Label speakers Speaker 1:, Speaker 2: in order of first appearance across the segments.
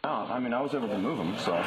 Speaker 1: I mean, I was able to move them, so.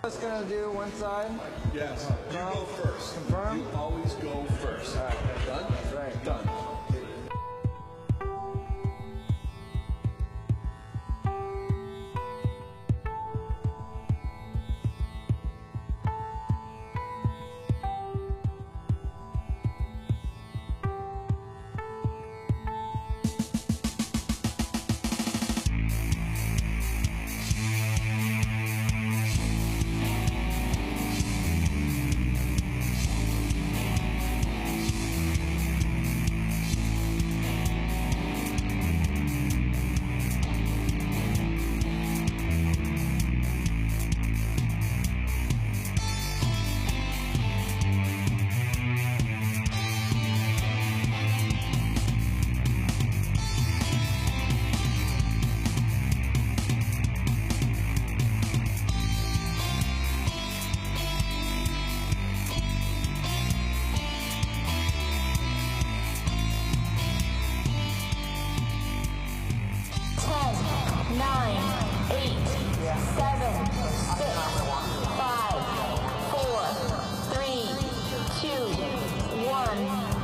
Speaker 2: Just gonna do one side.
Speaker 3: Yes. You go first.
Speaker 2: Confirm.
Speaker 3: You always go first.
Speaker 2: All right.
Speaker 3: Done?
Speaker 2: Right.
Speaker 3: Done.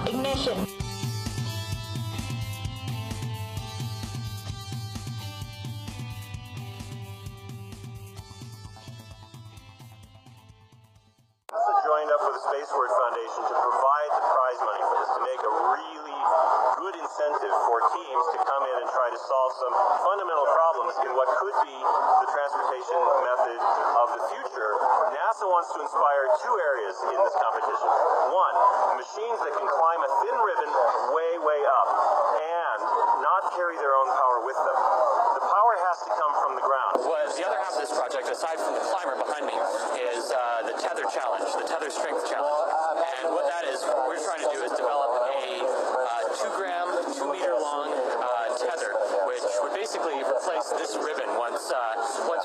Speaker 4: Ignition.
Speaker 5: Joined up with the Space Force Foundation to provide the prize money for this, to make a really good incentive for teams to come in and try to solve some fundamental problems in what could be the transportation method of the future. NASA wants to inspire two areas in this competition. One, machines that can climb a thin ribbon way up and not carry their own power with them. The power has to come from the ground.
Speaker 6: Well, the other half of this project, aside from the climber behind me, is the tether challenge, the tether strength challenge. And what that is, what we're trying to do is develop a 2-gram, 2-meter long tether, which would basically replace this ribbon once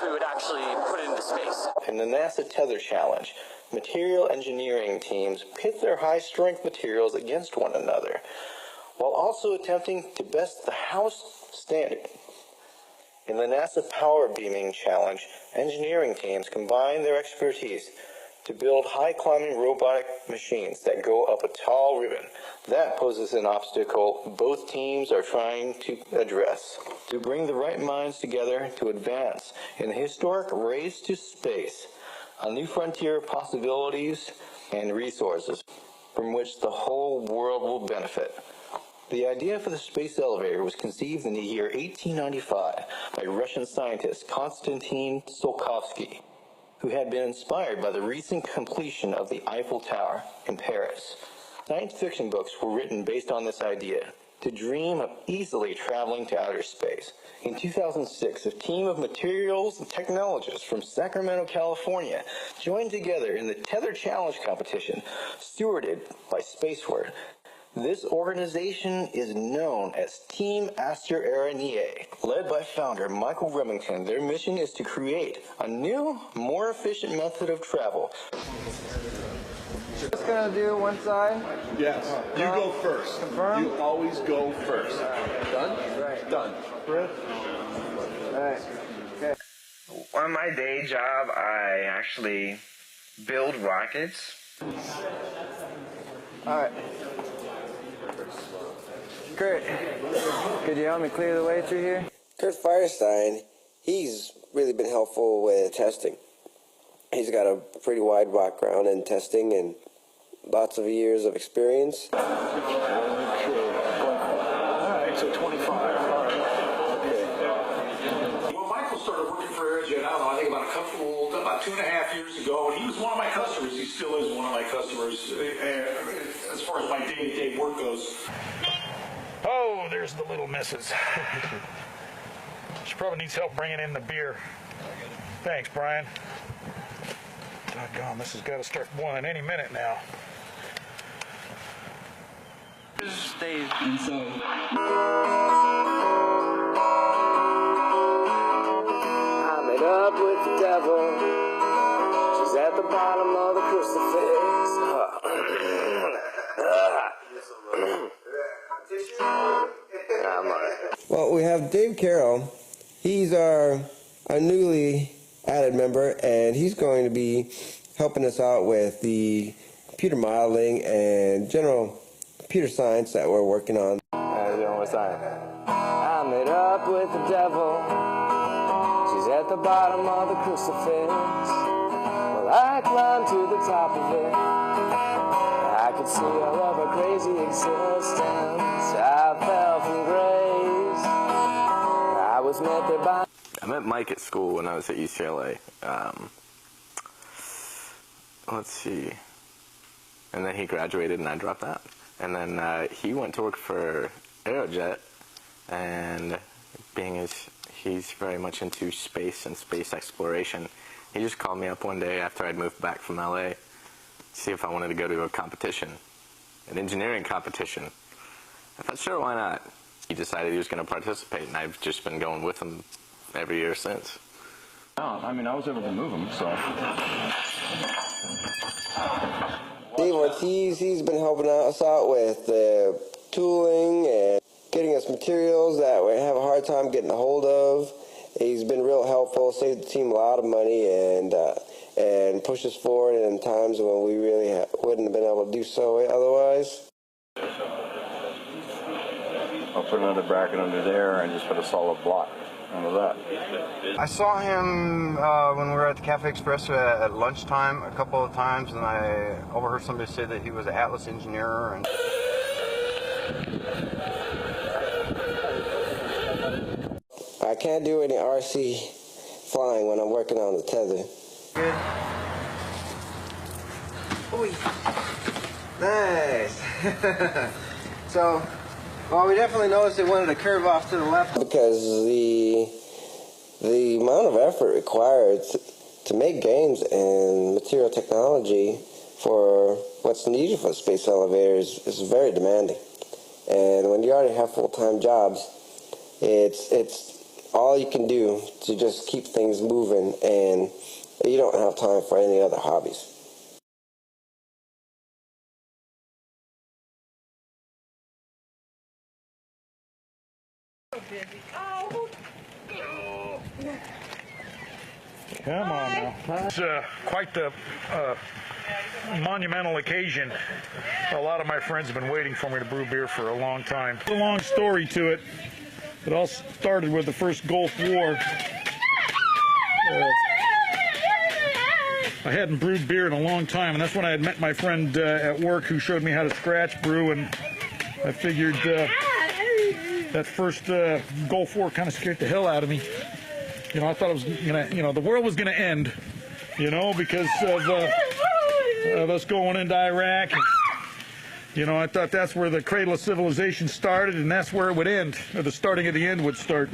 Speaker 6: we would actually put it into space.
Speaker 7: In the NASA Tether Challenge, material engineering teams pit their high-strength materials against one another, while also attempting to best the house standard. In the NASA Power Beaming Challenge, engineering teams combine their expertise to build high-climbing robotic machines that go up a tall ribbon. That poses an obstacle both teams are trying to address. To bring the right minds together to advance in the historic race to space, a new frontier of possibilities and resources from which the whole world will benefit. The idea for the space elevator was conceived in the year 1895 by Russian scientist Konstantin Tsiolkovsky, who had been inspired by the recent completion of the Eiffel Tower in Paris. Science fiction books were written based on this idea, to dream of easily traveling to outer space. In 2006, a team of materials and technologists from Sacramento, California, joined together in the Tether Challenge competition, stewarded by Spaceport. This organization is known as Team Aster Araignée. Led by founder Michael Remington, their mission is to create a new, more efficient method of travel.
Speaker 2: Just gonna do one side.
Speaker 3: Yes. You go first.
Speaker 2: Confirm.
Speaker 3: You always go first. Done?
Speaker 2: Right.
Speaker 3: Done.
Speaker 2: Alright. Okay.
Speaker 8: On my day job, I actually build rockets.
Speaker 2: Alright. Kurt, could you help me clear the way through here?
Speaker 9: Kurt Firestein, he's really been helpful with testing. He's got a pretty wide background in testing and lots of years of experience.
Speaker 3: Okay. All right, so 25. All right. Okay.
Speaker 10: Well, Michael started working for
Speaker 4: for Aerojet, I don't know, I think about 2.5 years ago, and he was one of my customers. He still is one of my customers as far as my day-to-day work goes.
Speaker 10: Oh, there's the little missus. She probably needs help bringing in the beer. Thanks, Brian. Doggone, this has got to start boiling any minute now.
Speaker 1: Stay, and so.
Speaker 9: I met up with the devil. She's at the bottom of the crucifix. I'm all right. Well, we have Dave Carroll. He's our newly added member, and he's going to be helping us out with the computer modeling and general computer science that we're working on. What's that? I met up with the devil. She's at the bottom of the crucifix. Well, I climbed to the top of it. I could see all of her crazy existence. I fell from grace. I was met there by... I met Mike at school when I was at UCLA. Let's see. And then he graduated and I dropped out. And then he went to work for Aerojet, and being as he's very much into space and space exploration, he just called me up one day after I'd moved back from LA to see if I wanted to go to a competition, an engineering competition. I thought, sure, why not? He decided he was going to participate, and I've just been going with him every year since.
Speaker 1: Oh, I mean, I was able to move them, so.
Speaker 9: Dave Ortiz, he's been helping us out with tooling and getting us materials that we have a hard time getting a hold of. He's been real helpful, saved the team a lot of money, and pushed us forward in times when we really wouldn't have been able to do so otherwise.
Speaker 1: I'll put another bracket under there and just put a solid block under that.
Speaker 2: I saw him when we were at the Cafe Espresso at lunchtime a couple of times, and I overheard somebody say that he was an Atlas engineer. And I can't do any RC flying when I'm working on the tether. Good. Oy. Nice. So, well, we definitely noticed it wanted to curve off to the left because the amount of effort required to make games and material technology for what's needed for space elevators is very demanding. And when you already have full-time jobs, it's all you can do to just keep things moving, and you don't have time for any other hobbies.
Speaker 10: Come on now. It's quite the monumental occasion. A lot of my friends have been waiting for me to brew beer for a long time. There's a long story to it. It all started with the first Gulf War. I hadn't brewed beer in a long time, and that's when I had met my friend at work who showed me how to scratch brew, and I figured that first Gulf War kind of scared the hell out of me. You know, I thought it was gonna, the world was gonna end, because of us going into Iraq. And, I thought that's where the cradle of civilization started, and that's where it would end, or the starting of the end would start.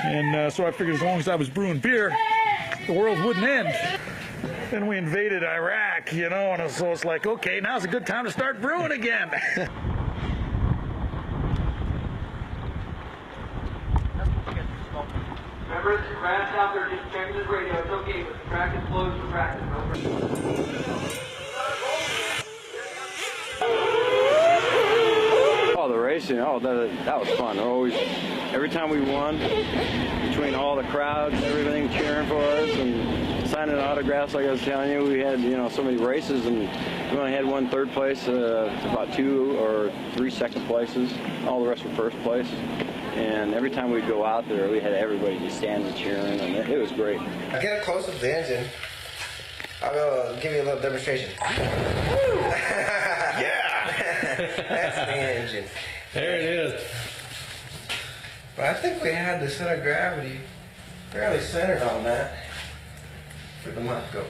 Speaker 10: And so I figured as long as I was brewing beer, the world wouldn't end. Then we invaded Iraq, and so it's like, okay, now's a good time to start brewing again.
Speaker 11: Remember, Brad's out there just checking his radio. It's okay, but the track is closed for practice.
Speaker 1: Oh, the racing, that was fun. Every time we won, between all the crowds, everything cheering for us and signing autographs, like I was telling you, we had, so many races, and we only had one third place, about 2 or 3 second places. All the rest were first place. And every time we'd go out there, we had everybody just standing cheering, and it was great.
Speaker 9: I'll get up close with the engine. I'll give you a little demonstration.
Speaker 10: Yeah!
Speaker 9: That's the engine.
Speaker 10: There it is.
Speaker 9: But I think we had the center of gravity fairly centered on that for the month go.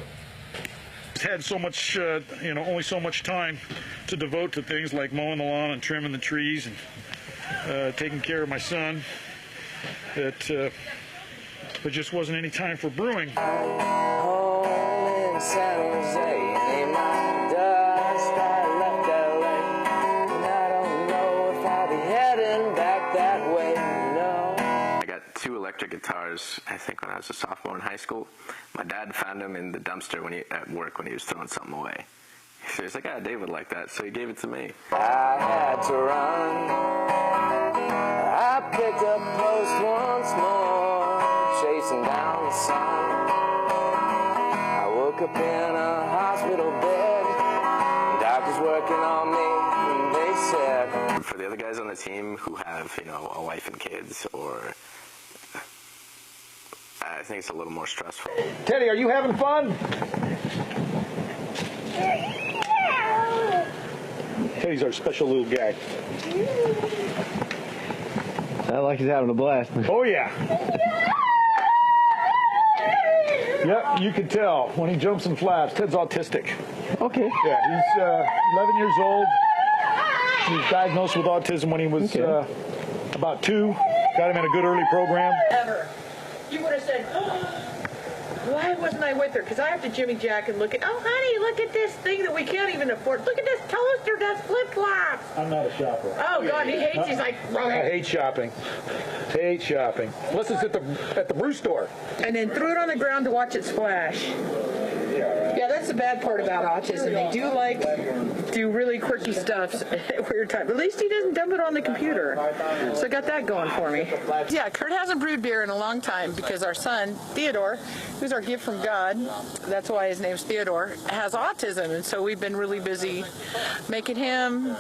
Speaker 10: Had so much, only so much time to devote to things like mowing the lawn and trimming the trees and taking care of my son that there just wasn't any time for brewing.
Speaker 12: Home in San Jose, ain't my dust. I left LA, and I don't know if I'll be heading back that way. No.
Speaker 7: I got 2 electric guitars, I think, when I was a sophomore in high school. My dad found them in the dumpster at work when he was throwing something away. So he's like, Dave would like that, so he gave it to me.
Speaker 12: I had to run. I picked up post once more, chasing down the sun. I woke up in a hospital bed, doctors working on me, and they said,
Speaker 7: for the other guys on the team who have, a wife and kids, or I think it's a little more stressful.
Speaker 10: Teddy, are you having fun? Teddy's our special little guy.
Speaker 9: Sounds like he's having a blast.
Speaker 10: Oh, yeah. Yep, you can tell when he jumps and flaps. Ted's autistic.
Speaker 9: Okay.
Speaker 10: Yeah, he's 11 years old. He was diagnosed with autism when he was about 2. Got him in a good early program.
Speaker 13: Ever. You would have said, why wasn't I with her? Because I have to Jimmy Jack and look at, oh, honey, look at this thing that we can't even afford. Look at this toaster does flip-flops.
Speaker 10: I'm not a shopper.
Speaker 13: Oh, God, he hates. He's like,
Speaker 10: I hate shopping. Hate shopping. Unless it's at the brew store.
Speaker 13: and then threw it on the ground to watch it splash. Yeah, that's the bad part about autism. They do really quirky stuff at weird times. At least he doesn't dump it on the computer. So I got that going for me. Yeah, Kurt hasn't brewed beer in a long time because our son, Theodore, who's our gift from God, that's why his name's Theodore, has autism. And so we've been really busy making him,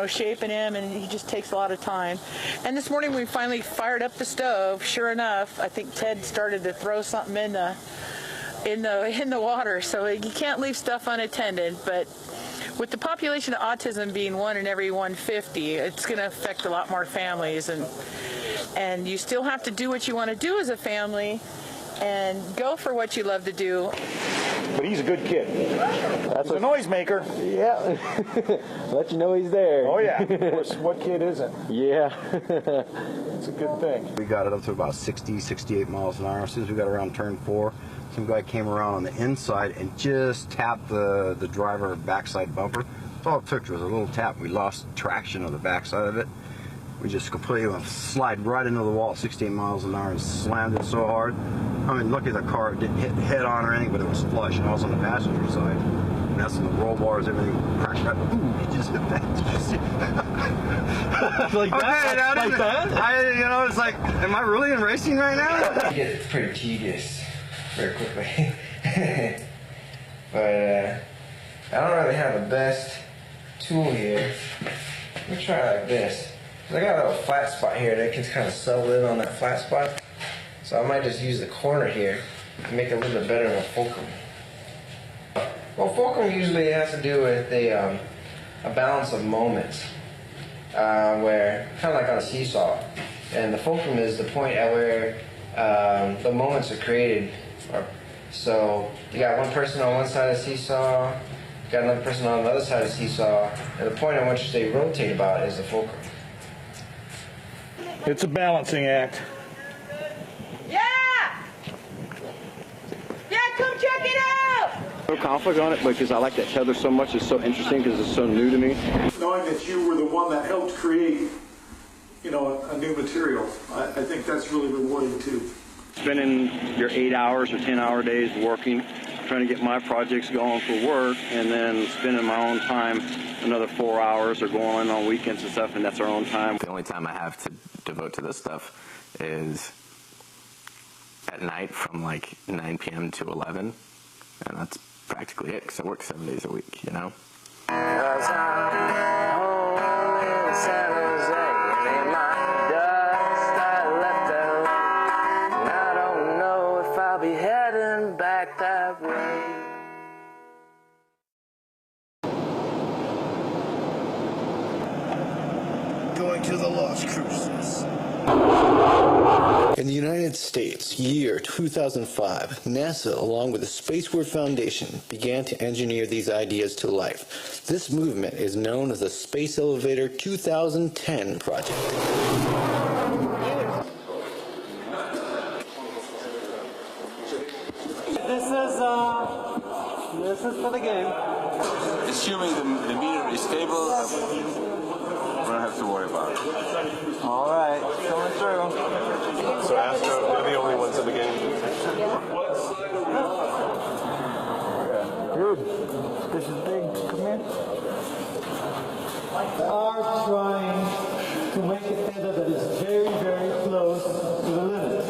Speaker 13: shaping him, and he just takes a lot of time. And this morning we finally fired up the stove. Sure enough, I think Ted started to throw something in the water, so you can't leave stuff unattended. But with the population of autism being 1 in every 150, it's going to affect a lot more families, and you still have to do what you want to do as a family and go for what you love to do.
Speaker 10: But he's a good kid. That's a noisemaker.
Speaker 9: Yeah. Let you know he's there.
Speaker 10: Oh, yeah. Of course, what kid isn't?
Speaker 9: Yeah.
Speaker 10: It's a good thing.
Speaker 14: We got it up to about 60, 68 miles an hour. As soon as we got around turn 4, some guy came around on the inside and just tapped the driver backside bumper. That's all it took was a little tap. We lost traction of the backside of it. We just completely went slide right into the wall at 68 miles an hour and slammed it so hard. I mean, lucky the car didn't hit head on or anything, but it was flush, and I was on the passenger side. And that's when the roll bars, everything cracked right. Ooh, he just hit that. Did you see?
Speaker 9: Like that?
Speaker 14: Okay, like that? It's like, am I really in racing right now?
Speaker 9: It gets pretty tedious very quickly. But I don't really have the best tool here. Let me try like this. I got a little flat spot here that can kind of settle in on that flat spot. So I might just use the corner here to make it a little bit better than a fulcrum. Well, fulcrum usually has to do with a balance of moments, where kind of like on a seesaw. And the fulcrum is the point at where the moments are created. So you got one person on one side of the seesaw, you got another person on the other side of the seesaw, and the point on which they rotate about is the fulcrum.
Speaker 10: It's a balancing act.
Speaker 13: Yeah! Yeah, come check it out!
Speaker 1: No conflict on it because I like that tether so much. It's so interesting because it's so new to me.
Speaker 4: Knowing that you were the one that helped create, a new material, I think that's really rewarding too.
Speaker 1: Spending your 8-hour or 10-hour days working, trying to get my projects going for work, and then spending my own time another 4 hours or going on weekends and stuff, and that's our own time.
Speaker 7: The only time I have to devote to this stuff is at night from like 9 p.m. to 11, and that's practically it because I work 7 days a week,
Speaker 12: Cause I'm home in San Jose, and in my dust I left LA, and I don't know if I'll be heading back that way.
Speaker 3: Going to the Las Cruces.
Speaker 7: In the United States, year 2005, NASA, along with the Space Word Foundation, began to engineer these ideas to life. This movement is known as the Space Elevator 2010 project.
Speaker 15: This is for the game. Assuming the meter is stable, we don't have to worry about it.
Speaker 12: All right, coming through.
Speaker 5: So Astro, they're the only ones in the game.
Speaker 12: Dude, this is big. Come here.
Speaker 15: We are trying to make a tether that is very, very close to the limit.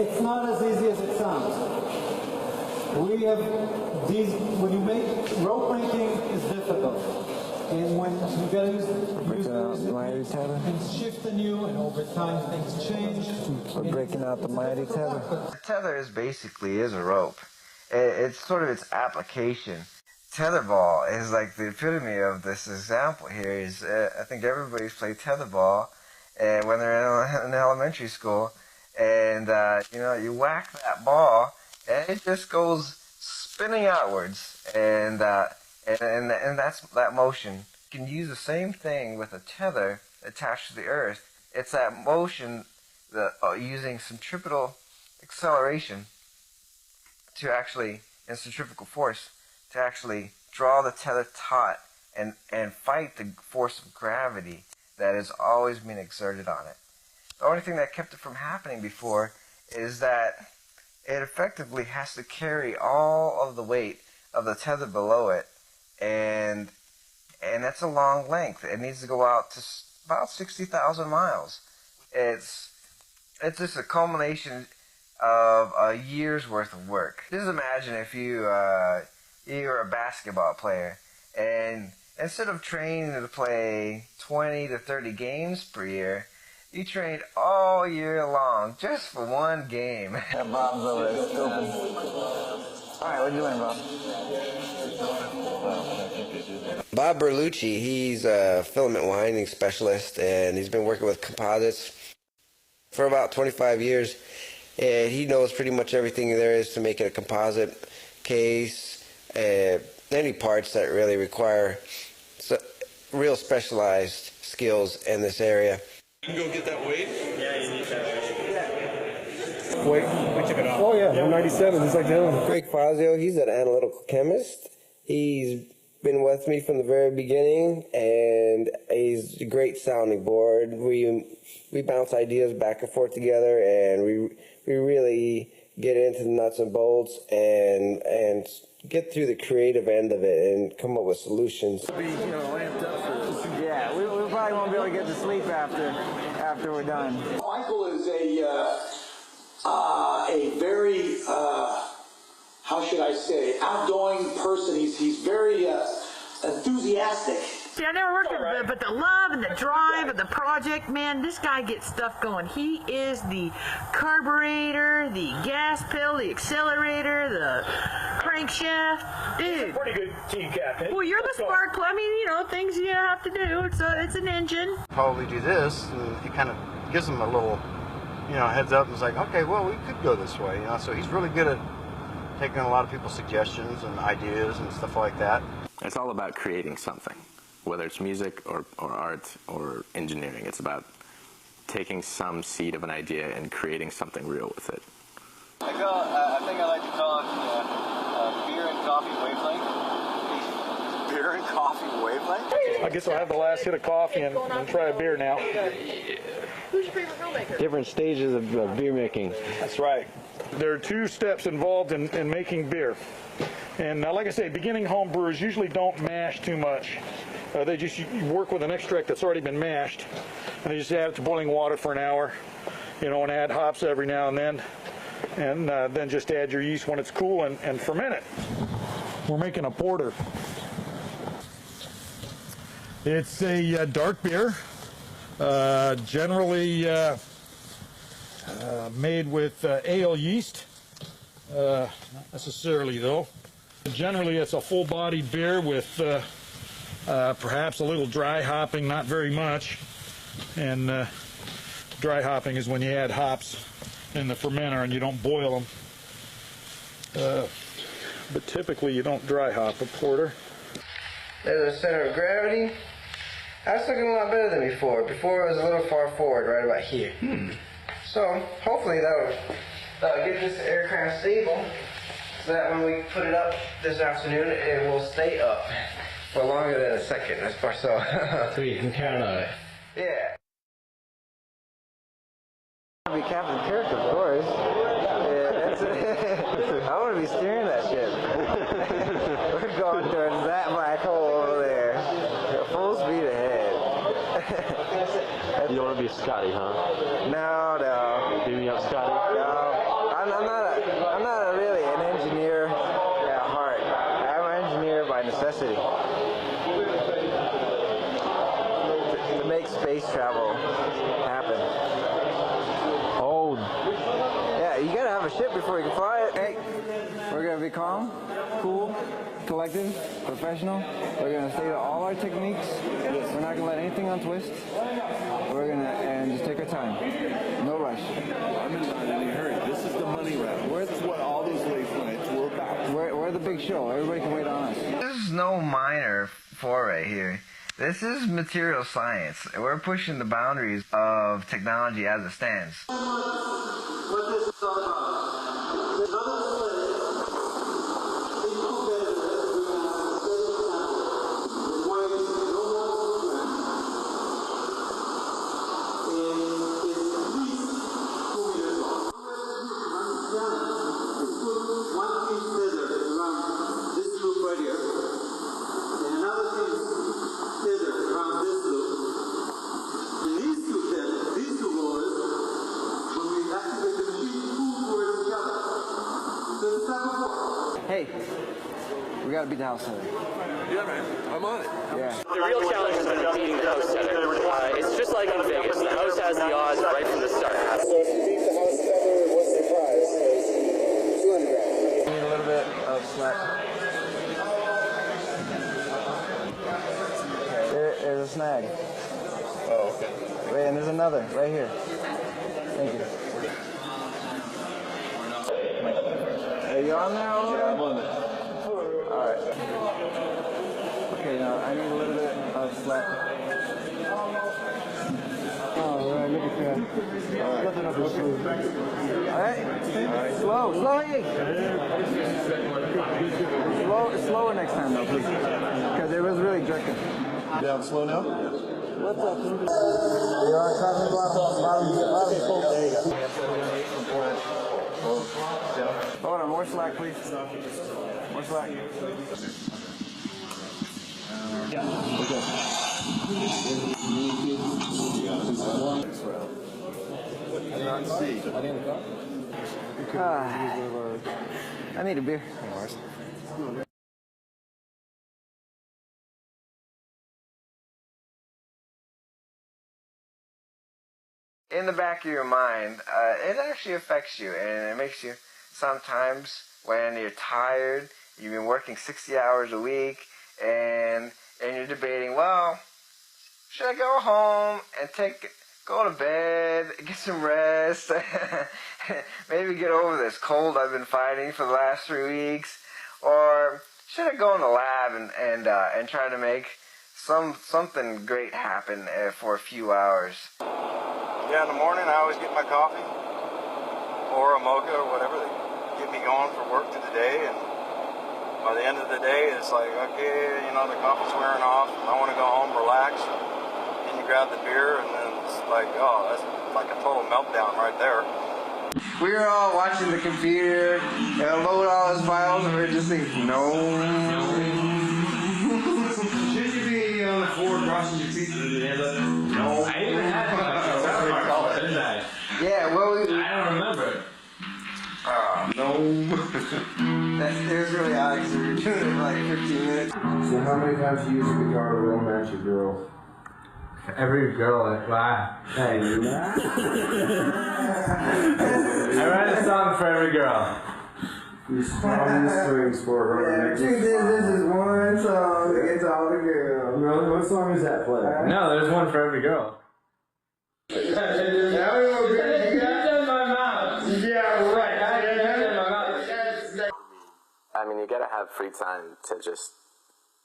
Speaker 15: It's not as easy as it sounds. We have these, when you make rope breaking is difficult. And when you gotta use the things shift in you, and over time things change.
Speaker 12: We're breaking out the mighty tether.
Speaker 8: The tether is a rope. It's sort of its application. Tetherball is like the epitome of this example here. Is I think everybody's played tetherball when they're in elementary school, and you whack that ball and it just goes spinning outwards, and that's that motion. You can use the same thing with a tether attached to the earth. It's that motion that using centripetal acceleration to actually, and centrifugal force, to actually draw the tether taut and fight the force of gravity that has always been exerted on it. The only thing that kept it from happening before is that it effectively has to carry all of the weight of the tether below it, and that's a long length. It needs to go out to about 60,000 miles. It's just a culmination of a year's worth of work. Just imagine if you're a basketball player, and instead of training to play 20 to 30 games per year, you trained all year long just for one game.
Speaker 12: That Bob's over there scooping. All right, what are you doing, Bob?
Speaker 9: Bob Berlucci, he's a filament winding specialist, and he's been working with composites for about 25 years. And he knows pretty much everything there is to make it a composite case, any parts that really require real specialized skills in this area.
Speaker 3: You can go get that weight?
Speaker 15: Yeah, you need that
Speaker 3: Wait, we took it off.
Speaker 9: Oh yeah, 197, just like the other one. Greg Fazio, he's an analytical chemist. He's been with me from the very beginning, and he's a great sounding board. We bounce ideas back and forth together, and we really get into the nuts and bolts and get through the creative end of it and come up with solutions.
Speaker 12: Yeah, we probably won't be able to get to sleep after we're done.
Speaker 4: Michael is a very, how should I say, outgoing person. He's very enthusiastic.
Speaker 13: See, I never worked with him, but the love and the drive of the project, man, this guy gets stuff going. He is the carburetor, the gas pedal, the accelerator, the crankshaft. Dude.
Speaker 4: Pretty good team captain.
Speaker 13: Well, you're the spark plug. I mean, things you have to do. It's an engine.
Speaker 14: Probably do this, and it kind of gives them a little, heads up, and it's like, okay, well, we could go this way, So he's really good at taking a lot of people's suggestions and ideas and stuff like that.
Speaker 16: It's all about creating something, whether it's music or art or engineering. It's about taking some seed of an idea and creating something real with it.
Speaker 15: I think I like to call it beer and coffee wavelength.
Speaker 14: Beer and coffee wavelength?
Speaker 10: I guess I'll have the last hit of coffee and try a beer now.
Speaker 13: Who's your favorite filmmaker?
Speaker 9: Different stages of beer making.
Speaker 10: That's right. There are 2 steps involved in making beer. And like I say, beginning home brewers usually don't mash too much. They just work with an extract that's already been mashed, and they just add it to boiling water for an hour, and add hops every now and then just add your yeast when it's cool and ferment it. We're making a porter. It's a dark beer, generally made with ale yeast, not necessarily though. Generally, it's a full-bodied beer with perhaps a little dry hopping, not very much, and Dry hopping is when you add hops in the fermenter and you don't boil them. But typically you don't dry hop a porter.
Speaker 9: There's a center of gravity. That's looking a lot better than before. Before it was a little far forward, right about here. So hopefully that'll get this aircraft stable, so that when we put it up this afternoon, it will stay up for longer than a second. That's for so.
Speaker 12: So you can count on it.
Speaker 9: Yeah. I want to be Captain Kirk, of course. Yeah, I want to be steering that ship. We're going towards that black hole over there. Full speed ahead.
Speaker 12: You don't want to be a Scotty, huh?
Speaker 9: No, no.
Speaker 12: Beam me up, Scotty.
Speaker 9: No, I'm not really an engineer at heart. I'm an engineer by necessity. To make space travel happen.
Speaker 12: Oh.
Speaker 9: Yeah, you gotta have a ship before you can fly it. Hey, we're gonna be calm, cool, collected, professional. We're gonna stay to all our techniques. We're not gonna let anything untwist. We're gonna just take our time. No rush.
Speaker 3: I'm in a hurry. This is the money round. This is what all these race nights were about.
Speaker 9: We're the big show. Everybody can wait on us.
Speaker 8: This is no minor foray here. This is material science. We're pushing the boundaries of technology as it stands.
Speaker 15: What this is all about. There's another
Speaker 9: Hey, we gotta beat the house tether.
Speaker 3: Yeah, man. I'm on it.
Speaker 9: Yeah.
Speaker 6: The real challenge is going to be beating the house tether. It's just like in Vegas. The house has the odds right from the start.
Speaker 2: So if you beat the house tether, what's the prize? 200 grand.
Speaker 9: Need a little bit of slack. There's a snag.
Speaker 3: Oh, okay.
Speaker 9: Wait, and there's another right here. Thank you. Are you on there?
Speaker 3: Yeah, I'm on it.
Speaker 9: Alright. Okay, now I need a little bit of slack. Alright, look at that. Alright. Nothing up your sleeve. Alright. Slow, slower next time though, please. Because it was really jerking.
Speaker 3: Down slow now?
Speaker 9: What's up? You're on top of the bottom. There you go. Hold on, more slack, please. More slack. I need a beer.
Speaker 8: In the back of your mind, it actually affects you, and it makes you sometimes when you're tired, you've been working 60 hours a week, and you're debating, well, should I go home and go to bed, get some rest, maybe get over this cold I've been fighting for the last 3 weeks, or should I go in the lab and try to make something great happen for a few hours?
Speaker 14: Yeah, in the morning I always get my coffee or a mocha or whatever to get me going for work through the day, and by the end of the day it's like, okay, you know, the coffee's wearing off, I want to go home, relax, and you grab the beer, and then it's like, oh, that's like a total meltdown right there.
Speaker 9: We were all watching the computer and load all his files, and we were just thinking, no.
Speaker 3: Should you be on the floor crossing your feet to the end of it? No. I even had my call, didn't I?
Speaker 9: Yeah, well,
Speaker 3: I don't remember.
Speaker 9: no. It was really odd because we were doing it for like 15 minutes.
Speaker 2: So how many times do you use a guitar to romance your girl?
Speaker 12: Every girl, hey, I write a song for every girl.
Speaker 2: You strum the strings for her.
Speaker 9: This is one song that gets all the girls.
Speaker 2: Really? What song is that play?
Speaker 12: No, there's one for every girl.
Speaker 16: I mean, you gotta have free time to just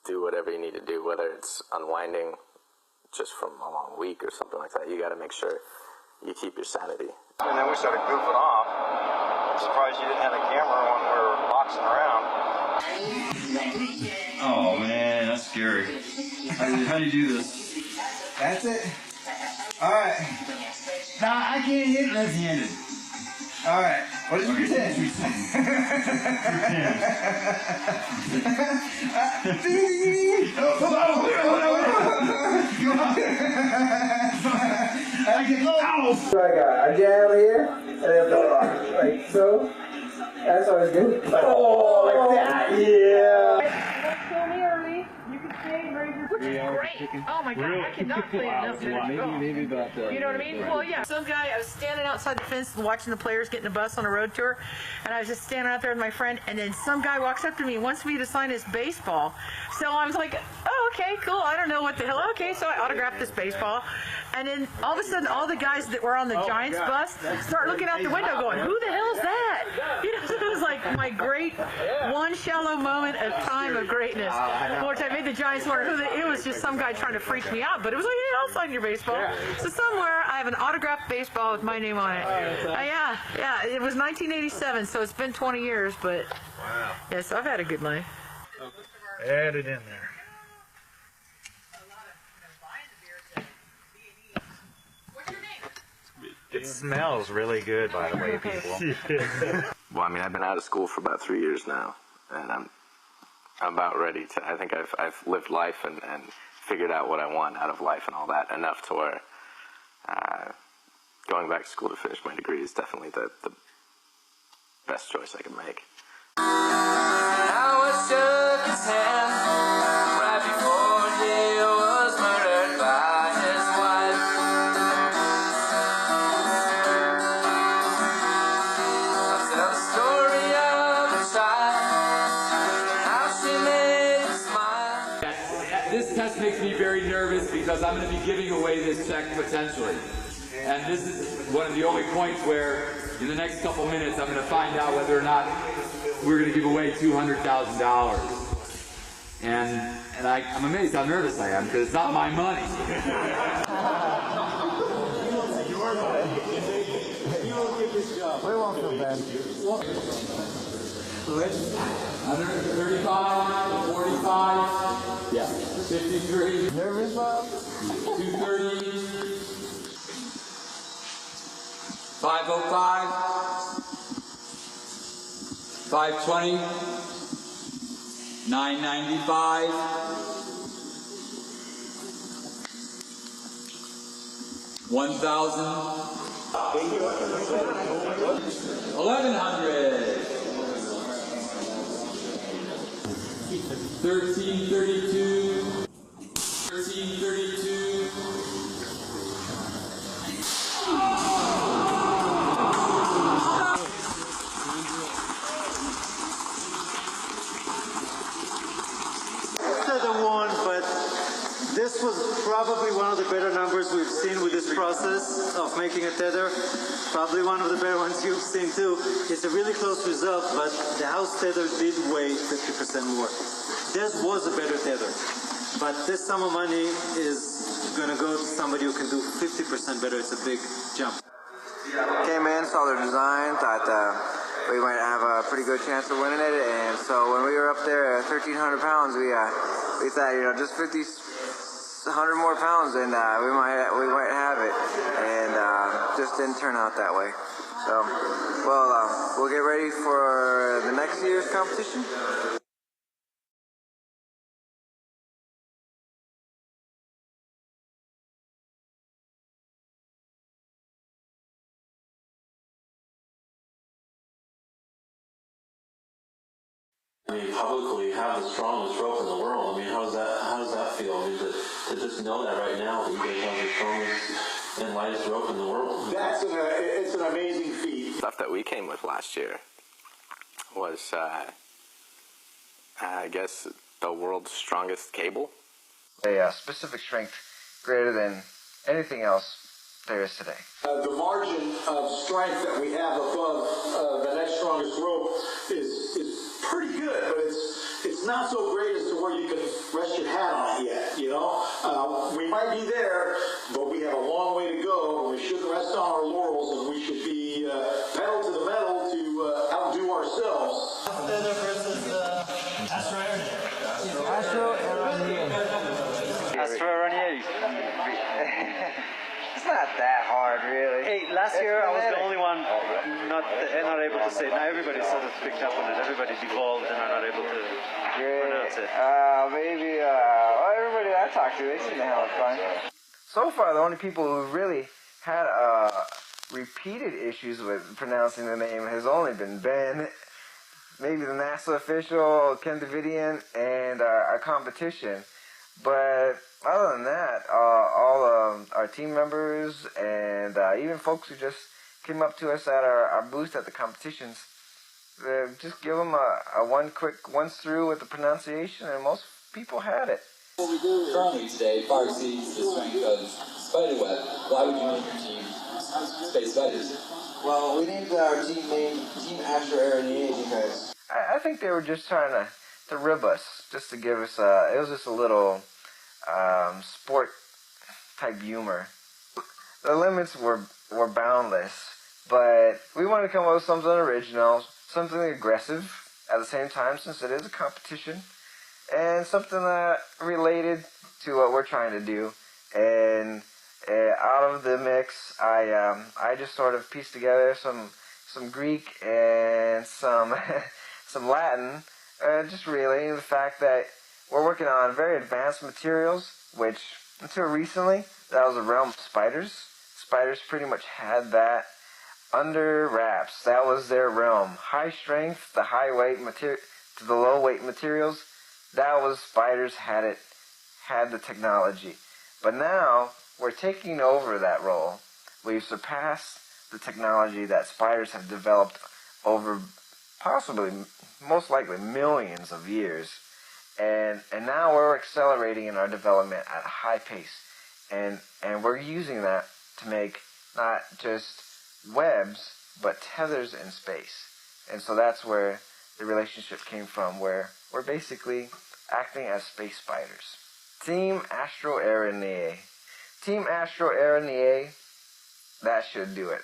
Speaker 16: do whatever you need to do, whether it's unwinding just from a long week or something like that. You gotta make sure you keep your sanity.
Speaker 14: And then we started goofing off. I'm surprised you didn't have a camera when we were boxing around.
Speaker 3: Oh man, that's scary. How do you do this?
Speaker 9: That's it. All right. Nah, I can't hit left-handed. All right. What did you pretend? I got a jab here, and then like so. That's always good. Oh, like that. Yeah.
Speaker 13: Kill me early. You can stay and raise your great. Oh my God, I cannot play enough.
Speaker 1: Maybe about
Speaker 13: You know what I mean? Well, yeah. Some guy, I was standing outside the fence watching the players get in a bus on a road tour, and I was just standing out there with my friend, and then some guy walks up to me and wants me to sign his baseball. So I was like, oh, okay, cool. I don't know what the hell. Okay, so I autographed this baseball. And then all of a sudden, all the guys that were on the Giants bus start looking out the window going, who the hell is that? You know, it was like my great one shallow moment of time of greatness. Which I made the Giants wonder who it was just some guy trying to freak me out. But it was like, yeah, I'll sign your baseball. So somewhere I have an autographed baseball with my name on it. Yeah, it was 1987, so it's been 20 years, but yeah, so I've had a good life.
Speaker 10: Add it in there.
Speaker 17: It smells really good, by the way, people.
Speaker 16: Well, I mean, I've been out of school for about 3 years now, and I'm about ready to. I think I've lived life and figured out what I want out of life and all that enough to where going back to school to finish my degree is definitely the best choice I can make.
Speaker 12: I shook his hand right before he was murdered by his wife. I tell the story of a child, how she made him smile.
Speaker 18: This test makes me very nervous because I'm going to be giving away this check potentially. And this is one of the only points where in the next couple minutes I'm going to find out whether or not we're going to give away $200,000. And I'm amazed how nervous I am because it's not my money.
Speaker 9: We won't feel bad.
Speaker 18: 135, 45, yeah, 53,
Speaker 9: nervous, Bob?
Speaker 18: 230, 505, 520, 995, 1,000, 1,100, 1332, 1332.
Speaker 15: The one, but this was probably one of the better numbers we've seen with this process of making a tether. Probably one of the better ones you've seen too. It's a really close result, but the house tether did weigh 50% more. This was a better tether, but this sum of money is going to go to somebody who can do 50% better. It's a big jump.
Speaker 2: Came in, saw their design, thought we might have a pretty good chance of winning it, and so when we were up there at 1,300 pounds, we thought, you know, just 100 more pounds, and we might have it, and just didn't turn out that way. So, we'll get ready for the next year's competition.
Speaker 19: I mean, publicly have the strongest rope in the world. I mean, how does that feel? I mean, to just know that right now, that you guys have the strongest and lightest rope in the world.
Speaker 5: It's an amazing feat.
Speaker 16: Stuff that we came with last year was, I guess, the world's strongest cable.
Speaker 8: A specific strength greater than anything else there is today.
Speaker 4: The margin of strength that we have above the next strongest rope is pretty good, but it's not so great as to where you can rest your hat on it yet, you know? We might be there, but we have a long way to go. We shouldn't rest on our laurels, and we should be pedal to the metal to outdo ourselves.
Speaker 15: Tether versus Astro Air.
Speaker 20: Astro Air.
Speaker 8: It's not that hard, really.
Speaker 20: Hey, last year I was the only one not able to say it. Now everybody sort of picked up on it. Everybody's evolved and are not able to pronounce it.
Speaker 8: Maybe, well, everybody I talked to, they seem to have fun. So far, the only people who really had repeated issues with pronouncing the name has only been Ben, maybe the NASA official, Ken Davidian, and our competition. But other than that, all our team members and even folks who just came up to us at our booth at the competitions, just give them a one quick once through with the pronunciation, and most people had it.
Speaker 21: What we do currently today far exceeds the strength of Spiderweb. Why would you name your team Space Spiders?
Speaker 9: Well, we named our team name Team Astro Air because
Speaker 8: I think they were just trying to rib us, just to give us it was just a little sport type humor. The limits were boundless, but we wanted to come up with something original, something aggressive at the same time, since it is a competition, and something that related to what we're trying to do. And out of the mix, I just sort of pieced together some Greek and some some Latin, just relating the fact that we're working on very advanced materials, which until recently that was the realm of spiders. Spiders pretty much had that under wraps. That was their realm. High strength, the high weight material to the low weight materials. That was spiders had the technology. But now we're taking over that role. We've surpassed the technology that spiders have developed over possibly, most likely, millions of years. And now we're accelerating in our development at a high pace. And we're using that to make not just webs, but tethers in space. And so that's where the relationship came from, where we're basically acting as space spiders. Team Astro Air in the A. Team Astro Air in the A, that should do it.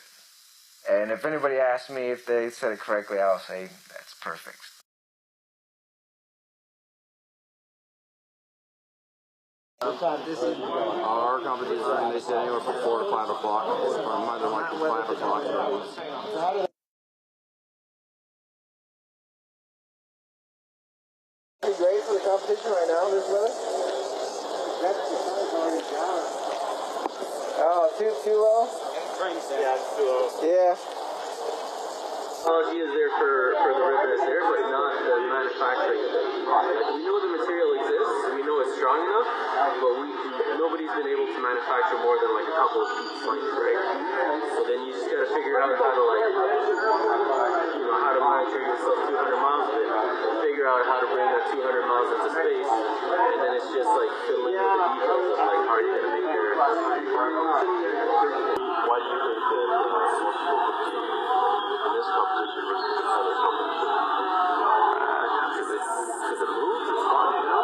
Speaker 8: And if anybody asks me if they said it correctly, I'll say that's perfect.
Speaker 14: Our competition, they said anywhere from 4 to 5 o'clock, or more than likely 5 o'clock.
Speaker 9: Pretty great for the competition right now, this weather? Oh, too low?
Speaker 16: Yeah, it's too low.
Speaker 9: Yeah.
Speaker 16: Technology is there for the ribbon is there, but not the manufacturing. Like, we know the material exists, and we know it's strong enough, but nobody's been able to manufacture more than like a couple of feet length, right? So then you just gotta figure out how to how to monitor yourself 200 miles of it, figure out how to bring that 200 miles into space, and then it's just like fiddling with the details of like how are you gonna make your. Why do you think that most people compete in this competition versus the other competition? Because it moves, it's fun, you know?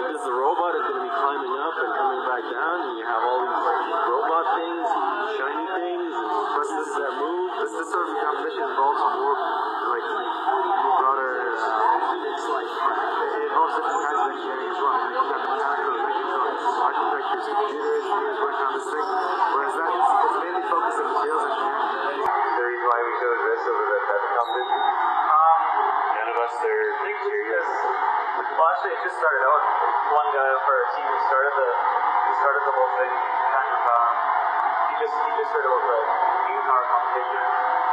Speaker 16: Because the robot is going to be climbing up and coming back down, and you have all these robot things, and shiny things, and buses that move. This sort of competition involves more, like, more broader, it involves different kinds of engineering as well. You have mechanical, architectures, computer engineers working on this thing, whereas that it's mainly focused on materials engineering. The reason why we chose this over the competition? None of us are serious. Well, actually, it just started out. One guy for our team started the whole thing. He just heard about the human power competition.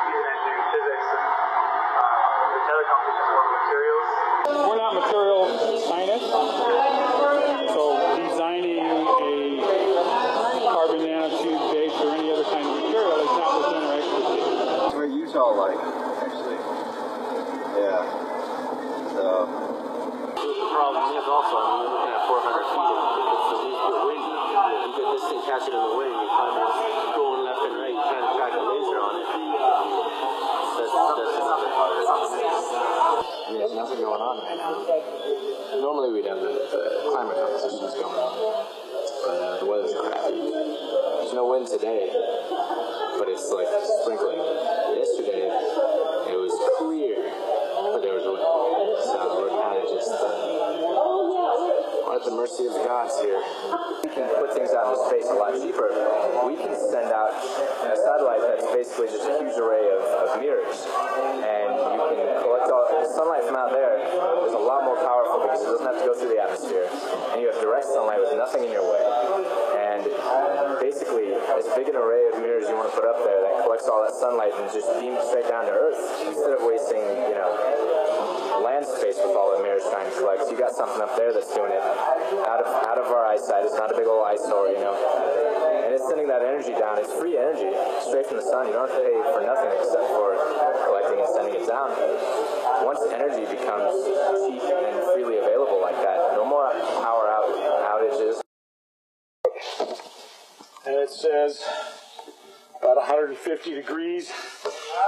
Speaker 16: He's an engineer in physics, and the tether competition is more materials.
Speaker 10: We're not material scientists, so designing a carbon nanotube base or any other kind of material is not within our expertise.
Speaker 14: Where Utah like, actually. Yeah. So.
Speaker 16: The problem is also, I mean, you're looking at 400 feet. If it's the wind, you get this thing catching in the wind, you kind of go is what's going on. But the weather's crappy. There's no wind today, but it's like sprinkling. Yesterday, it was clear, but there was wind. So we're kind of just at the mercy of the gods here. We can put things out into space a lot cheaper. We can send out a satellite that's basically just a huge array of mirrors, and you can collect all the sunlight from out there. Is a lot more powerful because it doesn't have to go through the atmosphere, and you have direct sunlight with nothing in your way. And basically, as big an array of mirrors you want to put up there that collects all that sunlight and just beams straight down to Earth instead of wasting, land space with all the mirrors trying to collect. So you got something up there that's doing it out of our eyesight. It's not a big old eyesore, and it's sending that energy down. It's free energy straight from the sun. You don't have to pay for nothing except for collecting and sending it down. Once energy becomes cheap and freely available like that, no more power outages.
Speaker 4: And it says about 150 degrees,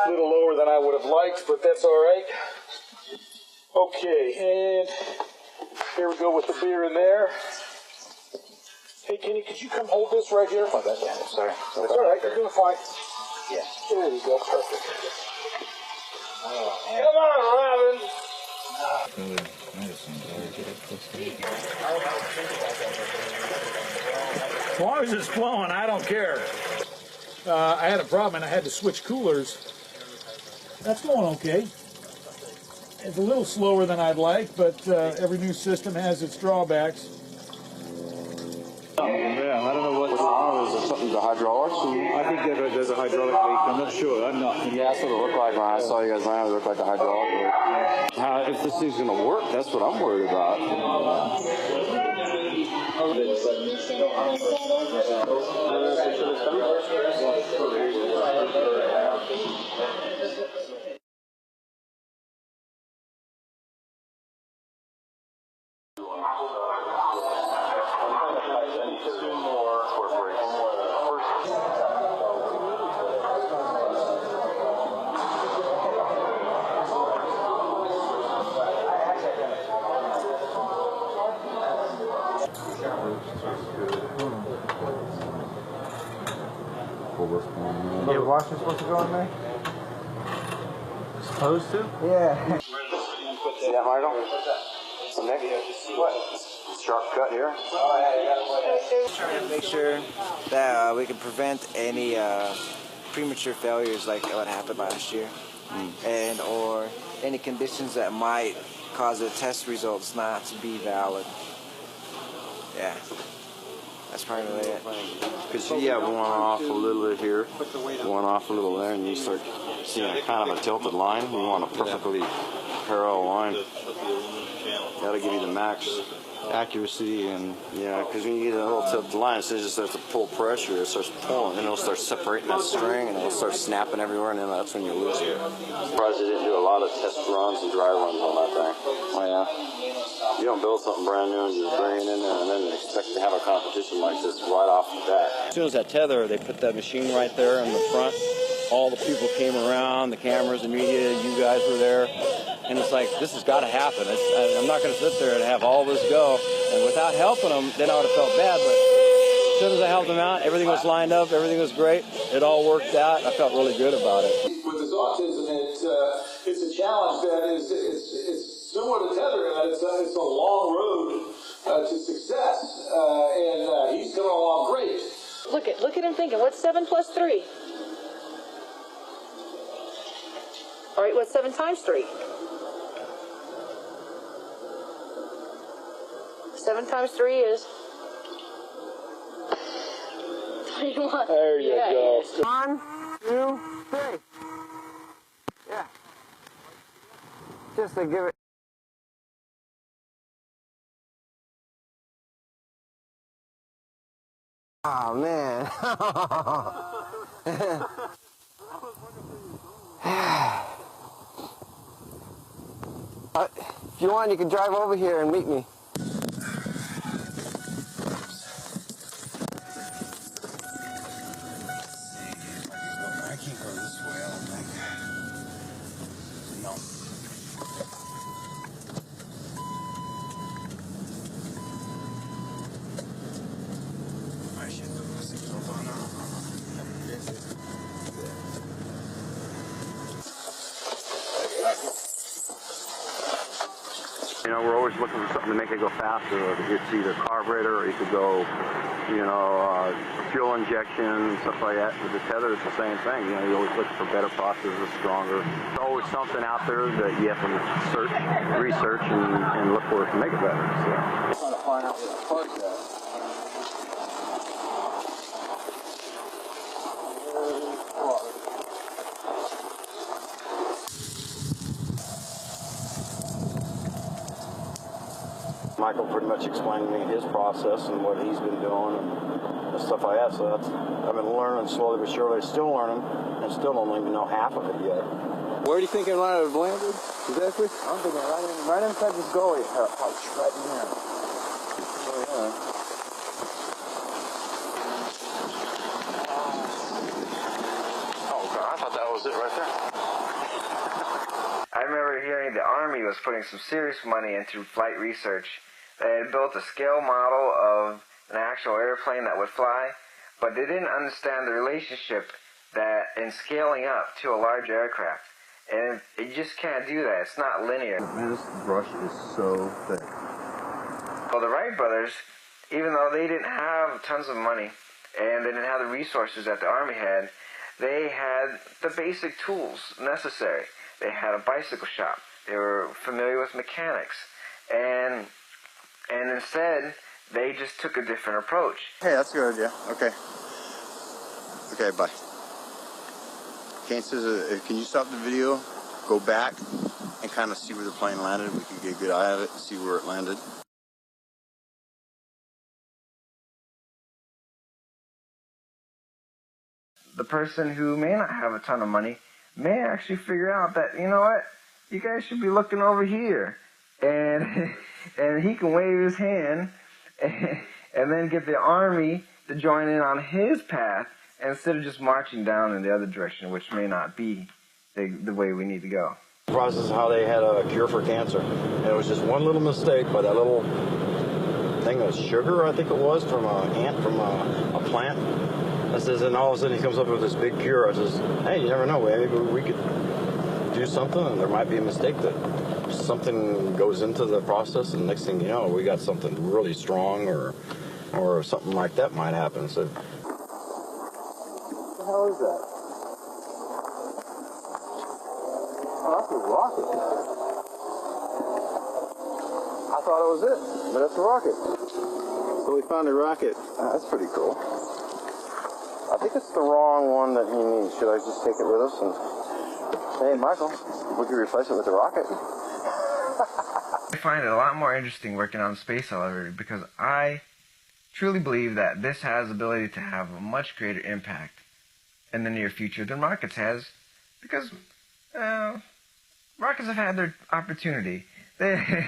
Speaker 4: a little lower than I would have liked, but that's all right. Okay, and here we go with the beer in there. Hey, Kenny, could you come hold this right here? Oh, that's sorry. It's all right. You're doing fine. Yeah. There you go. Perfect. Oh, come on, Robin.
Speaker 10: As long as it's flowing, I don't care. I had a problem and I had to switch coolers. That's going okay. It's a little slower than I'd like, but every new system has its drawbacks.
Speaker 3: Yeah, I don't know what's wrong. Is there something to the hydraulics? I think there's a hydraulic leak. I'm not sure. I'm not.
Speaker 1: Yeah, that's what it looked like when I saw you guys around. It looked like a hydraulic leak. If this thing's going to work, that's what I'm worried about.
Speaker 8: Yeah, the washer's supposed to go in there? Supposed to? Yeah.
Speaker 1: See that, Michael? Nick? What? Sharp cut here.
Speaker 8: Trying to make sure that we can prevent any premature failures like what happened last year, and or any conditions that might cause the test results not to be valid. Yeah. That's probably it.
Speaker 1: Because you have one off a little bit here, one off a little there, and you start seeing kind of a tilted line. You want a perfectly parallel line. That'll give you the max accuracy, and because when you get a little tilted line, it just starts to pull pressure. It starts pulling, and it'll start separating that string, and it'll start snapping everywhere, and then that's when you lose it. I'm surprised they didn't do a lot of test runs and dry runs on that thing. Oh yeah. You don't build something brand new and just bring it in there and then expect to have a competition like this right off the bat. As soon as that tether, they put that machine right there in the front. All the people came around, the cameras, the media, you guys were there. And it's like, this has got to happen. I'm not going to sit there and have all this go. And without helping them, then I would have felt bad. But as soon as I helped them out, everything was lined up, everything was great. It all worked out. I felt really good about it.
Speaker 4: With this autism, it's a challenge that it's similar to tether in that it's a long road to success, and he's coming along great.
Speaker 13: Look at him thinking, what's 7 plus 3? All right, what's 7 times 3? 7 times 3 is 21.
Speaker 4: There you go.
Speaker 8: 1, 2, 3. Yeah. Just to give it. Oh man. If you want, you can drive over here and meet me.
Speaker 14: I can't go this way, I don't think. No.
Speaker 1: know, we're always looking for something to make it go faster. It's either carburetor or you could go, you know, fuel injection and stuff like that. With the tether, it's the same thing. You know, you're always looking for better processes, stronger. There's always something out there that you have to research and look for to make it better. So.
Speaker 3: I'm trying to find out where the plug's at.
Speaker 14: Michael pretty much explained to me his process and what he's been doing and stuff like that. So I've been learning slowly but surely, still learning, and still don't even know half of it yet. Where do you think it might have landed exactly? I'm thinking right inside this gully pouch right in there. Oh yeah.
Speaker 1: Oh God, I thought that was it right there.
Speaker 8: I remember hearing the Army was putting some serious money into flight research. They had built a scale model of an actual airplane that would fly, but they didn't understand the relationship that in scaling up to a large aircraft. And you just can't do that. It's not linear.
Speaker 14: Man, this brush is so thick.
Speaker 8: Well, the Wright brothers, even though they didn't have tons of money and they didn't have the resources that the Army had, they had the basic tools necessary. They had a bicycle shop. They were familiar with mechanics. And instead, they just took a different approach.
Speaker 14: Hey, that's a good idea. Okay. Okay, bye. Kane says, can you stop the video, go back, and kind of see where the plane landed? We can get a good eye of it and see where it landed.
Speaker 8: The person who may not have a ton of money may actually figure out that, you know what, you guys should be looking over here. And he can wave his hand and then get the Army to join in on his path instead of just marching down in the other direction, which may not be the way we need to go.
Speaker 14: The process is how they had a cure for cancer. And it was just one little mistake by that little thing of sugar, I think it was, from an ant from a plant. I says, and all of a sudden he comes up with this big cure. I says, hey, you never know, maybe we could do something, and there might be a mistake that something goes into the process, and next thing you know, we got something really strong, or something like that might happen. So, what the hell is that? Oh, that's a rocket. I thought it was it, but it's a rocket. So we found a rocket. That's pretty cool. I think it's the wrong one that he needs. Should I just take it with us and hey, Michael, we could replace it with a rocket?
Speaker 8: I find it a lot more interesting working on the space elevator because I truly believe that this has the ability to have a much greater impact in the near future than rockets has, because rockets have had their opportunity. They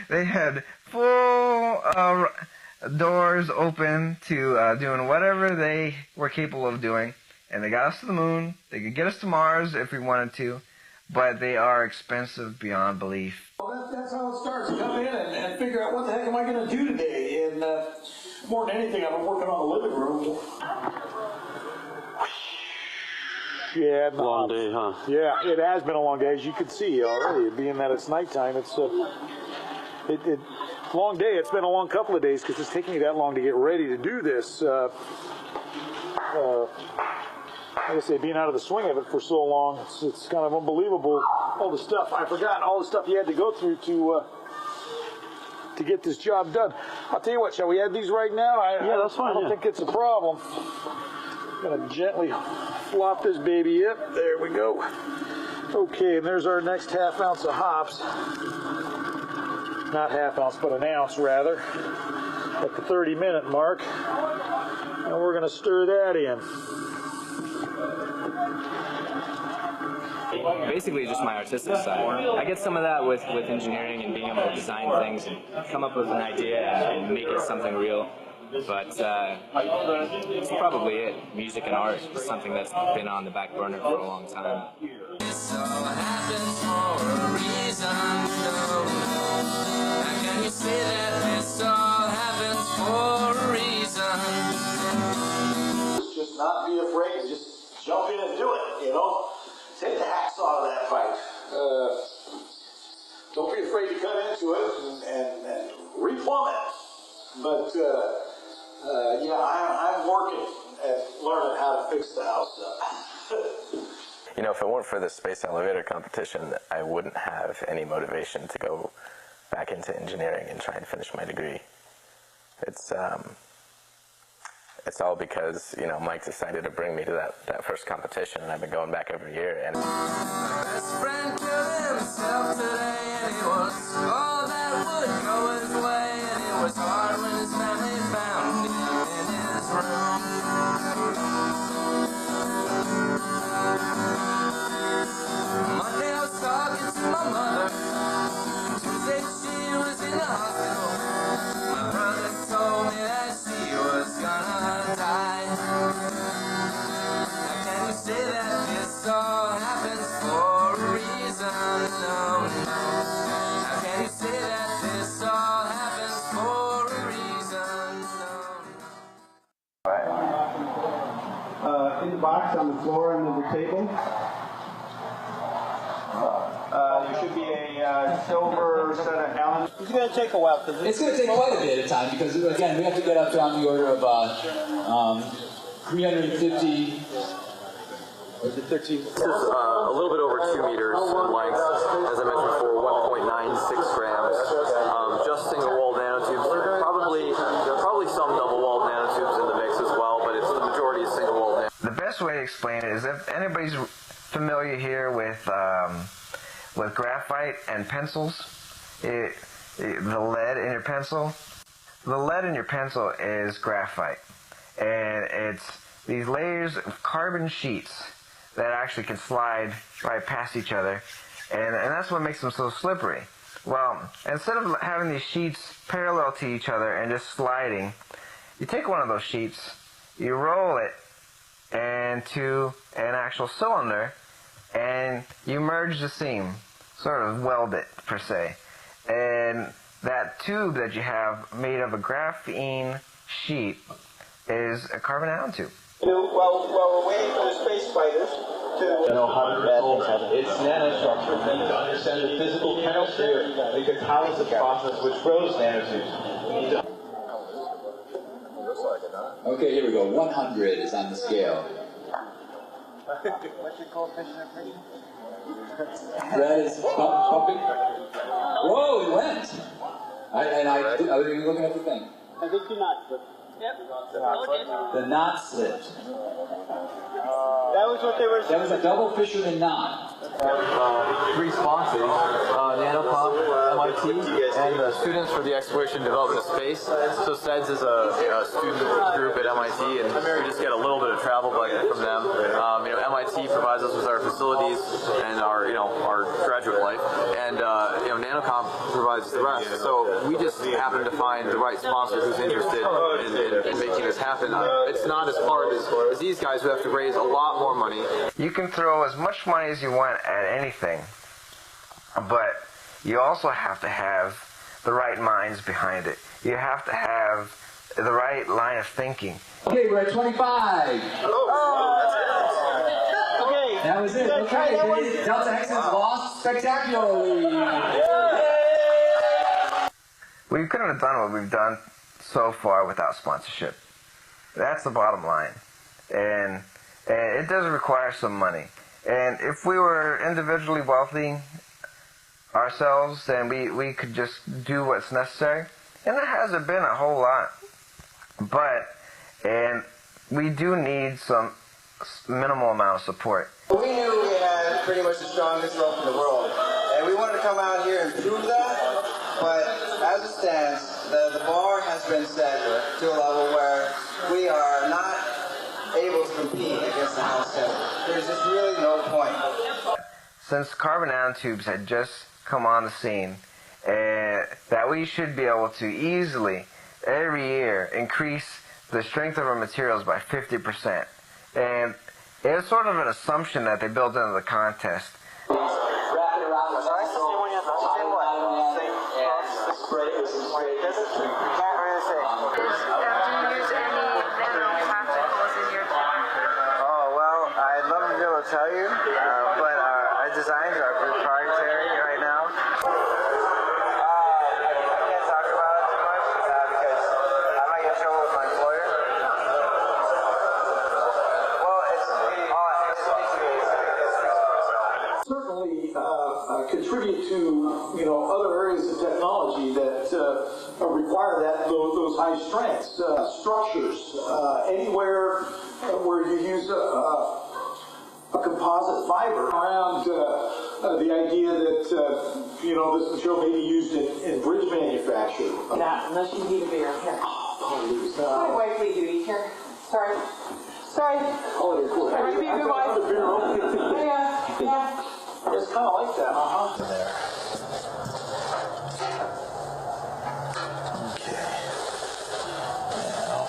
Speaker 8: had full doors open to doing whatever they were capable of doing, and they got us to the moon. They could get us to Mars if we wanted to, but they are expensive beyond belief.
Speaker 4: Well, that's how it starts. Come in and figure out what the heck am I going to do today. And more than anything, I've been working on the living room.
Speaker 3: Yeah,
Speaker 1: long day, huh?
Speaker 3: Yeah, it has been a long day, as you can see already. Being that it's nighttime, it's long day. It's been a long couple of days because it's taking me that long to get ready to do this. Like I say, being out of the swing of it for so long, it's kind of unbelievable. All the stuff I forgot, all the stuff you had to go through to get this job done. I'll tell you what, shall we add these right now?
Speaker 1: Yeah, that's fine.
Speaker 3: I don't think it's a problem. I'm gonna gently flop this baby up. There we go. Okay, and there's our next half ounce of hops. Not half ounce, but an ounce rather. At the 30-minute mark. And we're gonna stir that in.
Speaker 11: Basically just my artistic side. I get some of that with engineering and being able to design things and come up with an idea and make it something real. But it's probably it. Music and art is something that's been on the back burner for a long time.
Speaker 12: This all happens for a reason, no. How can you say that this all happens for a reason?
Speaker 4: Just not be afraid, just jump in and do it, you know? Take the hacksaw to that fight. Don't be afraid to cut into it. yeah, I'm working at learning how to fix the house up.
Speaker 16: You know, if it weren't for the space elevator competition, I wouldn't have any motivation to go back into engineering and try and finish my degree. It's all because, you know, Mike decided to bring me to that first competition, and I've been going back every year. And
Speaker 12: best friend killed himself today, and he was all that would go his way, and it was hard when his family found him in his room. Monday I was talking to my mother. Tuesday she was in the hospital. My brother told me that she was gonna die. Now can you say that this all happens for a reason? No, no. How can you say that this all happens for a reason? No, no.
Speaker 20: In the box on the floor under the table, there should be a silver set of Allen. It's going to take a while.
Speaker 21: It's going to take quite a bit of time because, again, we have to get up to on the order of 350.
Speaker 5: This is a little bit over 2 meters in length, as I mentioned before, 1.96 grams. Just single-walled nanotubes. Probably some double-walled nanotubes in the mix as well, but it's the majority is single-walled nanotubes.
Speaker 8: The best way to explain it is if anybody's familiar here with graphite and pencils, the lead in your pencil. The lead in your pencil is graphite, and it's these layers of carbon sheets that actually can slide right past each other, and that's what makes them so slippery. Well, instead of having these sheets parallel to each other and just sliding, you take one of those sheets, you roll it into an actual cylinder, and you merge the seam, sort of weld it per se, and that tube that you have made of a graphene sheet is a carbon nanotube.
Speaker 20: While we're waiting for the space fighters to know how to resolve its nanostructure, we need to understand the physical chemistry because how is the process which grows nanotubes?
Speaker 21: Okay, here we go. 100 is on the scale.
Speaker 20: What's your coefficient of friction?
Speaker 21: That is pumping. Whoa, it went! I was looking at the thing.
Speaker 20: I think you're not. Yep.
Speaker 21: The knot slipped.
Speaker 20: That was what they were saying.
Speaker 21: That was a double fisherman knot.
Speaker 5: Three sponsors, Nanopop, MIT, and the Students for the Exploration and Development of Space. So SEDS is a student group at MIT, and we just get a little bit of travel budget from them. MIT provides us with our facilities and our graduate life, and Nanocomp provides the rest. So we just happen to find the right sponsor who's interested in making this happen. It's not as hard as these guys who have to raise a lot more money.
Speaker 8: You can throw as much money as you want at anything, but you also have to have the right minds behind it. You have to have the right line of thinking.
Speaker 21: Okay, we're at 25. Okay. That was it. Okay, Delta X has lost spectacularly.
Speaker 8: We couldn't have done what we've done so far without sponsorship. That's the bottom line. And it does require some money. And if we were individually wealthy ourselves, then we could just do what's necessary. And there hasn't been a whole lot. And we do need some minimal amount of support.
Speaker 9: We knew we had pretty much the strongest rope in the world. And we wanted to come out here and prove that. But as it stands, the bar has been set to a level where we are not able to compete against the house tether. There's just really no point.
Speaker 8: Since carbon nanotubes had just come on the scene, that we should be able to easily, every year, increase the strength of our materials by 50%. And it's sort of an assumption that they built into the contest. Tell you, but our designs are proprietary right now. I can't talk about it too much because I might get
Speaker 12: show with my employer? Well,
Speaker 4: certainly contribute to other areas of technology that require those high strengths structures anywhere where you use a composite fiber around the idea that this material may be used in bridge manufacture.
Speaker 13: Not unless you need a beer. Here. My wife leave you. Here. Sorry.
Speaker 4: Oh, they're cool.
Speaker 13: Sorry to be a good wife. Yeah.
Speaker 4: It's kind of like that,
Speaker 3: There. Okay. Now,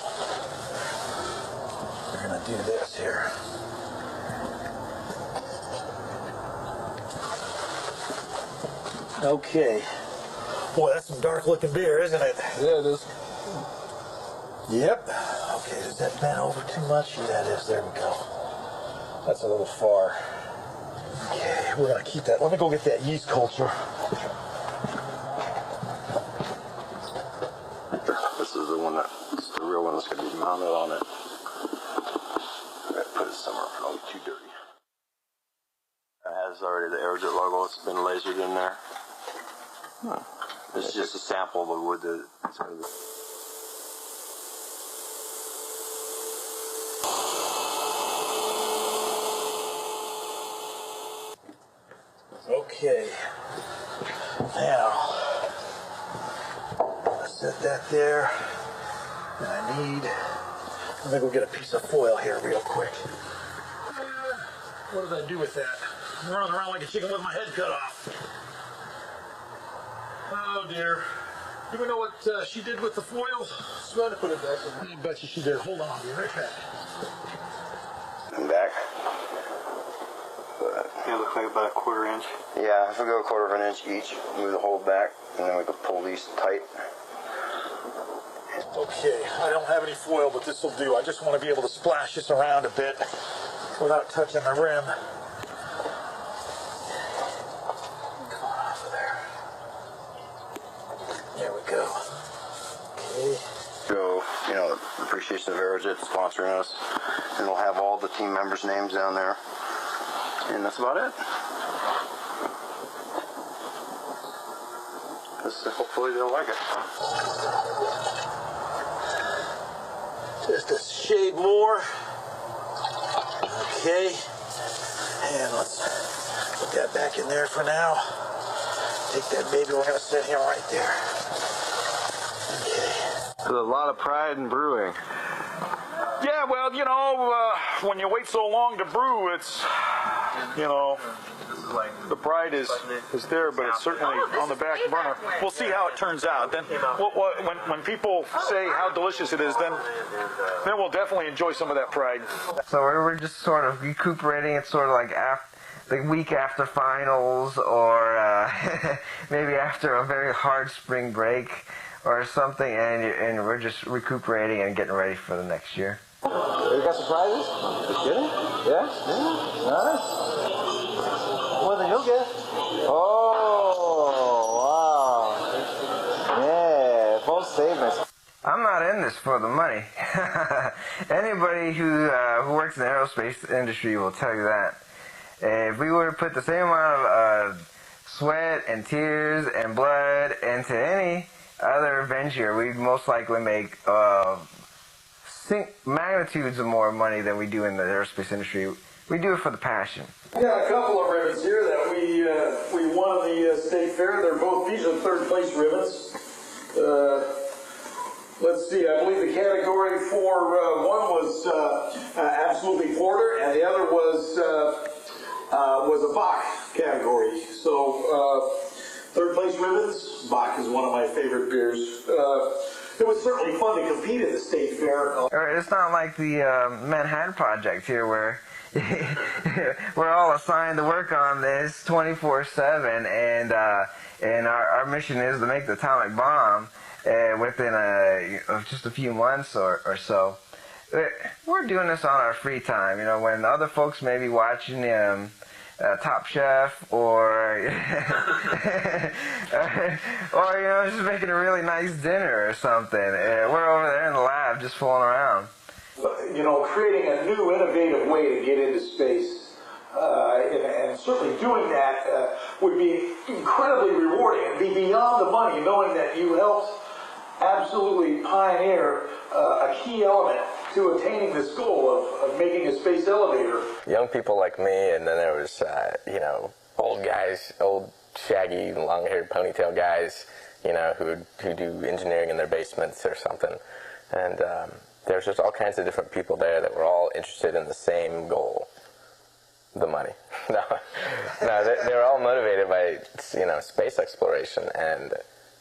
Speaker 3: we're going to do this here. Okay. Boy, that's some dark looking beer, isn't it? Yeah, it is.
Speaker 4: Yep. Okay, is that bent over too much? Yeah, it is. There we go. That's a little far. Okay, we're going to keep that. Let me go get that yeast culture.
Speaker 14: This is the one it's the real one that's going to be mounted on it. I gotta put it somewhere if it don't get too dirty. It has already the Aerojet logo. It's been lasered in there. Huh. This is just a sample of the wood that's already.
Speaker 3: Okay. Now, set that there. And let me go get a piece of foil here real quick. What did I do with that? I'm running around like a chicken with my head cut off. Oh dear. Do we know what she did with the foil? She's trying to put it back. I bet you she did. Hold on, I'll be right back.
Speaker 14: And back. Yeah, looks like about a 1/4 inch. Yeah, if we go 1/4 inch each, move the hole back, and then we can pull these tight.
Speaker 3: Okay, I don't have any foil, but this will do. I just want to be able to splash this around a bit without touching the rim. Come on off of there. There we go. Okay.
Speaker 14: So, appreciation of Aerojet sponsoring us, and we'll have all the team members' names down there. And that's about it. Hopefully they'll like it.
Speaker 3: Just a shade more. Okay. And let's put that back in there for now. Take that baby, we're going to set him right there. Okay.
Speaker 14: There's a lot of pride in brewing.
Speaker 3: Yeah, well, when you wait so long to brew, it's, the pride is there, but it's certainly on the back burner. We'll see how it turns out. Then, when people say how delicious it is, then we'll definitely enjoy some of that pride.
Speaker 8: So we're just sort of recuperating. It's sort of like the week after finals, or maybe after a very hard spring break or something, and we're just recuperating and getting ready for the next year.
Speaker 12: You got surprises? You kidding? Yeah? Nice. More than you'll get. Oh, wow. Yeah, both statements.
Speaker 8: I'm not in this for the money. Anybody who works in the aerospace industry will tell you that. If we were to put the same amount of sweat and tears and blood into any other venture, we'd most likely make magnitudes of more money than we do in the aerospace industry. We do it for the passion.
Speaker 4: We got a couple of ribbons here that we won at the state fair. These are third place ribbons. Let's see, I believe the category for one was Absolutely Porter, and the other was a Bach category. So third place ribbons, Bach is one of my favorite beers. It was certainly fun to compete at the state fair.
Speaker 8: It's not like the Manhattan Project here, where we're all assigned to work on this 24/7, and our mission is to make the atomic bomb within just a few months or so. We're doing this on our free time. When other folks may be watching Top Chef or or you know, just making a really nice dinner or something. We're over there in the lab just fooling around.
Speaker 4: You know, creating a new, innovative way to get into space, and certainly doing that would be incredibly rewarding and be beyond the money, knowing that you helped absolutely pioneer a key element to attaining this goal of making a space elevator.
Speaker 16: Young people like me, and then there was, you know, old guys, old shaggy, long-haired ponytail guys, you know, who do engineering in their basements or something. And there was just all kinds of different people there that were all interested in the same goal, the money. No, they were all motivated by, you know, space exploration and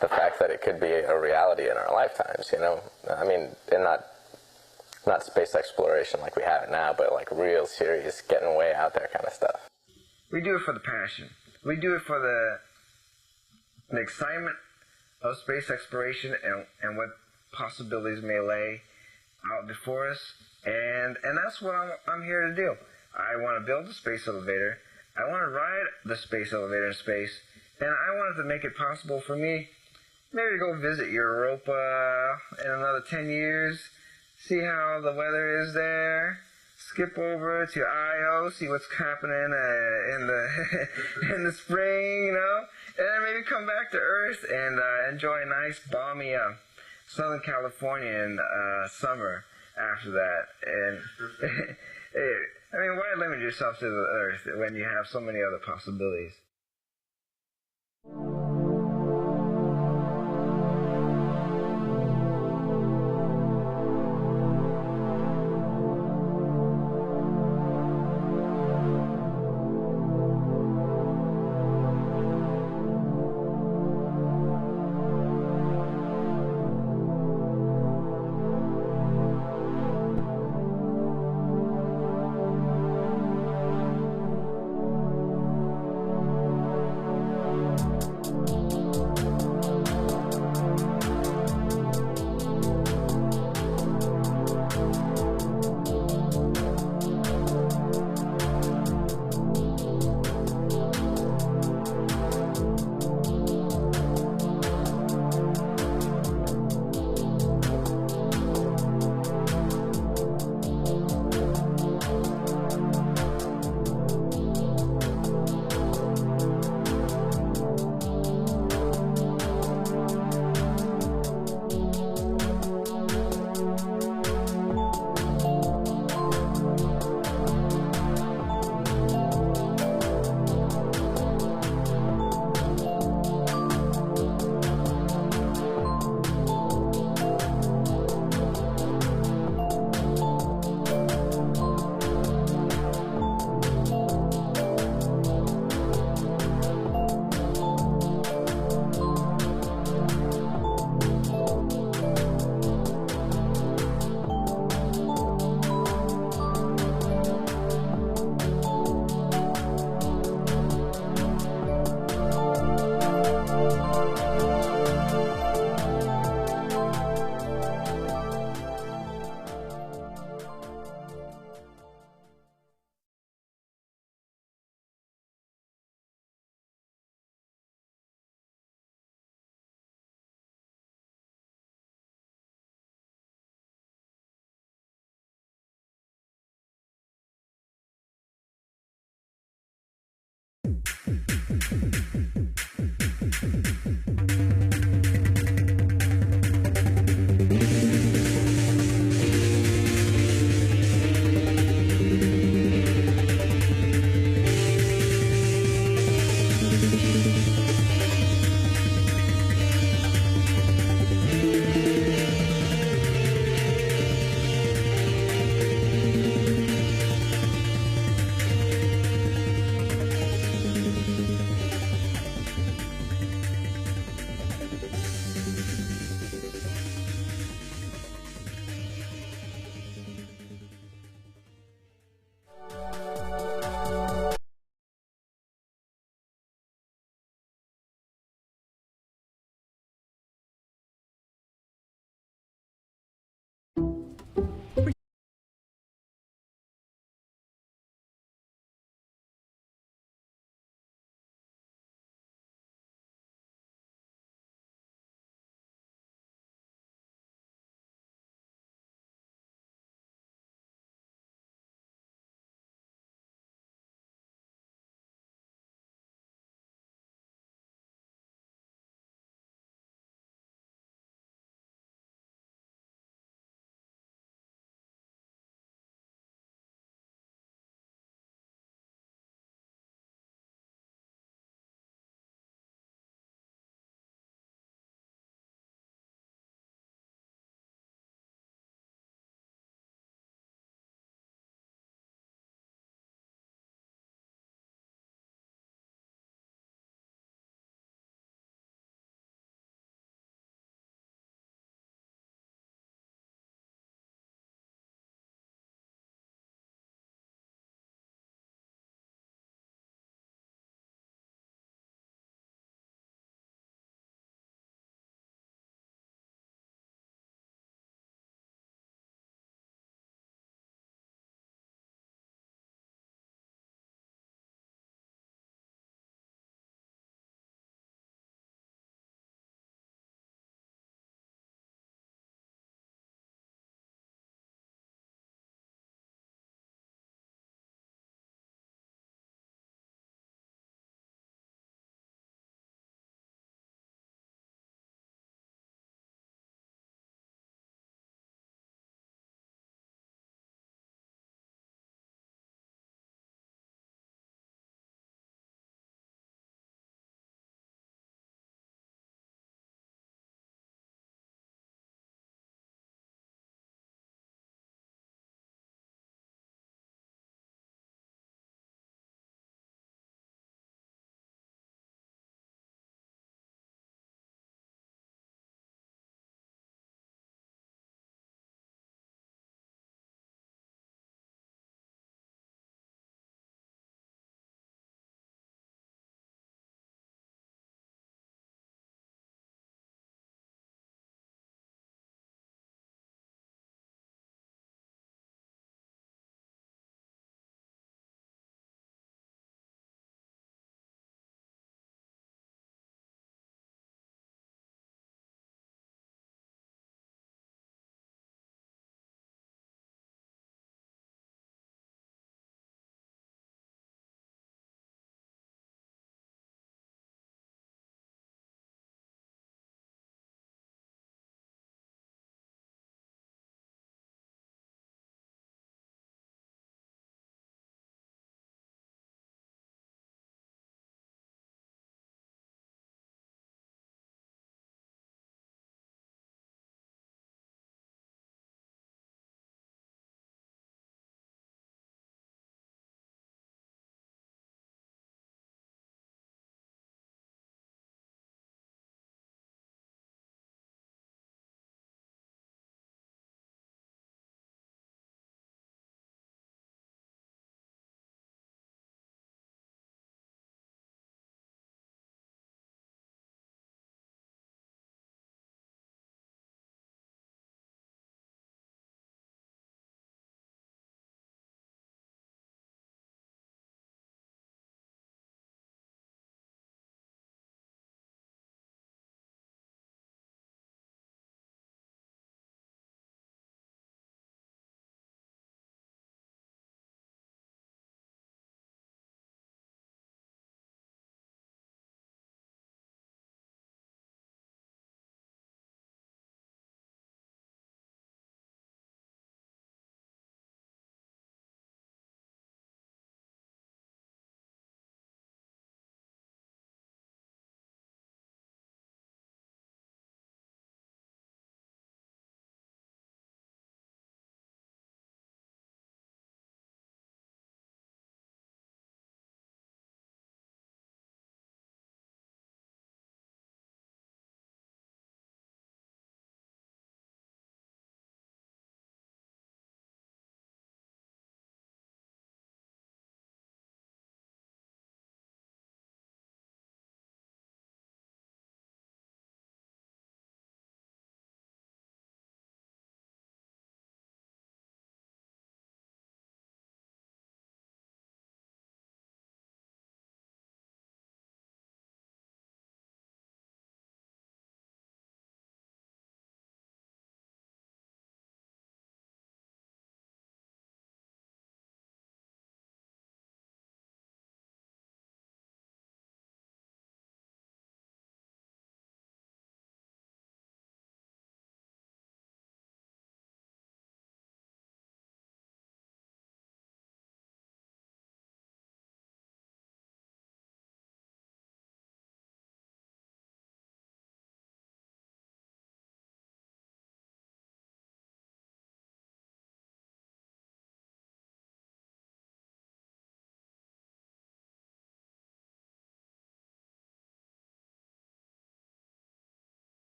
Speaker 16: the fact that it could be a reality in our lifetimes, you know. I mean, and not space exploration like we have it now, but like real serious, getting way out there kind of stuff.
Speaker 8: We do it for the passion. We do it for the excitement of space exploration and what possibilities may lay out before us. And that's what I'm here to do. I want to build a space elevator. I want to ride the space elevator in space. And I wanted to make it possible for me maybe to go visit Europa in another 10 years, see how the weather is there, skip over to Io, see what's happening in the spring, you know, and then maybe come back to Earth and enjoy a nice balmy Southern Californian summer after that. And I mean, why limit yourself to the Earth when you have so many other possibilities?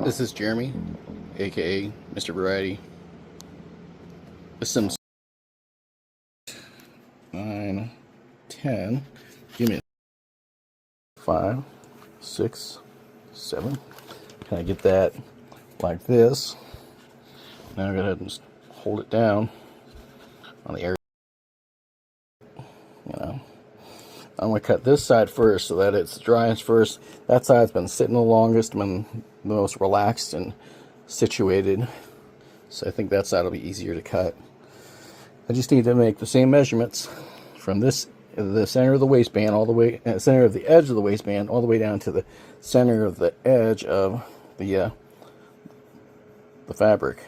Speaker 7: This is Jeremy, aka Mr. Variety. The Sims 9, 10. Give me 5, 6, 7. Can I get that like this? Now I'm going to go ahead and just hold it down on the area. You know, I'm going to cut this side first so that it's driest first. That side's been sitting the longest, been the most relaxed and situated. So I think that side will be easier to cut. I just need to make the same measurements from this, the center of the waistband, all the way, center of the edge of the waistband, all the way down to the center of the edge of the fabric.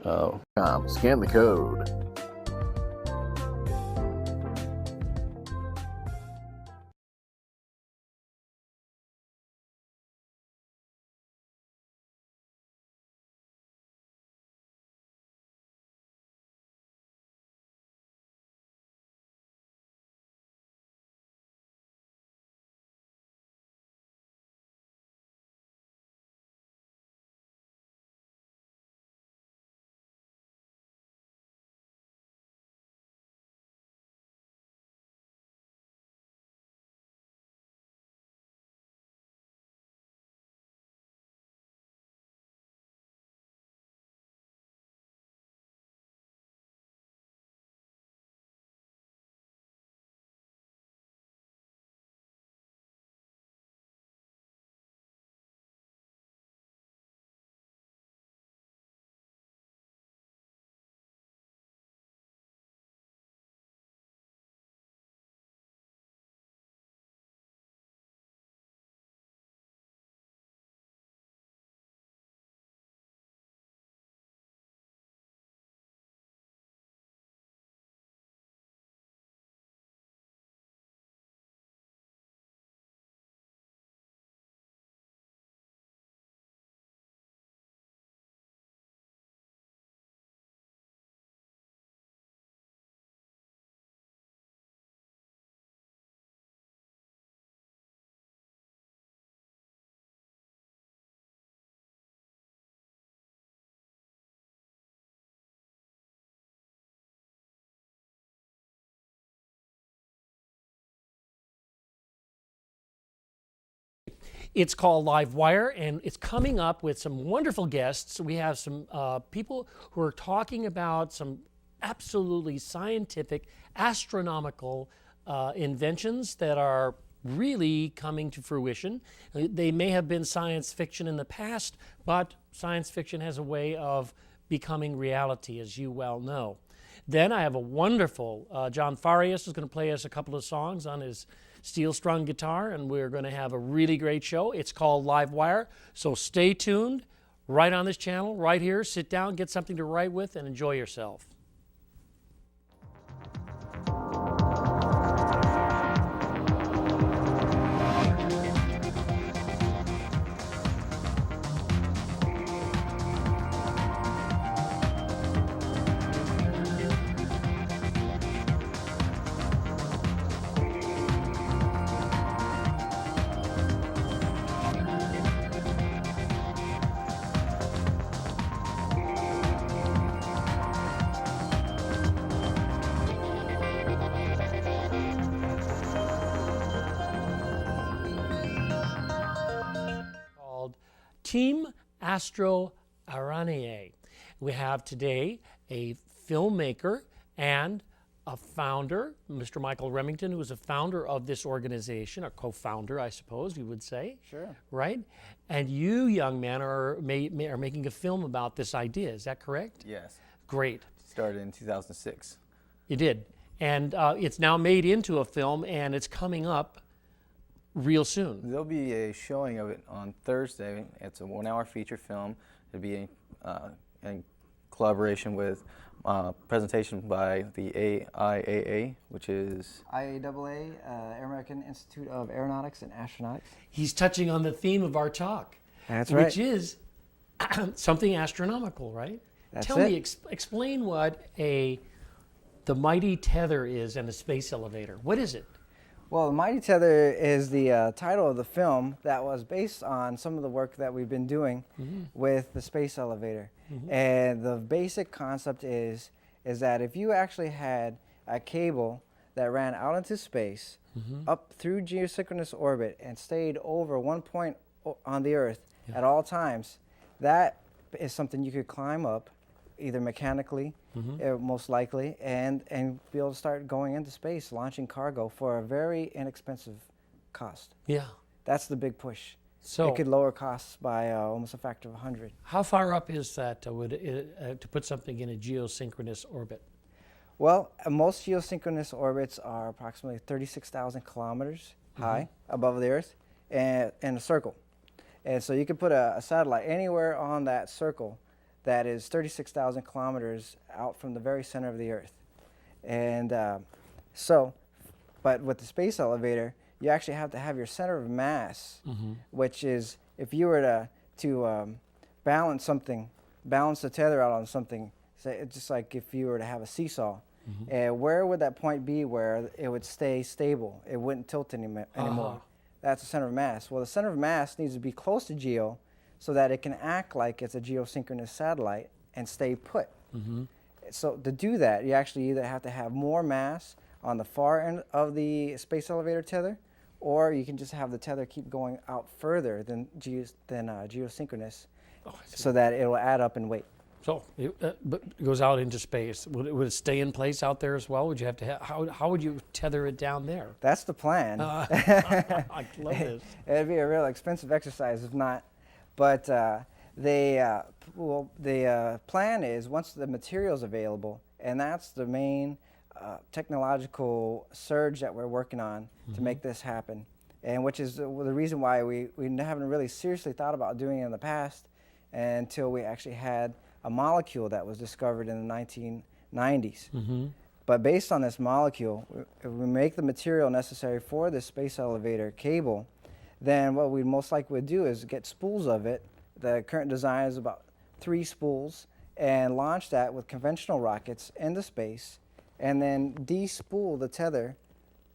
Speaker 7: Scan the code.
Speaker 22: It's called Livewire, and it's coming up with some wonderful guests. We have some people who are talking about some absolutely scientific, astronomical inventions that are really coming to fruition. They may have been science fiction in the past, but science fiction has a way of becoming reality, as you well know. Then I have a wonderful John Farias is going to play us a couple of songs on his steel-strung guitar, and we're going to have a really great show. It's called Livewire, so stay tuned right on this channel, right here. Sit down, get something to write with, and enjoy yourself. Team Astro Arañae. We have today a filmmaker and a founder, Mr. Michael Remington, who is a founder of this organization, a co-founder, I suppose you would say.
Speaker 23: Sure.
Speaker 22: Right? And you, young man, are making a film about this idea. Is that correct?
Speaker 23: Yes.
Speaker 22: Great.
Speaker 23: Started in 2006.
Speaker 22: You did. And it's now made into a film, and it's coming up real soon.
Speaker 23: There'll be a showing of it on Thursday. It's a 1-hour feature film. It'll be in collaboration with presentation by the AIAA, which is
Speaker 24: IAAA, American Institute of Aeronautics and Astronautics.
Speaker 22: He's touching on the theme of our talk.
Speaker 24: That's right.
Speaker 22: Which is something astronomical, right?
Speaker 24: That's
Speaker 22: Tell
Speaker 24: it.
Speaker 22: me, explain what the mighty tether is and a space elevator. What is it?
Speaker 24: Well, Mighty Tether is the title of the film that was based on some of the work that we've been doing with the space elevator. And the basic concept is that if you actually had a cable that ran out into space, up through geosynchronous orbit, and stayed over one point on the Earth at all times, that is something you could climb up, either mechanically, most likely, and be able to start going into space, launching cargo for a very inexpensive cost.
Speaker 22: Yeah.
Speaker 24: That's the big push.
Speaker 22: So
Speaker 24: it could lower costs by almost a factor of 100.
Speaker 22: How far up is that to put something in a geosynchronous orbit?
Speaker 24: Well, most geosynchronous orbits are approximately 36,000 kilometers high above the Earth and in a circle. And so you could put a satellite anywhere on that circle that is 36,000 kilometers out from the very center of the Earth. And but with the space elevator, you actually have to have your center of mass, which is, if you were to balance the tether out on something, say, it's just like if you were to have a seesaw, where would that point be where it would stay stable? It wouldn't tilt anymore. That's the center of mass. Well, the center of mass needs to be close to geo so that it can act like it's a geosynchronous satellite and stay put. So to do that, you actually either have to have more mass on the far end of the space elevator tether, or you can just have the tether keep going out further than geosynchronous, so that it will add up in weight.
Speaker 22: So but it goes out into space. Would it stay in place out there as well? Would you have to how would you tether it down there?
Speaker 24: That's the plan.
Speaker 22: I love this.
Speaker 24: It'd be a real expensive exercise if not. But the plan is, once the material's available, and that's the main technological surge that we're working on to make this happen, and which is the reason why we haven't really seriously thought about doing it in the past until we actually had a molecule that was discovered in the 1990s. But based on this molecule, if we make the material necessary for this space elevator cable, then what we most likely would do is get spools of it. The current design is about 3 spools, and launch that with conventional rockets into space, and then de-spool the tether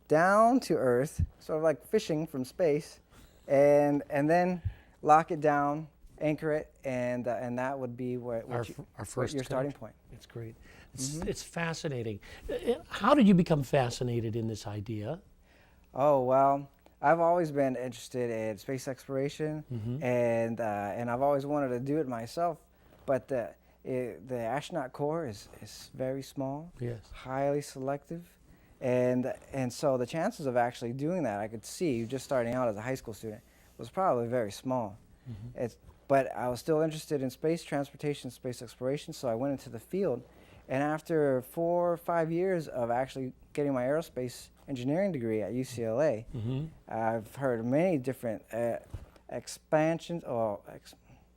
Speaker 24: down to Earth, sort of like fishing from space, and then lock it down, anchor it, and that would be
Speaker 22: our first
Speaker 24: your starting point.
Speaker 22: It's great. It's fascinating. How did you become fascinated in this idea?
Speaker 24: Oh, well, I've always been interested in space exploration, and I've always wanted to do it myself, but the astronaut corps is very small, highly selective, and so the chances of actually doing that, I could see just starting out as a high school student, was probably very small. But I was still interested in space transportation, space exploration, so I went into the field. And after 4 or 5 years of actually getting my aerospace engineering degree at UCLA, I've heard many different expansions, or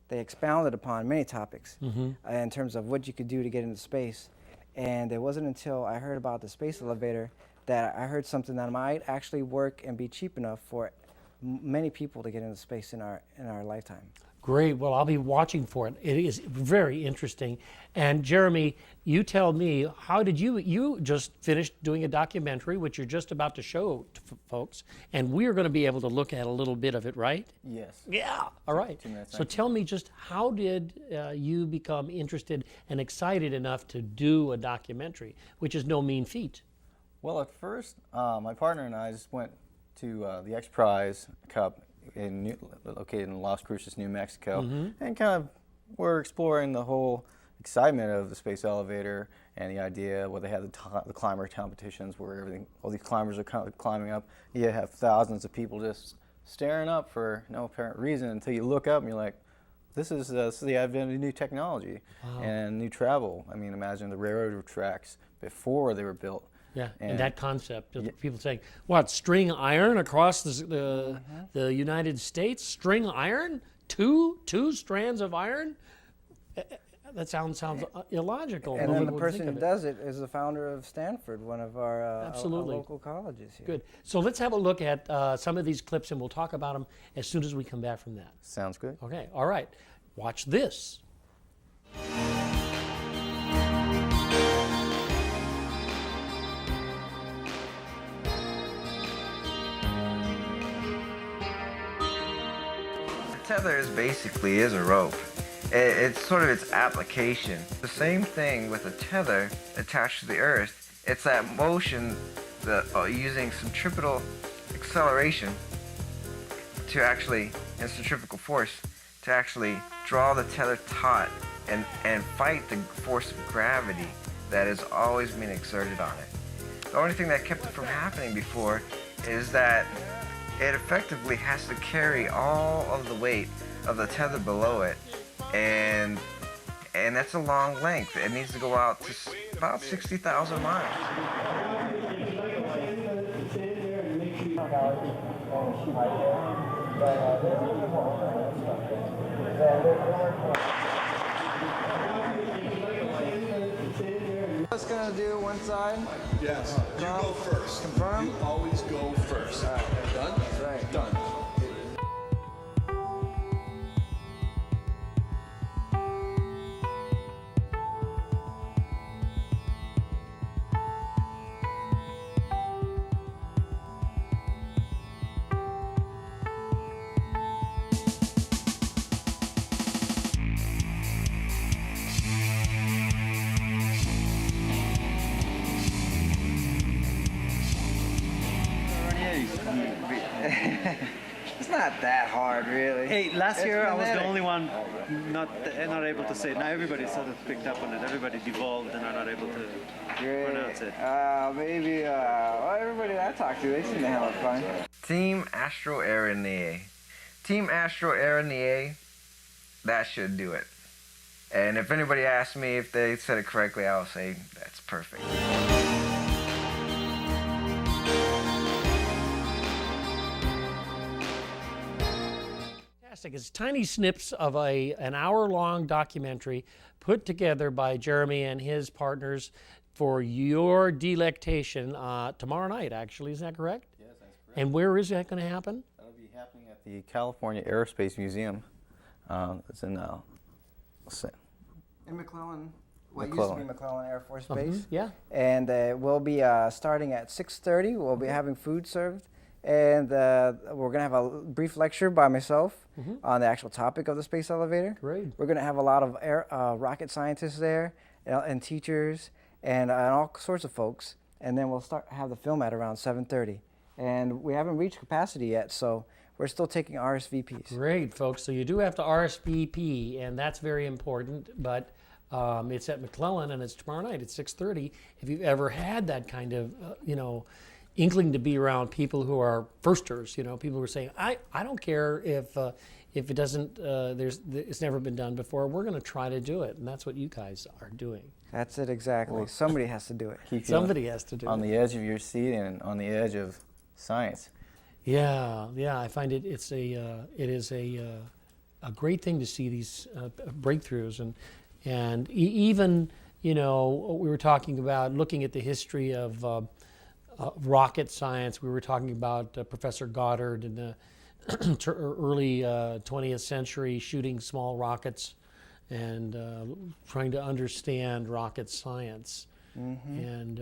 Speaker 24: they expounded upon many topics in terms of what you could do to get into space. And it wasn't until I heard about the space elevator that I heard something that might actually work and be cheap enough for many people to get into space in our lifetime.
Speaker 22: Great. Well, I'll be watching for it. It is very interesting. And Jeremy, you tell me, how did you just finished doing a documentary, which you're just about to show to folks, and we're going to be able to look at a little bit of it, right?
Speaker 23: Yes.
Speaker 22: Yeah. All right.
Speaker 23: 2 minutes.
Speaker 22: So tell me, just how did you become interested and excited enough to do a documentary, which is no mean feat?
Speaker 23: Well, at first, my partner and I just went to the X Prize Cup located in Las Cruces, New Mexico, and kind of we're exploring the whole excitement of the space elevator and the idea where they have the climber competitions where all these climbers are climbing up. You have thousands of people just staring up for no apparent reason until you look up and you're like, this is the advent of new technology and new travel. I mean, imagine the railroad tracks before they were built.
Speaker 22: Yeah, and that concept of people saying, what, string iron across the United States? String iron? Two strands of iron? That sounds illogical.
Speaker 24: And then the person who does it is the founder of Stanford, one of our local colleges here.
Speaker 22: Good. So let's have a look at some of these clips, and we'll talk about them as soon as we come back from that.
Speaker 23: Sounds good.
Speaker 22: Okay, all right. Watch this.
Speaker 8: tether basically is a rope. It's sort of its application. The same thing with a tether attached to the earth. It's that motion using centripetal acceleration to actually, and centrifugal force, to actually draw the tether taut and fight the force of gravity that has always been exerted on it. The only thing that kept it from happening before is that it effectively has to carry all of the weight of the tether below it, and that's a long length. It needs to go out to about 60,000 miles.
Speaker 24: Just gonna do one side.
Speaker 2: Yes. You go first.
Speaker 24: Confirm?
Speaker 2: You always go first. Done?
Speaker 24: That's right.
Speaker 2: Done.
Speaker 24: It's not that hard, really.
Speaker 6: Hey, last
Speaker 24: It's
Speaker 6: year I was the
Speaker 24: phonetic.
Speaker 6: only one not able to say it. Now everybody sort of picked up on it. Everybody devolved and are not able to pronounce it.
Speaker 24: Maybe, well, everybody I talked to, they seem to have fun.
Speaker 8: Team Astro Aranea. Team Astro Aranea, that should do it. And if anybody asks me if they said it correctly, I'll say that's perfect.
Speaker 22: It's tiny snips of an hour-long documentary put together by Jeremy and his partners for your delectation tomorrow night, actually. Is that correct?
Speaker 23: Yes, that's correct.
Speaker 22: And where is that going to happen?
Speaker 23: That'll be happening at the California Aerospace Museum. It's in
Speaker 24: McClellan. What used to be McClellan Air Force Base.
Speaker 22: Yeah.
Speaker 24: And we'll be starting at 6:30. We'll be having food served. And we're going to have a brief lecture by myself on the actual topic of the space elevator.
Speaker 22: Great.
Speaker 24: We're going to have a lot of rocket scientists there and teachers and all sorts of folks. And then we'll have the film at around 7:30. And we haven't reached capacity yet, so we're still taking RSVPs.
Speaker 22: Great, folks. So you do have to RSVP, and that's very important. But it's at McClellan, and it's tomorrow night at 6:30. If you've ever had that kind of, inkling to be around people who are firsters, people who are saying, I don't care if it doesn't, it's never been done before. We're going to try to do it, and that's what you guys are doing.
Speaker 24: That's it exactly. Well, somebody has to do it.
Speaker 22: Somebody has to do it.
Speaker 23: On the edge of your seat and on the edge of science.
Speaker 22: Yeah. I find it is a great thing to see these breakthroughs, and even we were talking about looking at the history of rocket science. We were talking about Professor Goddard in the early 20th century shooting small rockets and trying to understand rocket science. And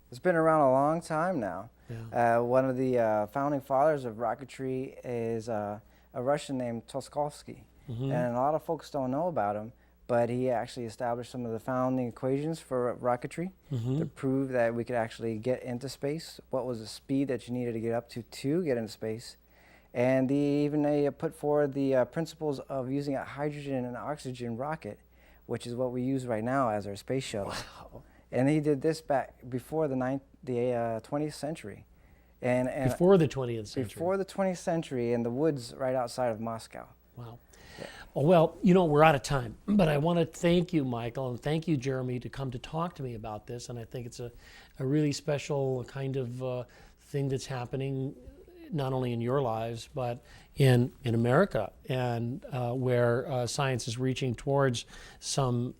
Speaker 24: it's been around a long time now.
Speaker 22: Yeah.
Speaker 24: One of the founding fathers of rocketry is a Russian named Tsiolkovsky. And a lot of folks don't know about him, but he actually established some of the founding equations for rocketry to prove that we could actually get into space, what was the speed that you needed to get up to get into space. And they put forward the principles of using a hydrogen and oxygen rocket, which is what we use right now as our space shuttle. Wow. And he did this back before the 20th century. And
Speaker 22: before the 20th century.
Speaker 24: Before the 20th century in the woods right outside of Moscow.
Speaker 22: Wow. Well, we're out of time, but I want to thank you, Michael, and thank you, Jeremy, to come to talk to me about this. And I think it's a really special kind of thing that's happening, not only in your lives, but in America, and where science is reaching towards some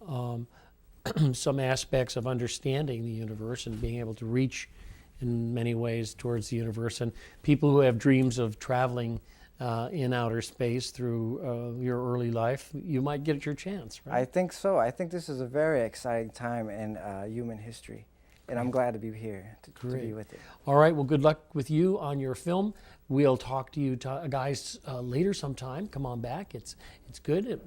Speaker 22: aspects of understanding the universe and being able to reach in many ways towards the universe. And people who have dreams of traveling in outer space through your early life, you might get your chance, right?
Speaker 24: I think so. I think this is a very exciting time in human history. and I'm glad to be here to
Speaker 22: Great.
Speaker 24: be with it.
Speaker 22: All right. Well, good luck with you on your film. We'll talk to you guys later sometime. Come on back. It's good,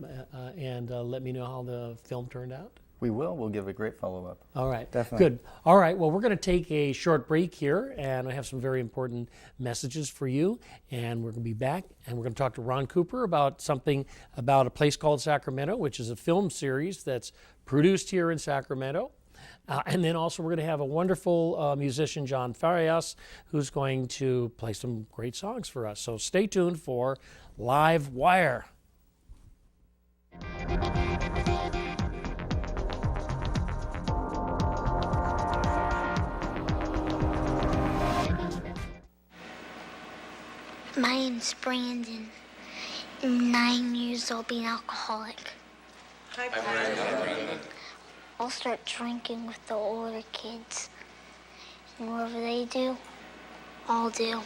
Speaker 22: and let me know how the film turned out.
Speaker 23: We will. We'll give a great follow-up.
Speaker 22: All right.
Speaker 24: Definitely.
Speaker 22: Good. All right. Well, we're going to take a short break here, and I have some very important messages for you. And we're going to be back, and we're going to talk to Ron Cooper about a place called Sacramento, which is a film series that's produced here in Sacramento. And then also we're going to have a wonderful musician, John Farias, who's going to play some great songs for us. So stay tuned for Live Wire.
Speaker 15: My name's Brandon. I'm 9 years old, being alcoholic.
Speaker 17: Hi, Brandon.
Speaker 15: I'll start drinking with the older kids. And whatever they do, I'll do.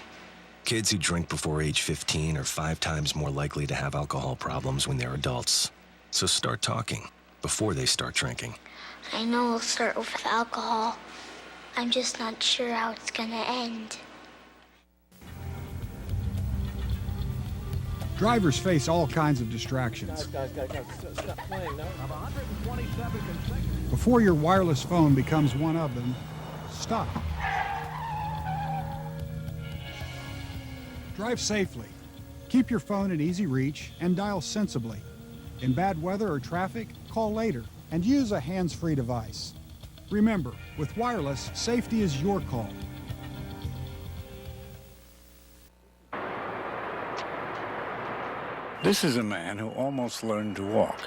Speaker 18: Kids who drink before age 15 are 5 times more likely to have alcohol problems when they're adults. So start talking before they start drinking.
Speaker 15: I know it'll start with alcohol. I'm just not sure how it's gonna end.
Speaker 19: Drivers face all kinds of distractions.
Speaker 22: Guys, stop playing now. 127 consecutive.
Speaker 19: Before your wireless phone becomes one of them, stop. Drive safely. Keep your phone in easy reach and dial sensibly. In bad weather or traffic, call later and use a hands-free device. Remember, with wireless, safety is your call.
Speaker 25: This is a man who almost learned to walk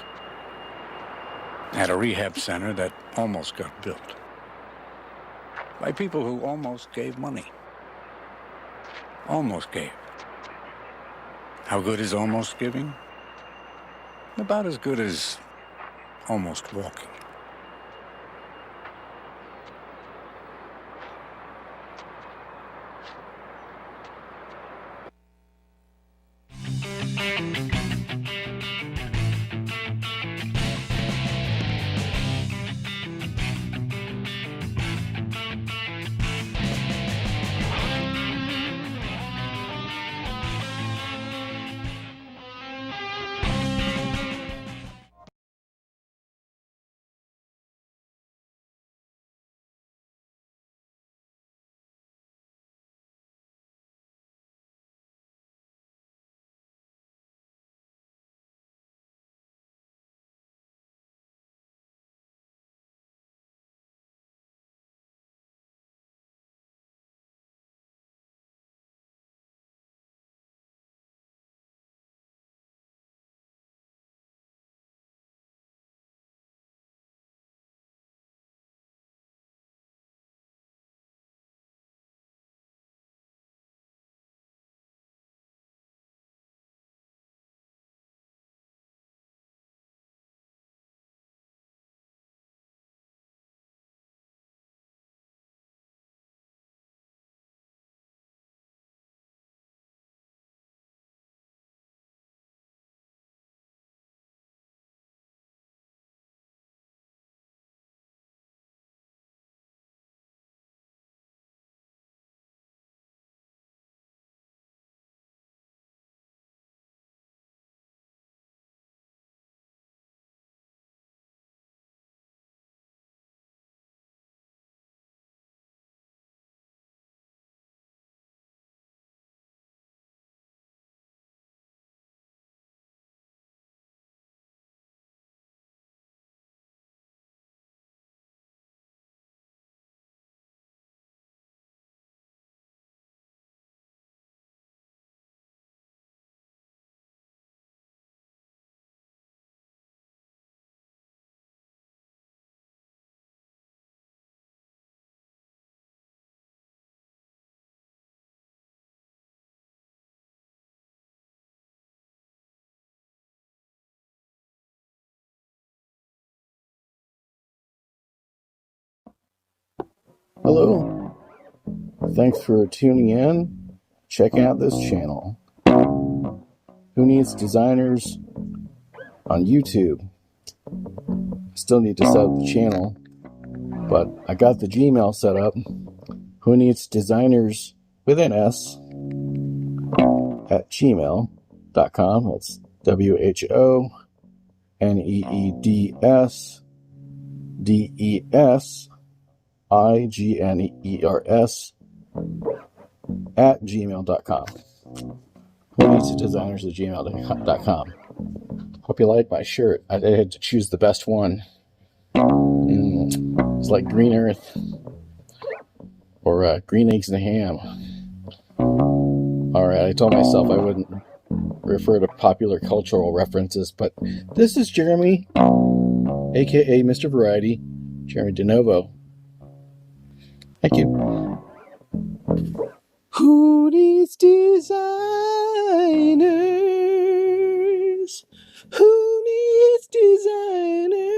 Speaker 25: at a rehab center that almost got built by people who almost gave money. Almost gave. How good is almost giving? About as good as almost walking.
Speaker 7: Hello. Thanks for tuning in. Check out this channel. Who Needs Designers on YouTube. Still need to set up the channel. But I got the Gmail set up. Who needs designers with an S at gmail.com. That's WHONEEDSDESIGNERS at gmail.com. Who needs designers at gmail.com? Hope you like my shirt. I had to choose the best one. It's like Green Earth or Green Eggs and Ham. Alright, I told myself I wouldn't refer to popular cultural references, but this is Jeremy, aka Mr. Variety, Jeremy DeNovo. Thank you. Who needs designers? Who needs designers?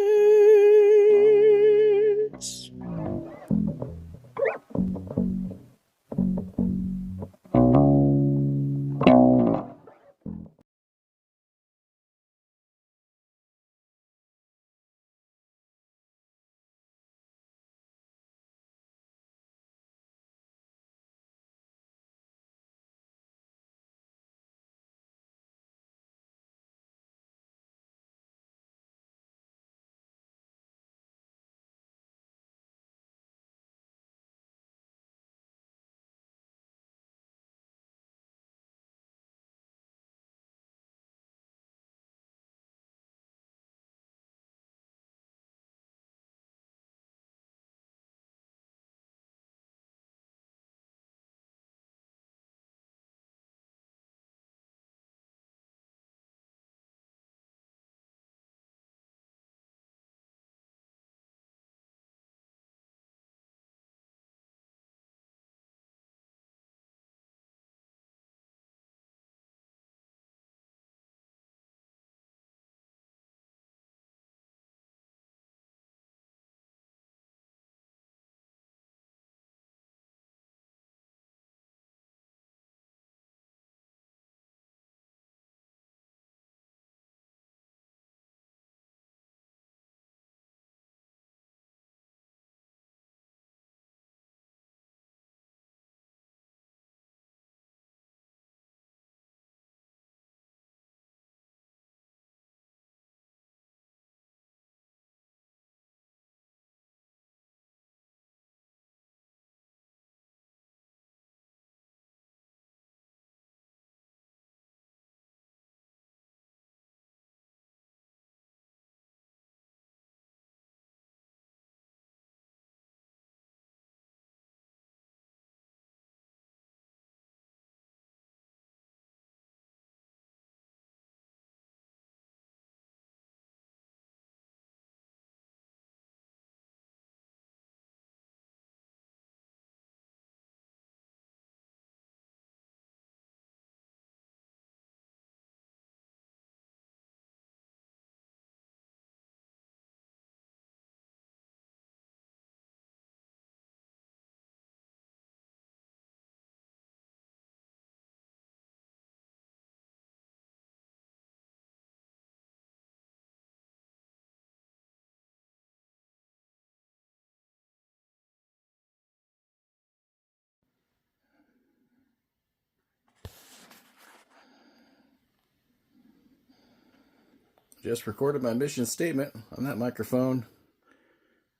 Speaker 7: Just recorded my mission statement on that microphone,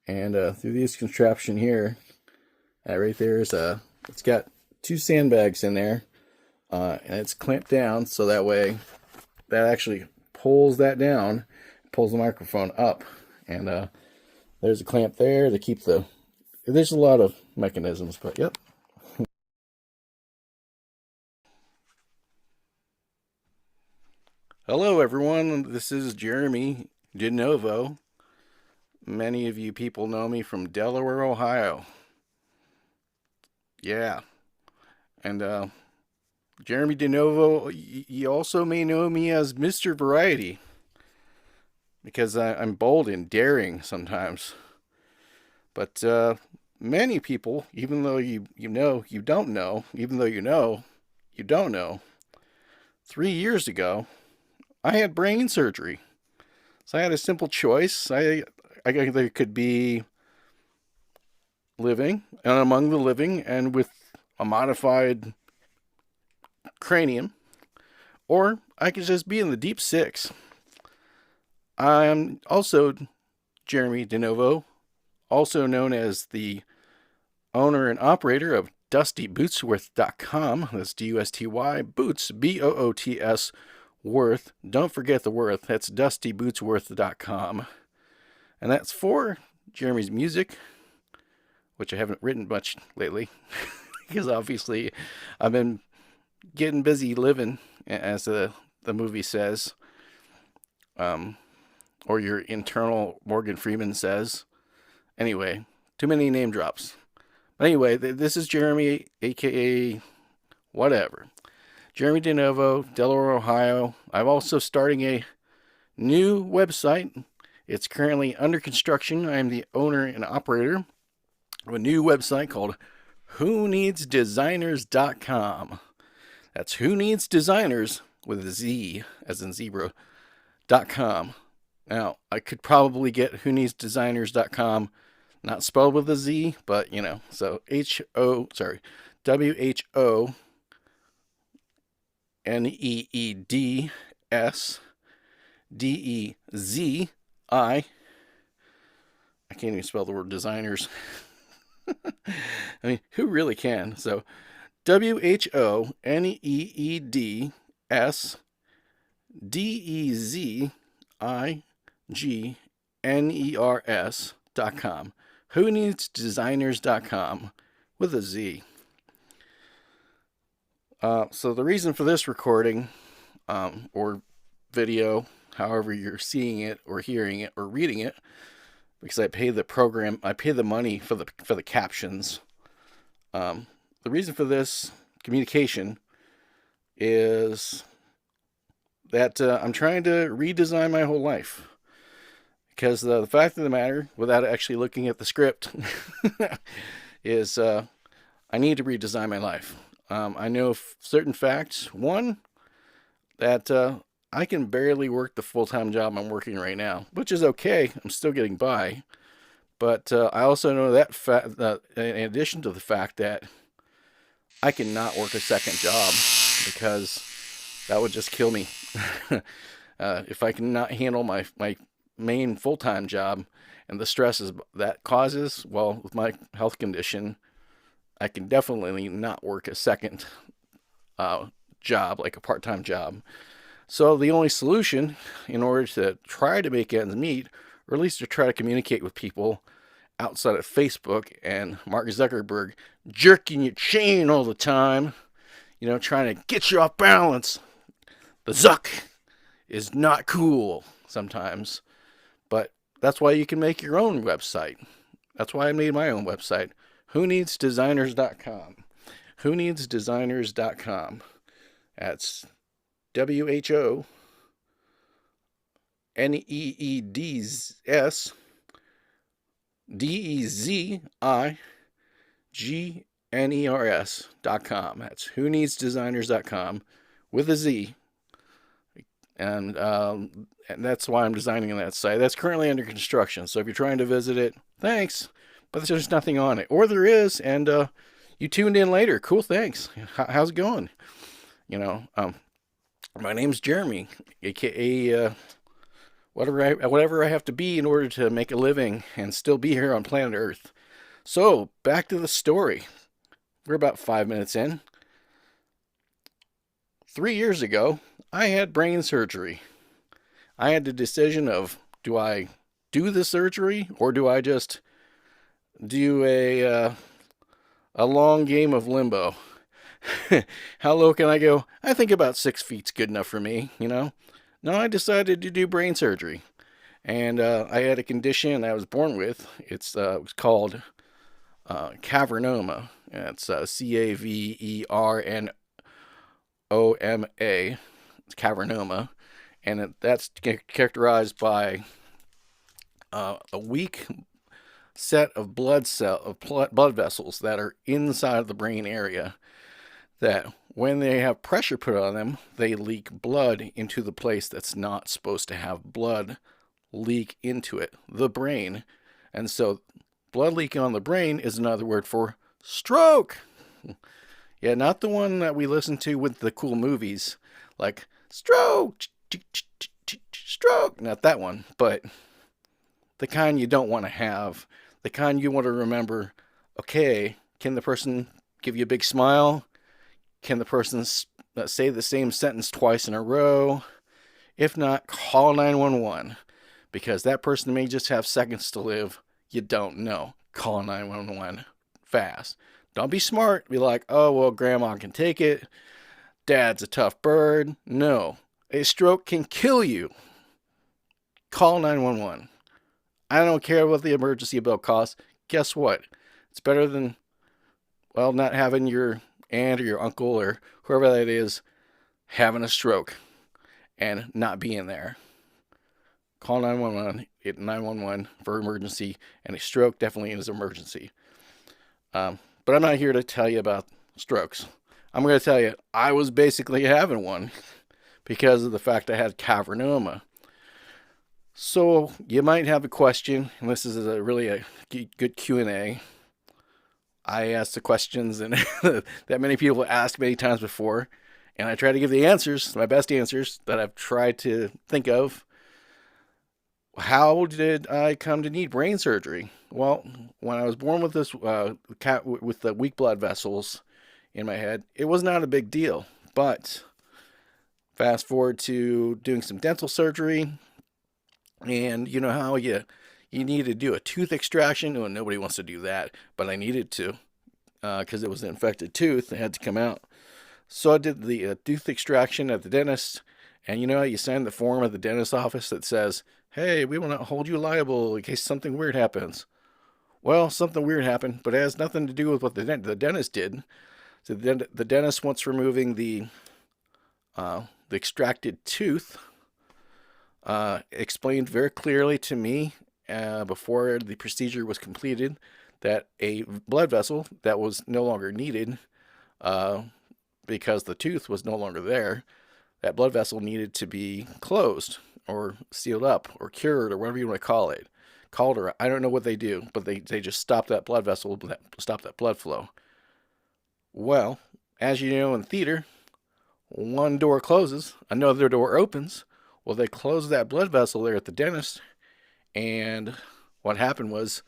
Speaker 7: and through this contraption here, right there is it's got 2 sandbags in there, and it's clamped down so that way that actually pulls that down, pulls the microphone up, and there's a clamp there to keep the. There's a lot of mechanisms, but yep. Hello everyone, this is Jeremy DeNovo. Many of you people know me from Delaware, Ohio. Yeah. And Jeremy DeNovo, you also may know me as Mr. Variety, because I'm bold and daring sometimes. But many people, even though you know you don't know, even though you know you don't know, 3 years ago, I had brain surgery. So I had a simple choice. I either could be living, and among the living, and with a modified cranium, or I could just be in the deep six. I am also Jeremy DeNovo, also known as the owner and operator of DustyBootsworth.com. That's D-U-S-T-Y, Boots, B-O-O-T-S, Worth. Don't forget the Worth. That's DustyBootsworth.com. And that's for Jeremy's music, which I haven't written much lately, because obviously I've been getting busy living, as the movie says, or your internal Morgan Freeman says. Anyway, too many name drops. But anyway, this is Jeremy, aka whatever. Jeremy DeNovo, Delaware, Ohio. I'm also starting a new website. It's currently under construction. I am the owner and operator of a new website called WhoNeedsDesigners.com. That's Who Needs Designers with a Z, as in zebra.com. Now, I could probably get WhoNeedsDesigners.com not spelled with a Z, but so WHONEEDSDEZI. I can't even spell the word designers. I mean, who really can? So WHONEEDSDEZIGNERS.com. WhoNeedsDesigners.com with a Z. So the reason for this recording, or video, however you're seeing it or hearing it or reading it, because I pay the money for the captions. The reason for this communication is that I'm trying to redesign my whole life. Because the fact of the matter, without actually looking at the script, is I need to redesign my life. I know certain facts. One, that I can barely work the full-time job I'm working right now, which is okay. I'm still getting by. But I also know that in addition to the fact that I cannot work a second job, because that would just kill me. If I cannot handle my main full-time job and the stresses that causes, well, with my health condition, I can definitely not work a second job, like a part-time job. So the only solution, in order to try to make ends meet, or at least to try to communicate with people outside of Facebook and Mark Zuckerberg jerking your chain all the time, trying to get you off balance. The Zuck is not cool sometimes. But that's why you can make your own website. That's why I made my own website. WhoNeedsDesigners.com. WhoNeedsDesigners.com. That's WHONEEDSDEZIGNERS.com. That's WhoNeedsDesigners.com with a Z. And that's why I'm designing that site. That's currently under construction. So if you're trying to visit it, thanks. But there's nothing on it. Or there is, and you tuned in later. Cool, thanks. How's it going? My name's Jeremy, aka whatever I have to be in order to make a living and still be here on planet Earth. So, back to the story. We're about 5 minutes in. 3 years ago, I had brain surgery. I had the decision of, do I do the surgery, or do I just do a long game of limbo? How low can I go? I think about 6 feet's good enough for me, No, I decided to do brain surgery. And I had a condition I was born with. It was called cavernoma. It's CAVERNOMA. It's cavernoma. And that's characterized by a weak set of blood vessels that are inside of the brain area, that when they have pressure put on them, they leak blood into the place that's not supposed to have blood leak into it, the brain. And so blood leaking on the brain is another word for stroke. Yeah, not the one that we listen to with the cool movies, like stroke, stroke. Not that one, but the kind you don't want to have, the kind you want to remember. Okay, can the person give you a big smile? Can the person say the same sentence twice in a row? If not, call 911, because that person may just have seconds to live. You don't know. Call 911 fast. Don't be smart. Be like, oh, well, grandma can take it. Dad's a tough bird. No. A stroke can kill you. Call 911. I don't care what the emergency bill costs. Guess what? It's better than, well, not having your aunt or your uncle or whoever that is having a stroke and not being there. Call 911. Hit 911 for emergency, and a stroke definitely is an emergency. But I'm not here to tell you about strokes. I'm going to tell you, I was basically having one because of the fact I had cavernoma. So you might have a question, and this is really a good Q&A. I asked the questions and that many people asked many times before, and I try to give the answers, my best answers that I've tried to think of. How did I come to need brain surgery? Well, when I was born with this with the weak blood vessels in my head, it was not a big deal. But fast forward to doing some dental surgery, and you know how you need to do a tooth extraction. Well, nobody wants to do that, but I needed to because it was an infected tooth. It had to come out. So I did the tooth extraction at the dentist, and you know, you sign the form at the dentist's office that says, hey, we will not hold you liable in case something weird happens. Well, something weird happened, but it has nothing to do with what the dentist did. So the dentist, once removing the extracted tooth, explained very clearly to me before the procedure was completed that a blood vessel that was no longer needed because the tooth was no longer there, that blood vessel needed to be closed or sealed up or cured or whatever you want to call it. I don't know what they do, but they just stop that blood vessel, stop that blood flow. Well, as you know in theater, one door closes, another door opens. Well, they closed that blood vessel there at the dentist, and what happened was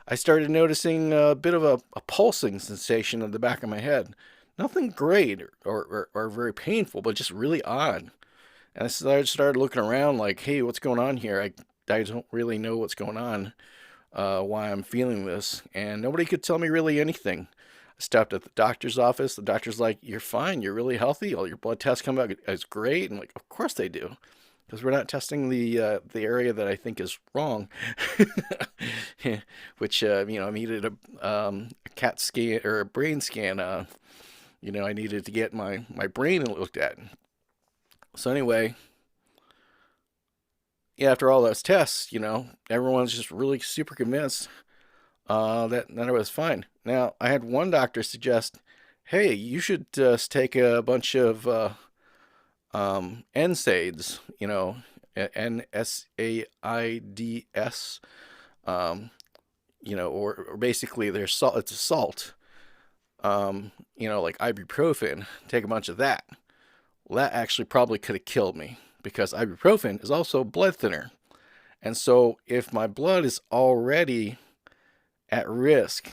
Speaker 7: I started noticing a bit of a pulsing sensation in the back of my head. Nothing great or very painful, but just really odd. And I started looking around like, hey, what's going on here? I don't really know what's going on, why I'm feeling this. And nobody could tell me really anything. I stopped at the doctor's office. The doctor's like, you're fine. You're really healthy. All your blood tests come back as great. And like, of course they do. Because we're not testing the area that I think is wrong. Which, I needed a CAT scan or a brain scan. I needed to get my brain looked at. So anyway, yeah, after all those tests, everyone's just really super convinced that it was fine. Now, I had one doctor suggest, hey, you should just take a bunch of NSAIDs, NSAIDs, or basically they're salt. It's a salt, like ibuprofen. Take a bunch of that. Well, that actually probably could have killed me because ibuprofen is also a blood thinner. And so if my blood is already at risk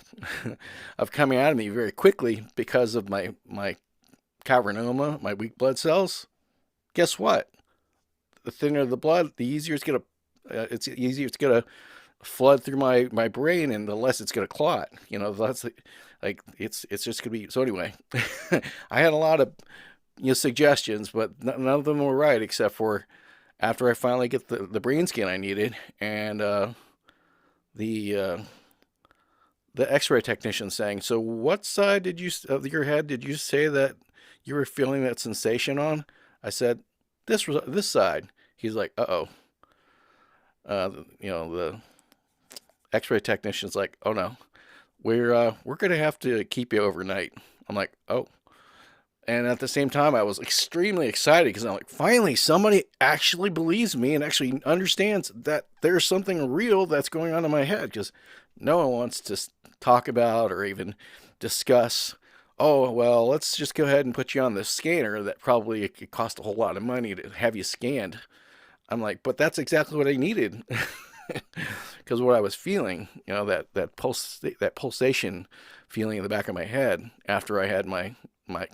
Speaker 7: of coming out of me very quickly because of my cavernoma, my weak blood cells, guess what? The thinner the blood, the easier it's gonna flood through my brain, and the less it's gonna clot. That's it's just gonna be. So anyway, I had a lot of suggestions, but none of them were right, except for after I finally get the brain scan I needed, and the X-ray technician saying, so what side of your head did you say that you were feeling that sensation on? I said, this side. He's like, uh-oh. The X-ray technician's like, oh no, we're going to have to keep you overnight. I'm like, oh. And at the same time, I was extremely excited because I'm like, finally, somebody actually believes me and actually understands that there's something real that's going on in my head, because no one wants to talk about or even discuss, oh, well, let's just go ahead and put you on the scanner that probably it could cost a whole lot of money to have you scanned. I'm like, but that's exactly what I needed. Because what I was feeling, that pulsation feeling in the back of my head after I had my blood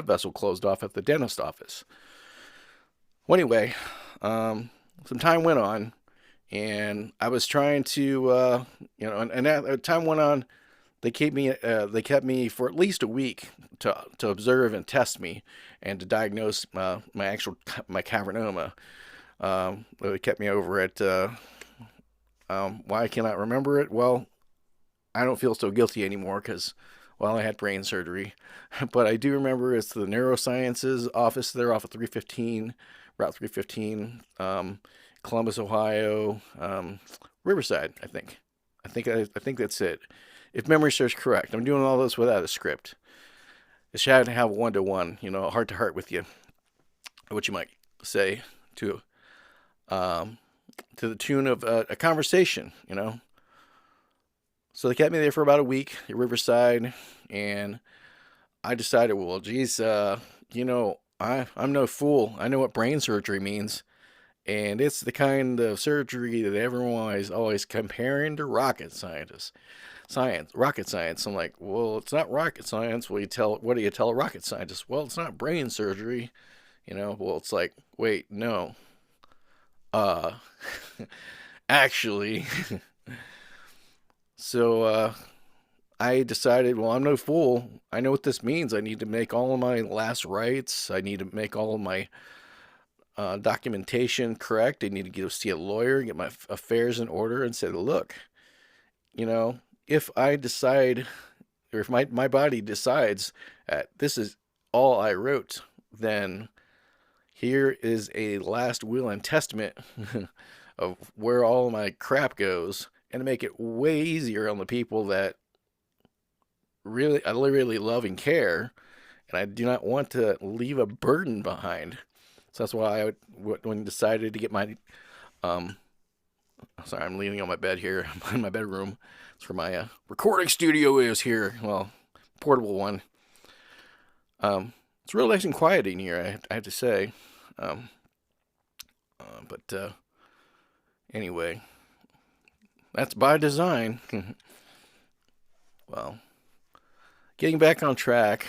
Speaker 7: vessel closed off at the dentist office. Well, anyway, some time went on, and I was trying to, and as time went on, they kept me for at least a week to observe and test me and to diagnose my cavernoma. They kept me over at, why I cannot remember it? Well, I don't feel so guilty anymore because, well, I had brain surgery. But I do remember it's the neurosciences office there off of Route 315, Columbus, Ohio, Riverside, I think. I think that's it. If memory serves correct. I'm doing all this without a script. It's had to have a one-to-one, heart-to-heart with you. What you might say to the tune of a conversation, So they kept me there for about a week at Riverside, and I decided, well, geez, I'm no fool. I know what brain surgery means, and it's the kind of surgery that everyone is always comparing to rocket science. I'm like, well, it's not rocket science. What do you tell a rocket scientist? Well, it's not brain surgery. Well, it's like, wait, no. Actually. So, I decided, well, I'm no fool. I know what this means. I need to make all of my last rites. I need to make all of my documentation correct. I need to go see a lawyer, get my affairs in order, and say, look, if I decide, or if my body decides that this is all I wrote, then here is a last will and testament of where all my crap goes, and to make it way easier on the people that I really love and care, and I do not want to leave a burden behind. So that's why when I decided to get my, sorry, I'm leaning on my bed here, in my bedroom. It's where my recording studio is here. Well, portable one. It's real nice and quiet in here, I have to say. But anyway, that's by design. Well, getting back on track,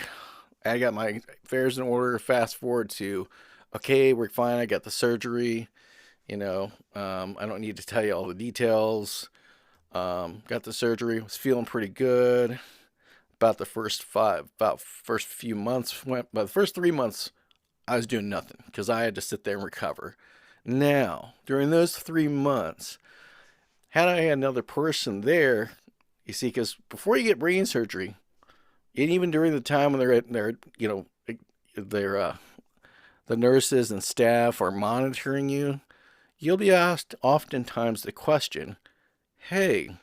Speaker 7: I got my affairs in order. Fast forward to, okay, we're fine. I got the surgery. I don't need to tell you all the details. Got the surgery. Was feeling pretty good. About the first few months, by the first 3 months, I was doing nothing because I had to sit there and recover. Now, during those 3 months, had I had another person there, you see, because before you get brain surgery, and even during the time when the nurses and staff are monitoring you, you'll be asked oftentimes the question, hey,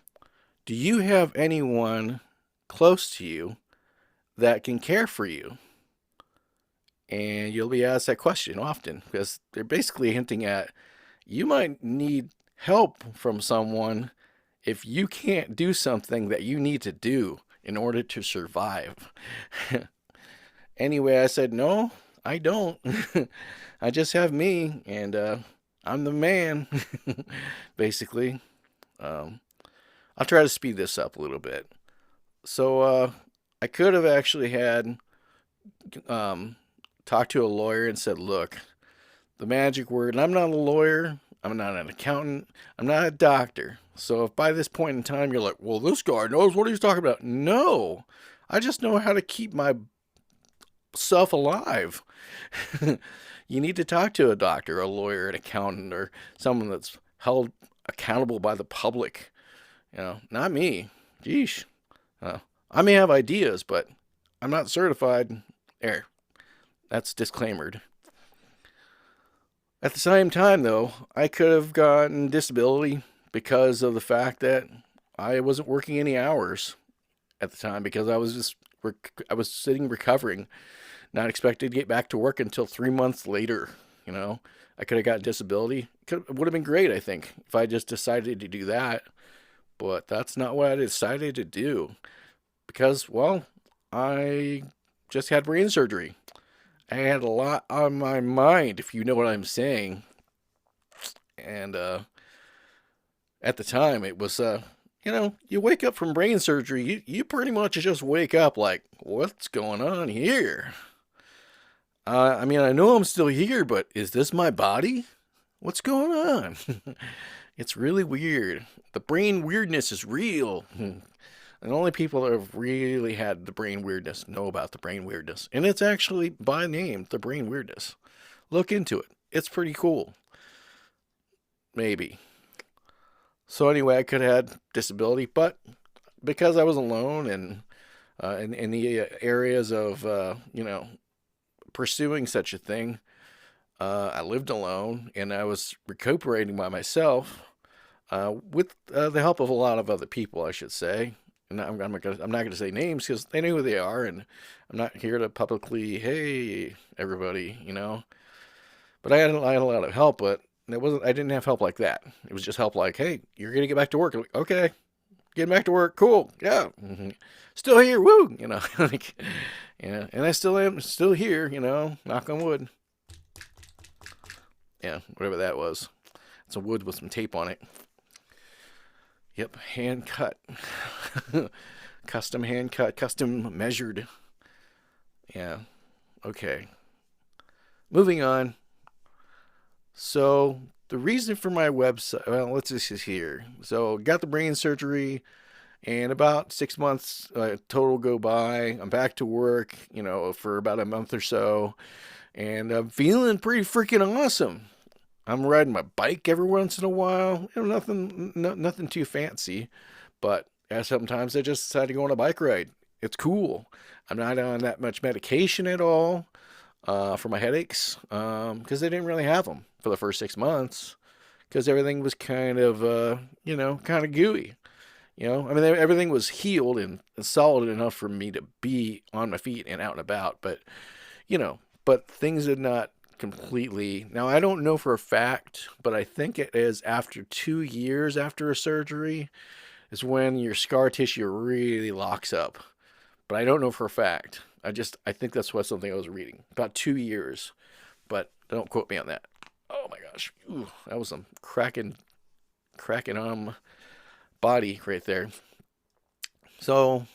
Speaker 7: do you have anyone close to you that can care for you? And you'll be asked that question often because they're basically hinting at you might need help from someone if you can't do something that you need to do in order to survive. Anyway, I said, no, I don't. I just have me, and I'm the man, basically. I'll try to speed this up a little bit. So I could have actually had talked to a lawyer and said, look, the magic word, and I'm not a lawyer, I'm not an accountant, I'm not a doctor. So if by this point in time you're like, well, this guy knows what he's talking about. No, I just know how to keep myself alive. You need to talk to a doctor, a lawyer, an accountant, or someone that's held accountable by the public. Not me. Geesh. I may have ideas, but I'm not certified. There. That's disclaimered. At the same time, though, I could have gotten disability because of the fact that I wasn't working any hours at the time because I was sitting recovering. not expected to get back to work until 3 months later. You know, I could have got disability. It would have been great, I think, if I just decided to do that. But that's not what I decided to do. Because, well, I just had brain surgery. I had a lot on my mind, if you know what I'm saying. And at the time, it was, you know, you wake up from brain surgery, you pretty much just wake up like, what's going on here? I mean, I know I'm still here, but is this my body? What's going on? It's really weird. The brain weirdness is real. And only people that have really had the brain weirdness know about the brain weirdness. And it's actually by name, the brain weirdness. Look into it. It's pretty cool. Maybe. So anyway, I could have had disability, but because I was alone and in the areas of, you know, pursuing such a thing, I lived alone and I was recuperating by myself with the help of a lot of other people, I should say. And I'm not going to say names because they know who they are, and I'm not here to publicly, hey, everybody, you know. But I had a lot of help, but I didn't have help like that. It was just help like, hey, you're going to get back to work. Like, okay, getting back to work, cool, yeah. Still here, woo, you know. Like, yeah, and I still am still here, you know, knock on wood. Yeah, whatever that was. Some wood with some tape on it. Yep, hand cut. Custom hand cut, custom measured. Yeah, okay. Moving on. So, the reason for my website, well, let's just here. So, got the brain surgery, and about 6 months total go by. I'm back to work, you know, for about a month or so, and I'm feeling pretty freaking awesome. I'm riding my bike every once in a while. You know, nothing too fancy, but sometimes I just decide to go on a bike ride. It's cool. I'm not on that much medication at all for my headaches because they didn't really have them for the first 6 months because everything was kind of, you know, kind of gooey. You know, I mean, everything was healed and solid enough for me to be on my feet and out and about, but, you know, but things did not completely. Now, I don't know for a fact, but I think it is after 2 years after a surgery is when your scar tissue really locks up. But I don't know for a fact. I think that's something I was reading. About 2 years. But don't quote me on that. Oh my gosh. Ooh, that was some cracking body right there. So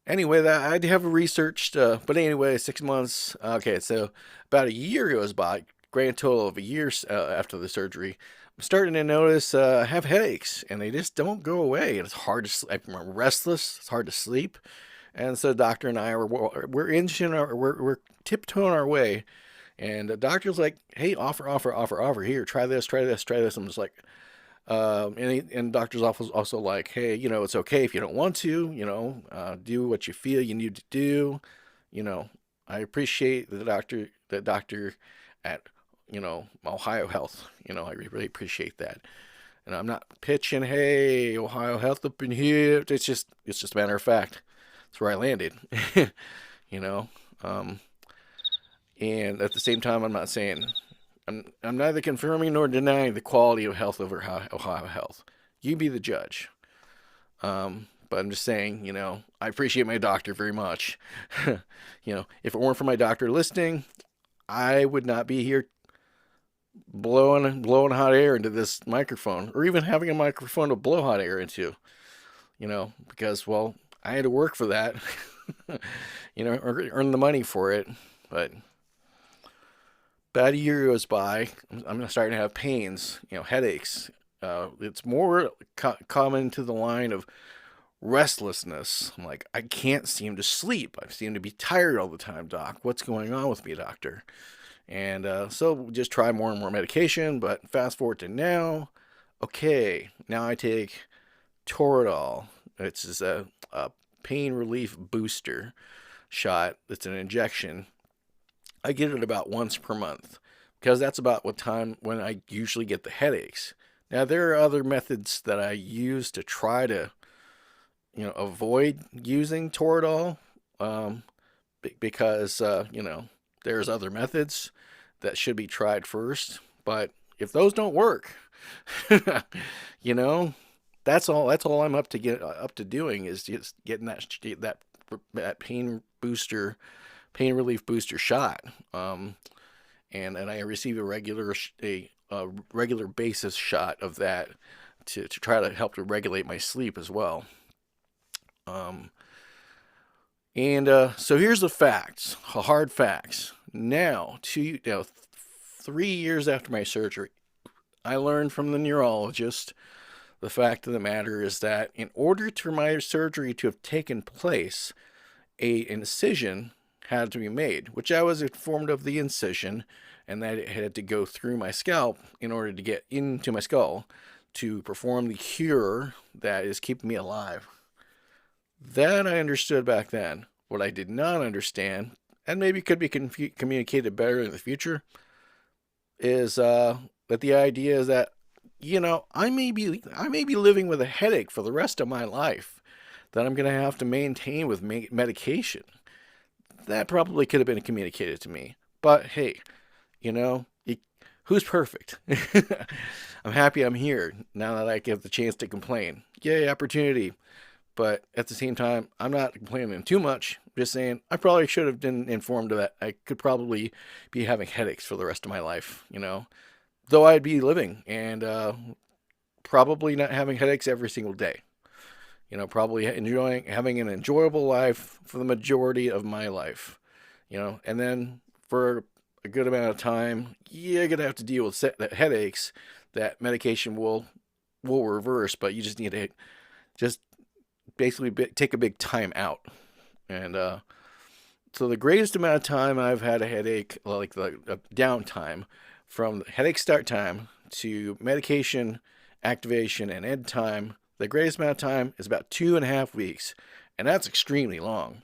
Speaker 7: anyway, that I have researched, but anyway, 6 months. Okay, so about a year goes by, grand total of a year after the surgery. I'm starting to notice I have headaches, and they just don't go away. And it's hard to sleep. I'm restless. It's hard to sleep. And so the doctor and I we're tiptoeing our way, and the doctor's like, "Hey, offer. Here, try this. I'm just like. And doctor's office also like, hey, you know, it's okay if you don't want to, you know, do what you feel you need to do. You know, I appreciate the doctor at, you know, Ohio Health. You know, I really appreciate that. And I'm not pitching, hey, Ohio Health up in here. It's just a matter of fact. That's where I landed, you know. And at the same time, I'm not saying, I'm neither confirming nor denying the quality of health over Ohio Health. You be the judge. But I'm just saying, you know, I appreciate my doctor very much. You know, if it weren't for my doctor listening, I would not be here blowing hot air into this microphone, or even having a microphone to blow hot air into. You know, because, well, I had to work for that. You know, earn the money for it. But about a year goes by, I'm starting to have pains, you know, headaches. It's more common to the line of restlessness. I'm like, I can't seem to sleep. I seem to be tired all the time, doc. What's going on with me, doctor? And so just try more and more medication, but fast forward to now. Okay, now I take Toradol. It's just a pain relief booster shot. It's an injection. I get it about once per month because that's about what time when I usually get the headaches. Now, there are other methods that I use to try to, you know, avoid using Toradol. because, you know, there's other methods that should be tried first. But if those don't work, you know, that's all I'm up to doing is just getting that pain relief booster shot. And I receive a regular basis shot of that to try to help to regulate my sleep as well. So here's the facts, hard facts. Now, 3 years after my surgery, I learned from the neurologist the fact of the matter is that in order for my surgery to have taken place, an incision had to be made, which I was informed of the incision and that it had to go through my scalp in order to get into my skull to perform the cure that is keeping me alive. That I understood back then. What I did not understand, and maybe could be communicated better in the future, is that the idea is that, you know, I may be living with a headache for the rest of my life that I'm going to have to maintain with medication. That probably could have been communicated to me. But hey, you know, who's perfect? I'm happy I'm here now that I get the chance to complain. Yay, opportunity. But at the same time, I'm not complaining too much. I'm just saying I probably should have been informed of that. I could probably be having headaches for the rest of my life, you know, though I'd be living and probably not having headaches every single day. You know, probably having an enjoyable life for the majority of my life, you know, and then for a good amount of time, you're going to have to deal with headaches that medication will reverse, but you just need to basically take a big time out. And so the greatest amount of time I've had a headache, like the downtime from headache start time to medication activation and end time, the greatest amount of time is about 2.5 weeks, and that's extremely long.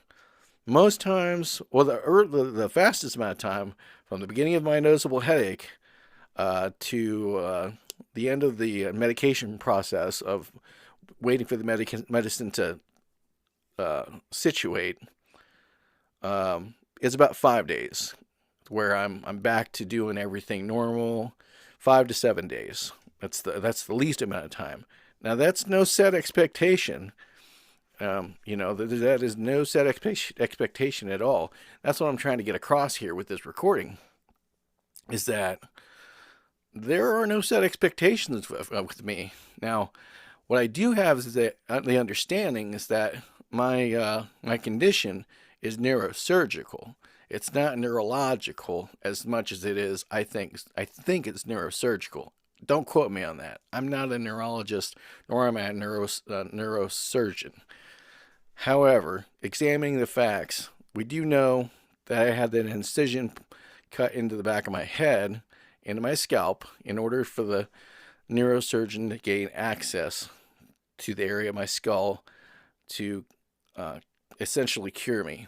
Speaker 7: Most times, well, the fastest amount of time from the beginning of my noticeable headache to the end of the medication process of waiting for the medicine to situate is about 5 days, where I'm back to doing everything normal. 5 to 7 days. That's the least amount of time. Now that's no set expectation. You know, that is no set expectation at all. That's what I'm trying to get across here with this recording, is that there are no set expectations with me. Now, what I do have is the understanding is that my condition is neurosurgical. It's not neurological as much as it is. I think it's neurosurgical. Don't quote me on that. I'm not a neurologist, nor am I a neurosurgeon. However, examining the facts, we do know that I had an incision cut into the back of my head, into my scalp, in order for the neurosurgeon to gain access to the area of my skull to essentially cure me.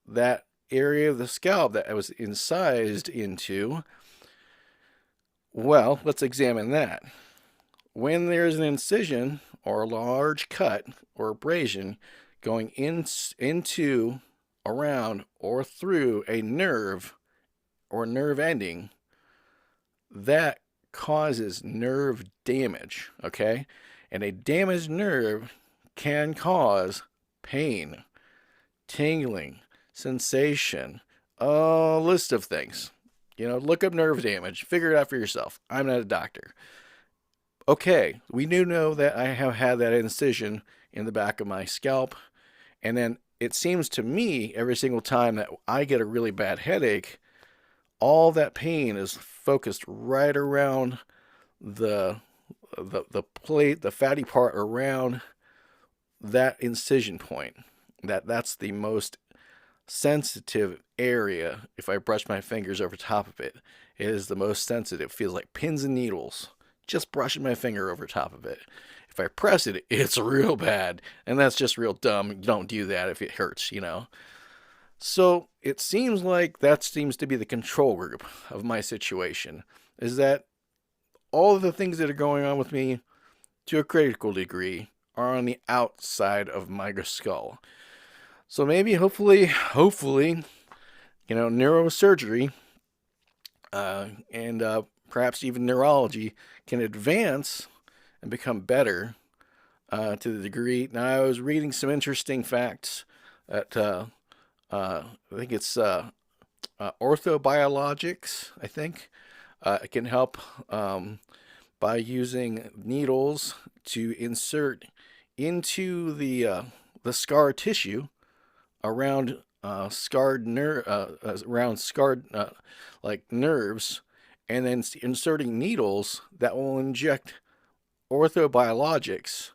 Speaker 7: That area of the scalp that I was incised into, well, let's examine that. When there's an incision or a large cut or abrasion going into, around, or through a nerve or nerve ending, that causes nerve damage, okay? And a damaged nerve can cause pain, tingling, sensation, a list of things. You know, look up nerve damage, figure it out for yourself. I'm not a doctor. Okay, we do know that I have had that incision in the back of my scalp, and then it seems to me every single time that I get a really bad headache, all that pain is focused right around the plate, the fatty part around that incision point. That's the most sensitive area. If I brush my fingers over top of it, it is the most sensitive. It feels like pins and needles just brushing my finger over top of it. If I press it, it's real bad, and that's just real dumb. You don't do that if it hurts, you know. So it seems like that seems to be the control group of my situation, is that all of the things that are going on with me to a critical degree are on the outside of my skull. So maybe, hopefully, neurosurgery and perhaps even neurology can advance and become better to the degree. Now, I was reading some interesting facts that I think it's orthobiologics, I think. It can help by using needles to insert into the scar tissue around scarred nerves, and then inserting needles that will inject orthobiologics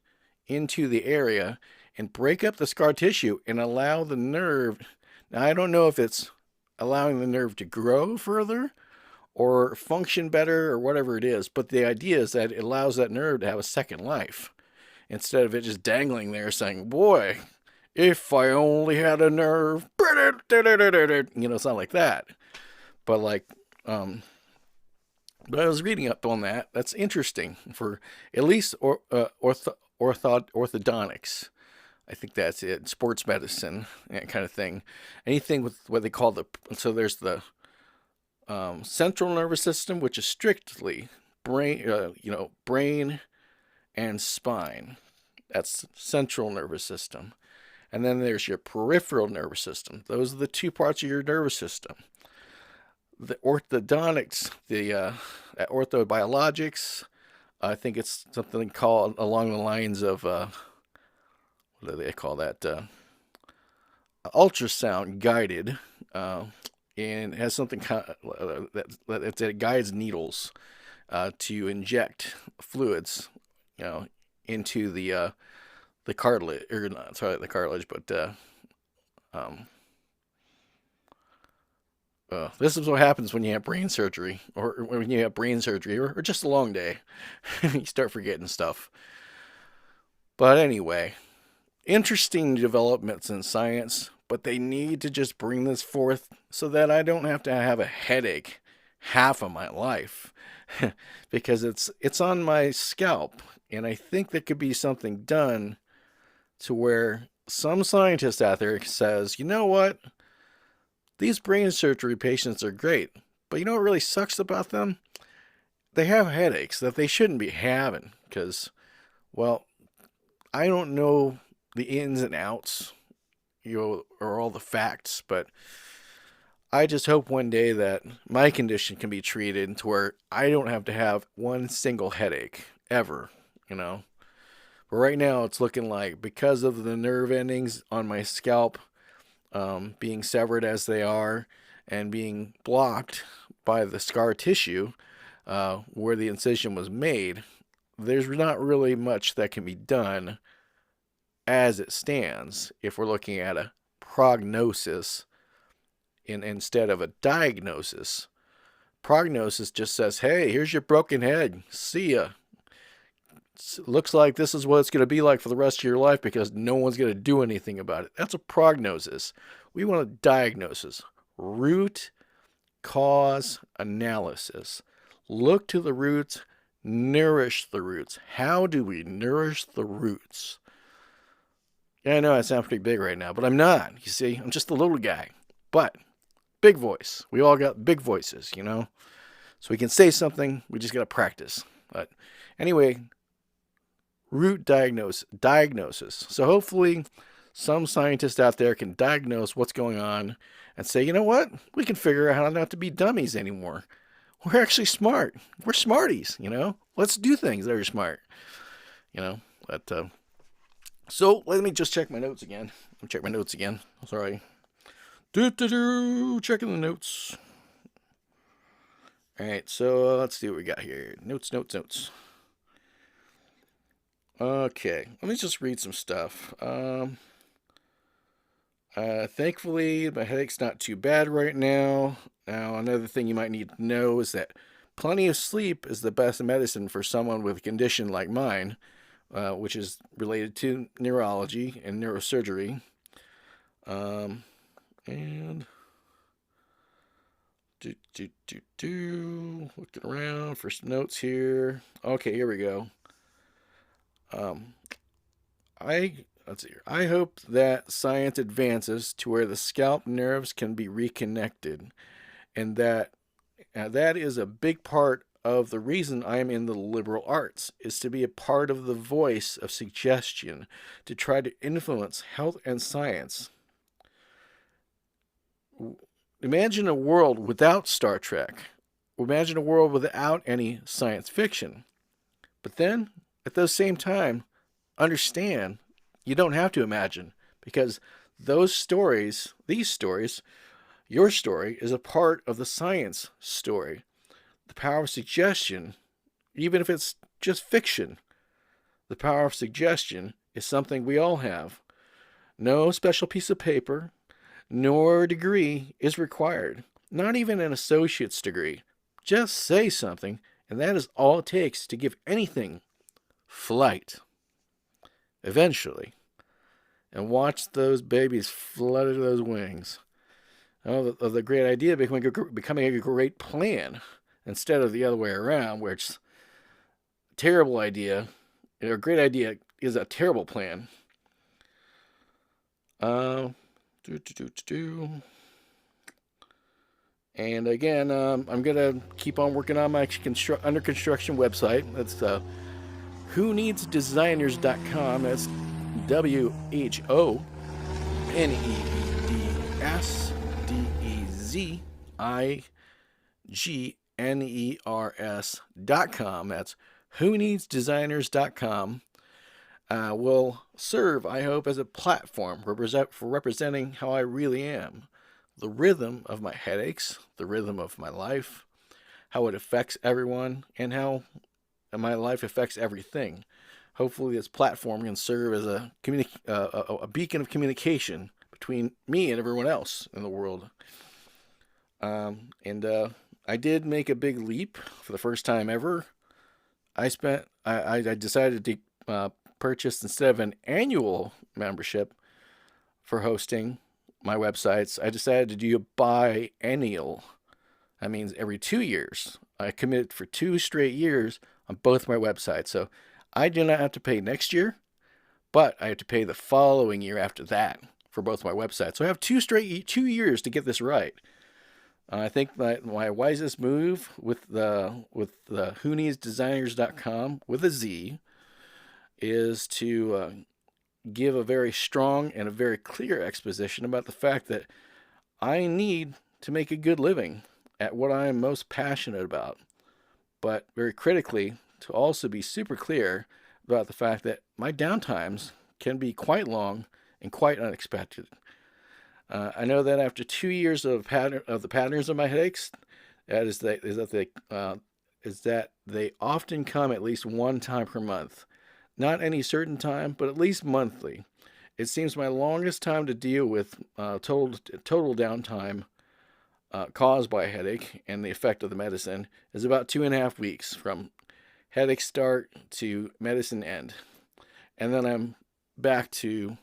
Speaker 7: into the area and break up the scar tissue and allow the nerve. Now, I don't know if it's allowing the nerve to grow further or function better or whatever it is, but the idea is that it allows that nerve to have a second life instead of it just dangling there saying, boy, if I only had a nerve, it's not like that. But but I was reading up on that. That's interesting for at least orthodontics. I think that's it. Sports medicine, that kind of thing. Anything with what they call so there's the central nervous system, which is strictly brain and spine. That's central nervous system. And then there's your peripheral nervous system. Those are the two parts of your nervous system. The orthodontics, the orthobiologics, I think it's something called along the lines of, what do they call that? Ultrasound guided, and it has something that guides needles to inject fluids, into the cartilage, or not, sorry, the cartilage, but this is what happens when you have brain surgery, or when you have brain surgery, or just a long day. You start forgetting stuff. But anyway, interesting developments in science, but they need to just bring this forth so that I don't have to have a headache half of my life, because it's on my scalp, and I think there could be something done to where some scientist out there says, you know what? These brain surgery patients are great, but you know what really sucks about them? They have headaches that they shouldn't be having because, well, I don't know the ins and outs, or all the facts, but I just hope one day that my condition can be treated to where I don't have to have one single headache ever, But right now it's looking like, because of the nerve endings on my scalp, being severed as they are and being blocked by the scar tissue where the incision was made, there's not really much that can be done as it stands if we're looking at a prognosis instead of a diagnosis. Prognosis just says, hey, here's your broken head. See ya. Looks like this is what it's going to be like for the rest of your life because no one's going to do anything about it. That's a prognosis. We want a diagnosis. Root cause analysis. Look to the roots, nourish the roots. How do we nourish the roots? Yeah, I know I sound pretty big right now, but I'm not. You see, I'm just a little guy. But big voice. We all got big voices, So we can say something, we just got to practice. But anyway, root diagnosis. So hopefully some scientist out there can diagnose what's going on and say, you know what? We can figure out how not to be dummies anymore. We're actually smart. We're smarties, Let's do things that are smart, But, so let me just check my notes again. Sorry. Checking the notes. All right, so let's see what we got here. Notes. Okay, let me just read some stuff. Thankfully, my headache's not too bad right now. Now, another thing you might need to know is that plenty of sleep is the best medicine for someone with a condition like mine, which is related to neurology and neurosurgery. And looking around for some notes here. Okay, here we go. let's see here. I hope that science advances to where the scalp nerves can be reconnected, and that that is a big part of the reason I am in the liberal arts, is to be a part of the voice of suggestion, to try to influence health and science. Imagine a world without Star Trek. Imagine a world without any science fiction. But then, at the same time, understand you don't have to imagine, because those stories, these stories, your story is a part of the science story. The power of suggestion, even if it's just fiction, the power of suggestion is something we all have. No special piece of paper nor degree is required, not even an associate's degree. Just say something, and that is all it takes to give anything flight. Eventually. And watch those babies flutter those wings. Of the great idea becoming a great plan, instead of the other way around, where it's a terrible idea. A great idea is a terrible plan. And again, I'm going to keep on working on my under construction website. That's whoneedsdesigners.com. That's whoneedsdesigners.com. That's whoneedsdesigners.com. Will serve, I hope, as a platform for representing how I really am. The rhythm of my headaches, the rhythm of my life, how it affects everyone, and how my life affects everything. Hopefully this platform can serve as a beacon of communication between me and everyone else in the world. I did make a big leap for the first time ever. I decided to purchase, instead of an annual membership for hosting my websites, I decided to do a biennial. That means every 2 years. I committed for 2 straight years on both my websites. So I do not have to pay next year, but I have to pay the following year after that for both my websites. So I have 2 years to get this right. I think my wisest move with the whoneedsdesigners.com with a Z is to give a very strong and a very clear exposition about the fact that I need to make a good living at what I am most passionate about, but very critically to also be super clear about the fact that my downtimes can be quite long and quite unexpected. I know that after 2 years of the patterns of my headaches, is that they often come at least one time per month. Not any certain time, but at least monthly. It seems my longest time to deal with total downtime caused by a headache and the effect of the medicine is about 2.5 weeks from headache start to medicine end. And then I'm back to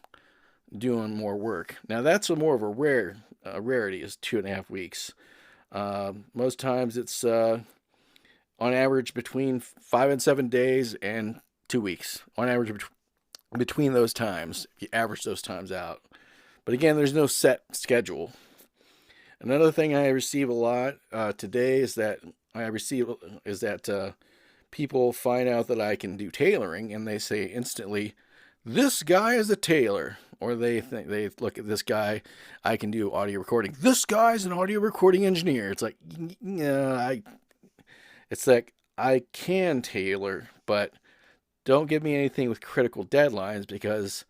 Speaker 7: doing more work. Now that's more of a rarity, is 2.5 weeks. Most times it's on average between 5 and 7 days and 2 weeks on average between those times, if you average those times out. But again, there's no set schedule. Another thing I receive a lot today is that people find out that I can do tailoring, and they say instantly, "This guy is a tailor," or they look at this guy, I can do audio recording. "This guy's an audio recording engineer." It's like, I can tailor, but don't give me anything with critical deadlines, because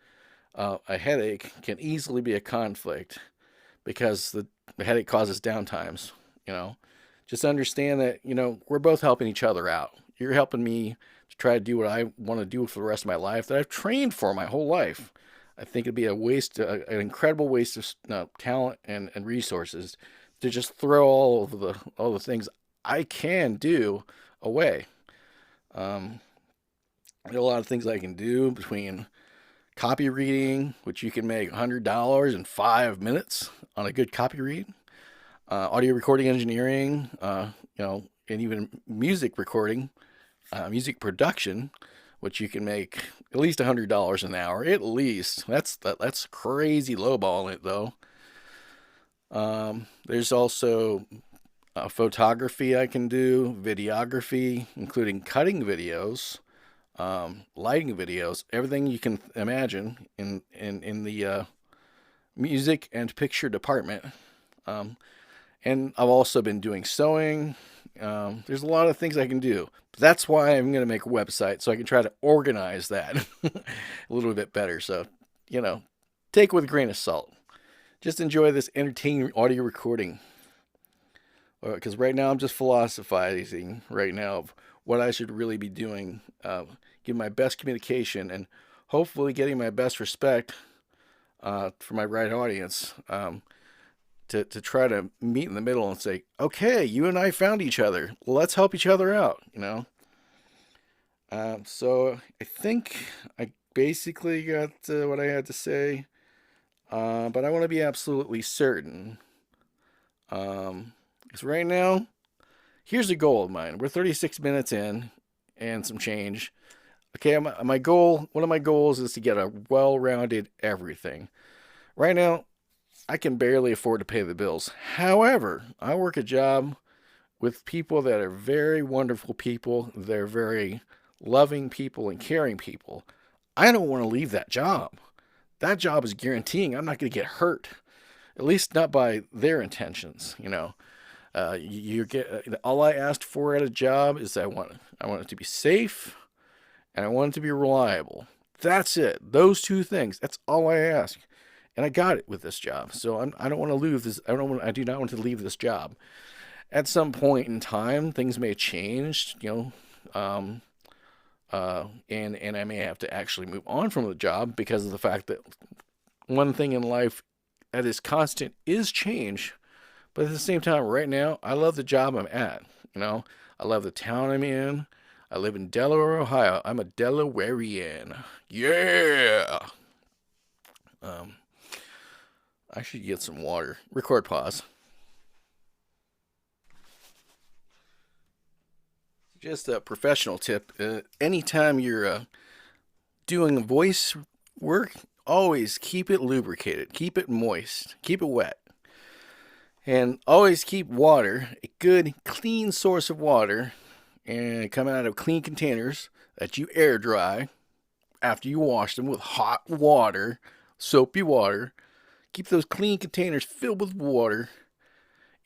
Speaker 7: a headache can easily be a conflict, because the headache causes downtimes. Just understand that, we're both helping each other out. You're helping me to try to do what I want to do for the rest of my life that I've trained for my whole life. I think it'd be an incredible waste of talent and resources to just throw all the things I can do away. There are a lot of things I can do, between copy reading, which you can make $100 in 5 minutes on a good copy read, audio recording engineering, and even music recording, music production, which you can make at least $100 an hour, at least. That's crazy lowballing it though. There's also photography I can do, videography, including cutting videos, lighting videos, everything you can imagine in the music and picture department. And I've also been doing sewing. There's a lot of things I can do. That's why I'm going to make a website, so I can try to organize that a little bit better. So, take it with a grain of salt. Just enjoy this entertaining audio recording. Because right now I'm just philosophizing right now of what I should really be doing. Give my best communication and hopefully getting my best respect for my right audience. To try to meet in the middle and say, okay, you and I found each other. Let's help each other out, So I think I basically got what I had to say. But I want to be absolutely certain. Because right now, here's a goal of mine. We're 36 minutes in and some change. Okay, my goal, one of my goals is to get a well-rounded everything. Right now, I can barely afford to pay the bills. However, I work a job with people that are very wonderful people. They're very loving people and caring people. I don't want to leave that job. That job is guaranteeing I'm not going to get hurt, at least not by their intentions. You get all I asked for at a job is I want it to be safe, and I want it to be reliable. That's it. Those two things. That's all I ask, and I got it with this job. So I don't want to lose this. I do not want to leave this job. At some point in time, things may change. And I may have to actually move on from the job because of the fact that one thing in life that is constant is change. But at the same time, right now, I love the job I'm at. I love the town I'm in. I live in Delaware, Ohio. I'm a Delawarean. Yeah. I should get some water. Record pause. Just a professional tip. Anytime you're doing voice work, always keep it lubricated. Keep it moist. Keep it wet. And always keep water, a good, clean source of water, and coming out of clean containers that you air dry after you wash them with hot water, soapy water. Keep those clean containers filled with water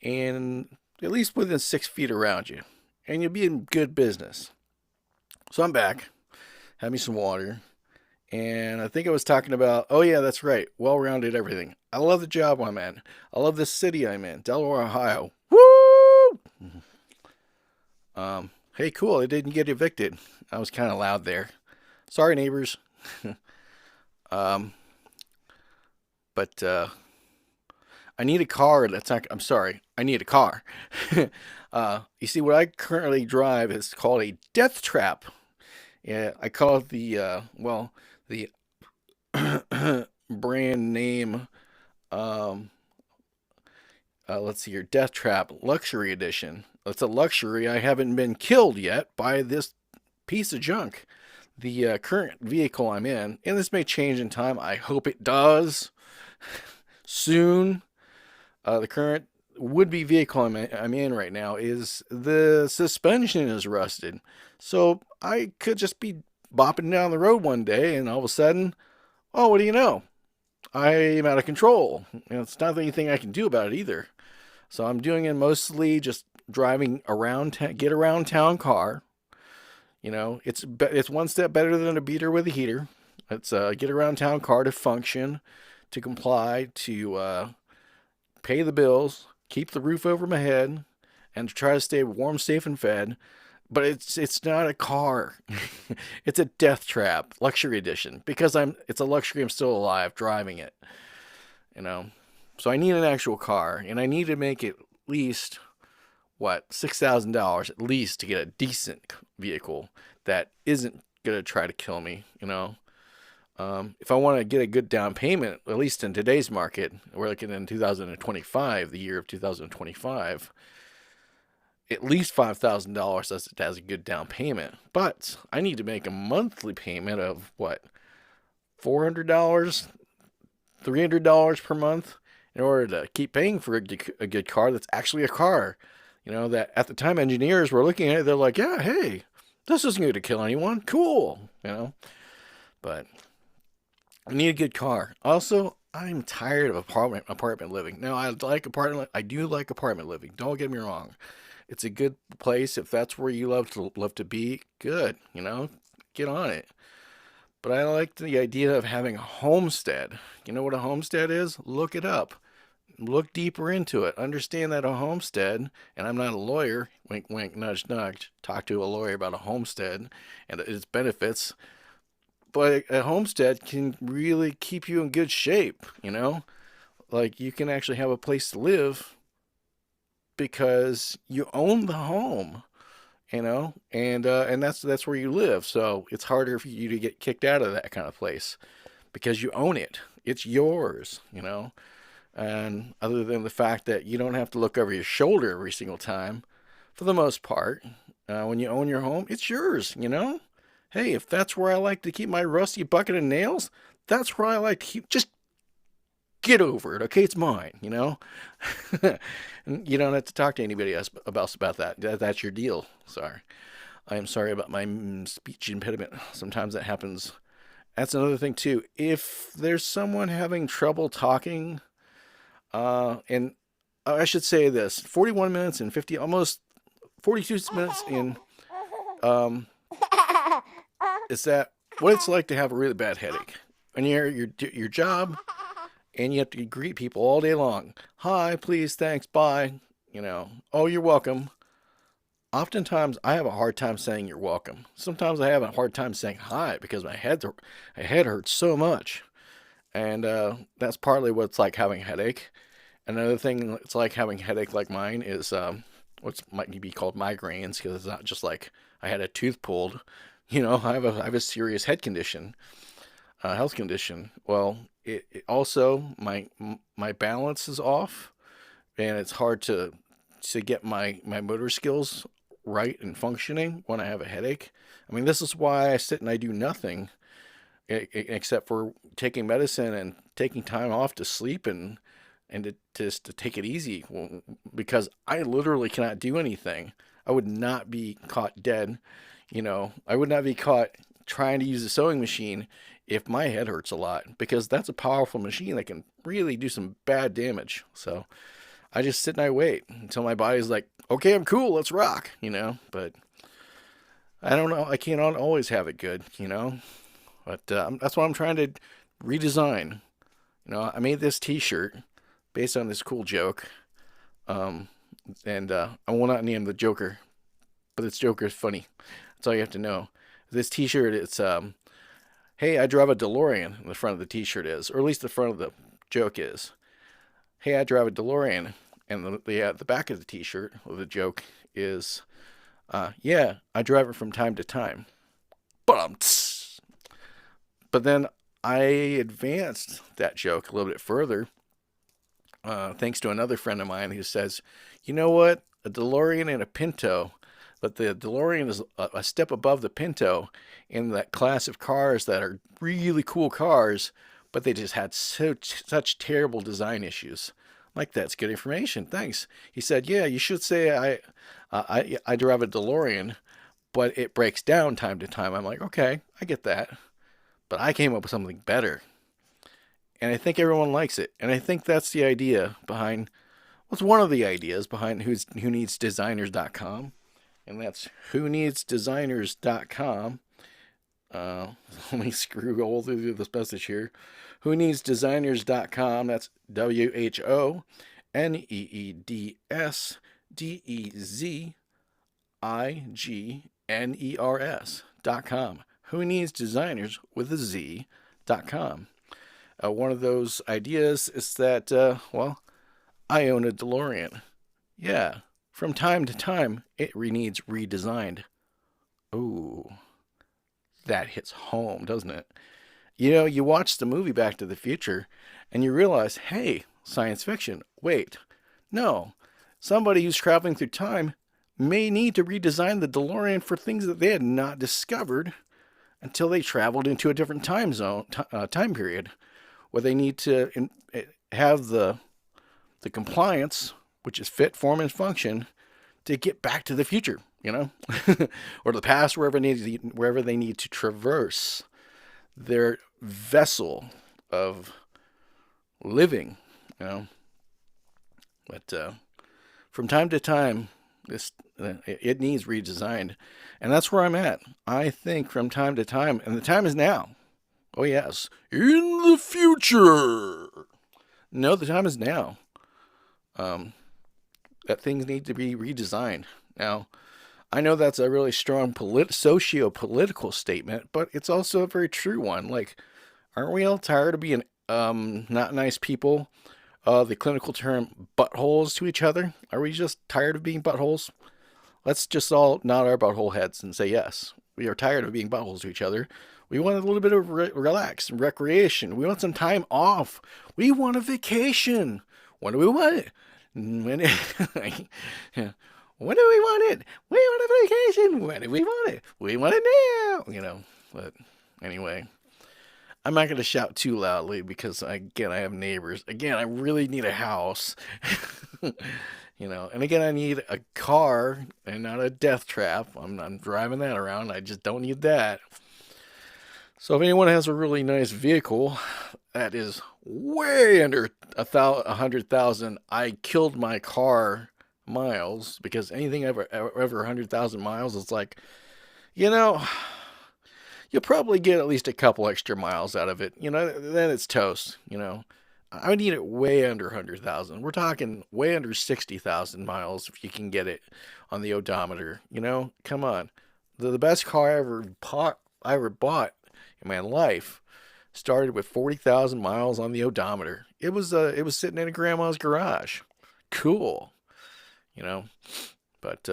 Speaker 7: and at least within 6 feet around you. And you'll be in good business. So I'm back. Had me some water. And I think I was talking about, oh yeah, that's right. Well-rounded everything. I love the job I'm in. I love the city I'm in. Delaware, Ohio. Woo! Hey, cool. I didn't get evicted. I was kind of loud there. Sorry, neighbors. But I need a car. I'm sorry. I need a car. You see, what I currently drive is called a death trap. Yeah, I call it the brand name. Let's see here, Death Trap Luxury Edition. It's a luxury. I haven't been killed yet by this piece of junk. The current vehicle I'm in, and this may change in time. I hope it does soon. The current would-be vehicle I'm in right now is the suspension is rusted. So I could just be bopping down the road one day and all of a sudden, oh, what do you know? I'm out of control. It's not anything I can do about it either. So I'm doing it mostly just driving around, get around town car. It's one step better than a beater with a heater. It's a get around town car to function, to comply, to pay the bills, keep the roof over my head, and to try to stay warm, safe, and fed. But it's not a car. It's a death trap, luxury edition, because it's a luxury. I'm still alive driving it, So I need an actual car, and I need to make at least $6,000 at least to get a decent vehicle that isn't gonna try to kill me. If I want to get a good down payment, at least in today's market, we're looking in 2025, the year of 2025. at least $5,000 as it has a good down payment. But I need to make a monthly payment of what, $400, $300 per month in order to keep paying for a good car that's actually a car. You know, that at the time engineers were looking at it, they're like, yeah, hey, this isn't going to kill anyone. Cool, you know. But I need a good car. Also, I'm tired of apartment living. Now, I do like apartment living. Don't get me wrong. It's a good place. If that's where you love to be, good, you know, get on it. But I like the idea of having a homestead. You know what a homestead is? Look it up. Look deeper into it. Understand that a homestead, and I'm not a lawyer, wink, wink, nudge, nudge, talk to a lawyer about a homestead and its benefits. But a homestead can really keep you in good shape, you know? Like, you can actually have a place to live because you own the home, you know, and that's where you live. So it's harder for you to get kicked out of that kind of place because you own it. It's yours, you know. And other than the fact that you don't have to look over your shoulder every single time, for the most part, when you own your home, it's yours, you know. Hey, if that's where I like to keep my rusty bucket of nails, that's where I like to keep. Just get over it, okay? It's mine, you know? And you don't have to talk to anybody else about that. That's your deal. Sorry. I am sorry about my speech impediment. Sometimes that happens. That's another thing, too. If there's someone having trouble talking, and I should say this, 41 minutes and almost 42 minutes in, is that what it's like to have a really bad headache. And you're your job, and you have to greet people all day long. Hi, please, thanks, bye. You know, oh, you're welcome. Oftentimes, I have a hard time saying you're welcome. Sometimes I have a hard time saying hi because my head hurts so much. And that's partly what it's like having a headache. Another thing it's like having a headache like mine is what might be called migraines, because it's not just like I had a tooth pulled. You know, I have a serious head condition, health condition. Well, it also my balance is off, and it's hard to get my motor skills right and functioning when I have a headache. I mean, this is why I sit and I do nothing except for taking medicine and taking time off to sleep and to take it easy, because I literally cannot do anything. I would not be caught dead. You know, I would not be caught trying to use a sewing machine if my head hurts a lot, because that's a powerful machine that can really do some bad damage. So I just sit and I wait until my body's like, okay, I'm cool, let's rock, you know. But I don't know, I can't always have it good, you know. But that's what I'm trying to redesign. You know, I made this t-shirt based on this cool joke. And I will not name the Joker, but this Joker is funny. That's all you have to know. This t-shirt, it's, hey, I drive a DeLorean. The front of the t-shirt is, or at least the front of the joke is. Hey, I drive a DeLorean. And the back of the t-shirt, or the joke, is, yeah, I drive it from time to time. But then I advanced that joke a little bit further, thanks to another friend of mine who says, you know what, a DeLorean and a Pinto, but the DeLorean is a step above the Pinto in that class of cars that are really cool cars, but they just had such terrible design issues. Like, that's good information. Thanks. He said, yeah, you should say I drive a DeLorean, but it breaks down time to time. I'm like, okay, I get that. But I came up with something better. And I think everyone likes it. And I think that's the idea behind, what's one of the ideas behind whoneedsdesigners.com. And that's whoneedsdesigners.com. Let me screw all through this message here. Whoneedsdesigners.com. That's WHONEEDSDEZIGNERS.com. Who Needs Designers with a Z.com. One of those ideas is that, well, I own a DeLorean. Yeah, from time to time, it needs redesigned. Ooh, that hits home, doesn't it? You know, you watch the movie Back to the Future, and you realize, hey, science fiction. Wait, no. Somebody who's traveling through time may need to redesign the DeLorean for things that they had not discovered until they traveled into a different time period, where they need to have the compliance, which is fit, form, and function, to get back to the future, you know, or the past, wherever they need to traverse their vessel of living, you know. But from time to time, it needs redesigned, and that's where I'm at. I think from time to time, and the time is now. Oh yes, in the future. No, the time is now. That things need to be redesigned. Now, I know that's a really strong socio-political statement, but it's also a very true one. Like, aren't we all tired of being not nice people? The clinical term buttholes to each other. Are we just tired of being buttholes? Let's just all nod our butthole heads and say yes. We are tired of being buttholes to each other. We want a little bit of relax and recreation. We want some time off. We want a vacation. When do we want it? When do we want it? We want a vacation. When do we want it? We want it now. You know, but anyway, I'm not going to shout too loudly because, again, I have neighbors. Again, I really need a house. You know, and again, I need a car and not a death trap. I'm driving that around. I just don't need that. So if anyone has a really nice vehicle that is way under 100,000, I killed my car miles, because anything over 100,000 miles, it's like, you know, you'll probably get at least a couple extra miles out of it. You know, then it's toast, you know. I need it way under 100,000. We're talking way under 60,000 miles if you can get it on the odometer. You know, come on. The best car I ever bought in my life started with 40,000 miles on the odometer. It was sitting in a grandma's garage. Cool, you know. But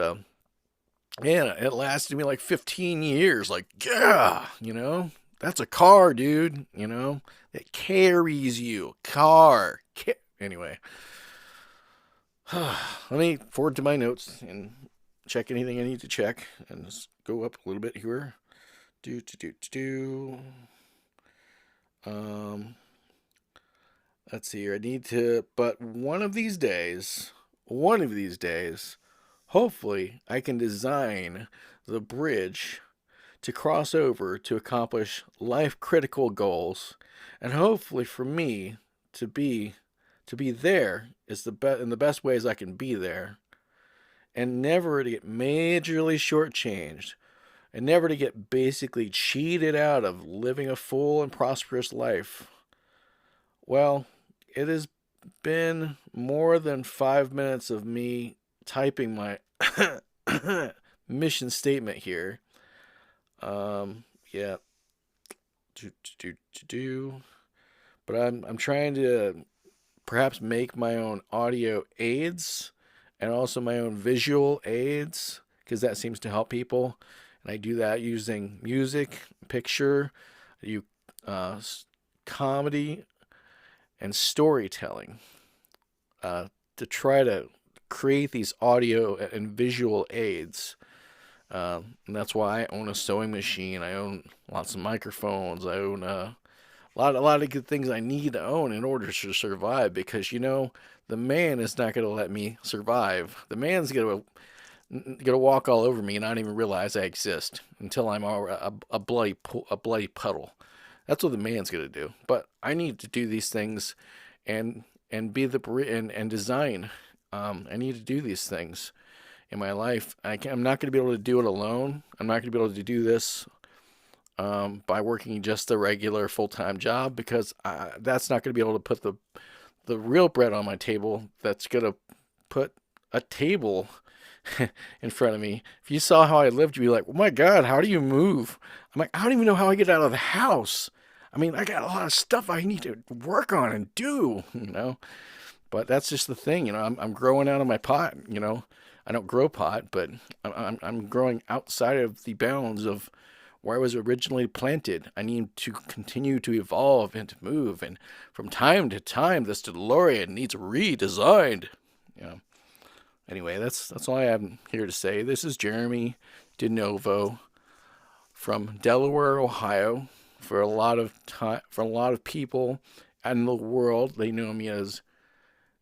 Speaker 7: man, it lasted me like 15 years. Like, yeah, you know. That's a car, dude, you know, that carries you. Car. Anyway. Let me forward to my notes and check anything I need to check. And just go up a little bit here. Let's see here. I need to, but one of these days, hopefully I can design the bridge to cross over to accomplish life-critical goals, and hopefully for me to be there is in the best ways I can be there, and never to get majorly shortchanged, and never to get basically cheated out of living a full and prosperous life. Well, it has been more than 5 minutes of me typing my mission statement here. Yeah. But I'm trying to perhaps make my own audio aids and also my own visual aids, because that seems to help people. And I do that using music, picture, comedy, and storytelling to try to create these audio and visual aids. And that's why I own a sewing machine. I own lots of microphones. I own a lot of good things I need to own in order to survive, because, you know, the man is not going to let me survive. The man's going to walk all over me and not even realize I exist until I'm a bloody puddle. That's what the man's going to do. But I need to do these things and be and design. I need to do these things in my life. I'm not going to be able to do it alone. I'm not going to be able to do this by working just a regular full-time job, because that's not going to be able to put the real bread on my table. That's going to put a table in front of me. If you saw how I lived, you'd be like, oh my God, how do you move? I'm like, I don't even know how I get out of the house. I mean, I got a lot of stuff I need to work on and do, you know. But that's just the thing, you know. I'm growing out of my pot, you know. I don't grow pot, but I'm growing outside of the bounds of where I was originally planted. I need to continue to evolve and to move, and from time to time, this DeLorean needs redesigned. You know, Anyway, that's all I have here to say. This is Jeremy DeNovo from Delaware, Ohio. For a lot of people in the world, they know me as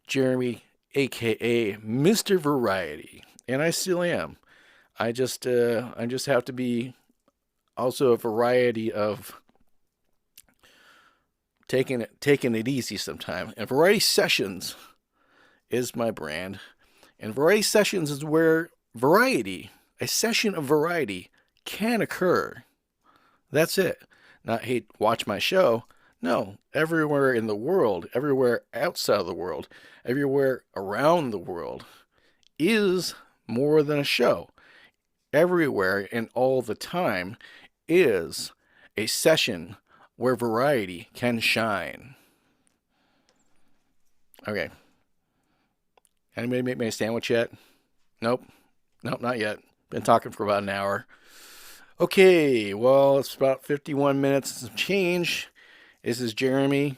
Speaker 7: Jeremy, aka Mr. Variety, and I still am. I just have to be also a variety of taking it easy sometime. And Variety Sessions is my brand. And Variety Sessions is where a session of variety can occur. That's it. Not, hey, watch my show. No, everywhere in the world, everywhere outside of the world, everywhere around the world is more than a show. Everywhere and all the time is a session where variety can shine. Okay. Anybody make me a sandwich yet? Nope, not yet. Been talking for about an hour. Okay, well, it's about 51 minutes and some change. This is Jeremy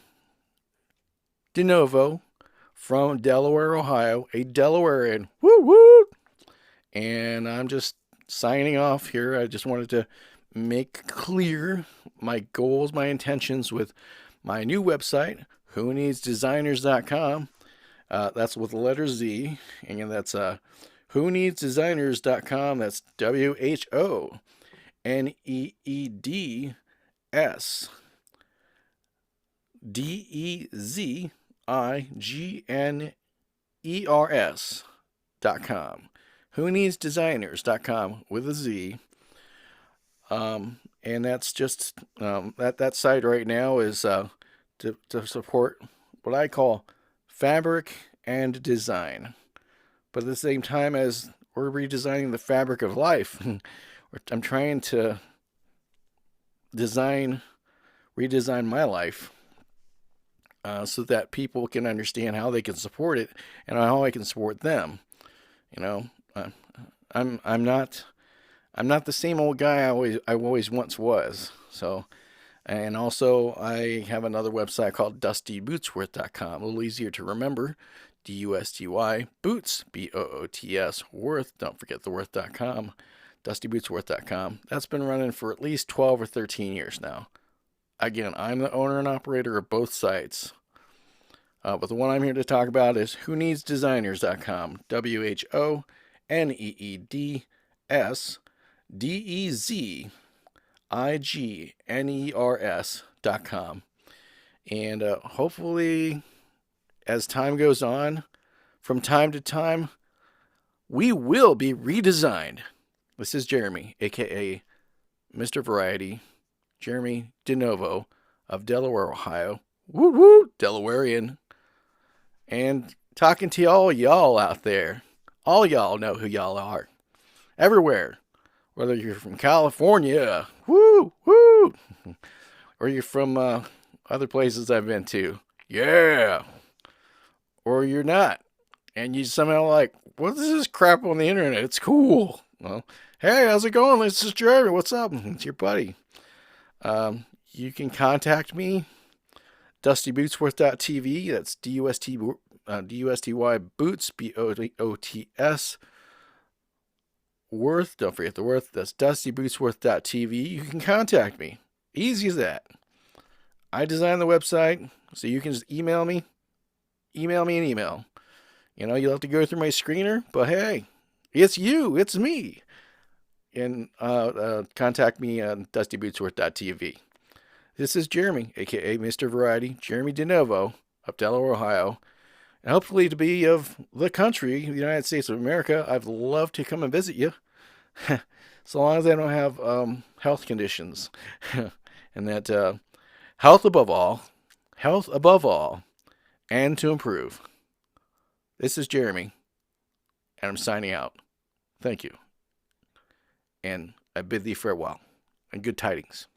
Speaker 7: DeNovo from Delaware, Ohio, a Delawarean. Woo woo! And I'm just signing off here. I just wanted to make clear my goals, my intentions with my new website, whoneedsdesigners.com. That's with the letter Z, and that's whoneedsdesigners.com. That's WHONEEDSDEZIGNERS.com. whoneedsdesigners.com with a Z. And that's just that site right now is to support what I call fabric and design. But at the same time as we're redesigning the fabric of life, I'm trying to redesign my life so that people can understand how they can support it and how I can support them. You know, I'm not the same old guy I always once was. So, and also I have another website called DustyBootsworth.com, a little easier to remember. DUSTY Boots, BOOTS Worth. Don't forget the worth.com. DustyBootsworth.com. That's been running for at least 12 or 13 years now. Again, I'm the owner and operator of both sites. But the one I'm here to talk about is whoneedsdesigners.com. WHONEEDSDEZIGNERS.com. And hopefully, as time goes on, from time to time, we will be redesigned. This is Jeremy, aka Mr. Variety, Jeremy DeNovo of Delaware, Ohio. Woo woo, Delawarean. And talking to all y'all out there. All y'all know who y'all are. Everywhere. Whether you're from California, woo woo, or you're from other places I've been to, yeah. Or you're not, and you somehow like, what is this crap on the internet? It's cool. Well, hey, how's it going? This is Jeremy. What's up? It's your buddy. You can contact me, DustyBootsworth.tv. That's DUSTY Boots, BOOTS Worth. Don't forget the Worth. That's DustyBootsworth.tv. You can contact me. Easy as that. I designed the website, so you can just email me. Email me an email. You know, you'll have to go through my screener, but hey, it's you, it's me. And contact me on DustyBootsworth.tv. This is Jeremy, aka Mr. Variety, Jeremy DeNovo of Delaware, Ohio. And hopefully to be of the country, the United States of America, I'd love to come and visit you. So long as I don't have health conditions. And that health above all, and to improve. This is Jeremy, and I'm signing out. Thank you. And I bid thee farewell, and good tidings.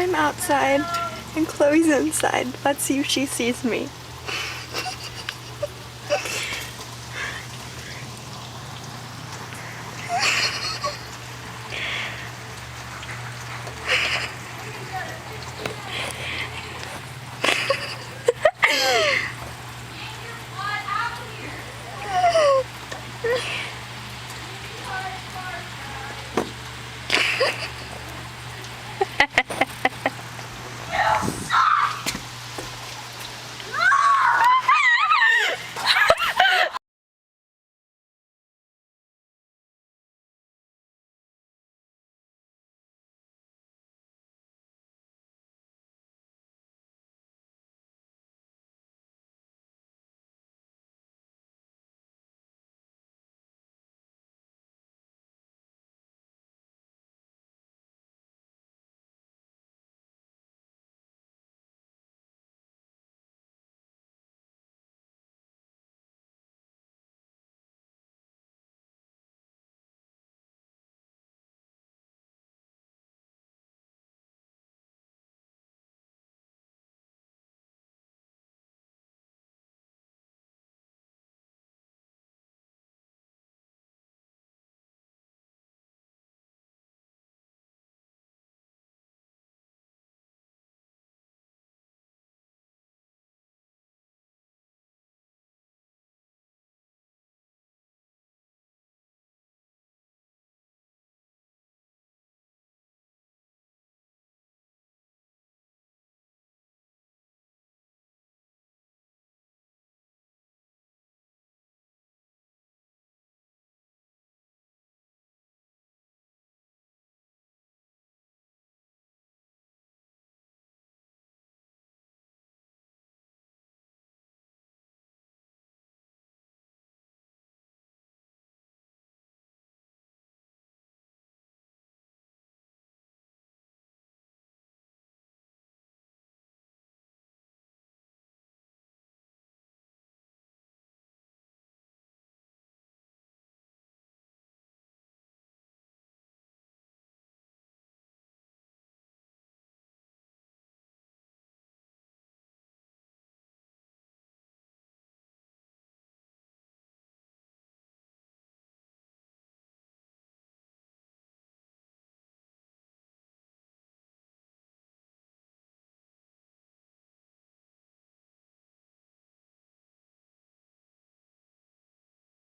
Speaker 1: I'm outside and Chloe's inside. Let's see if she sees me.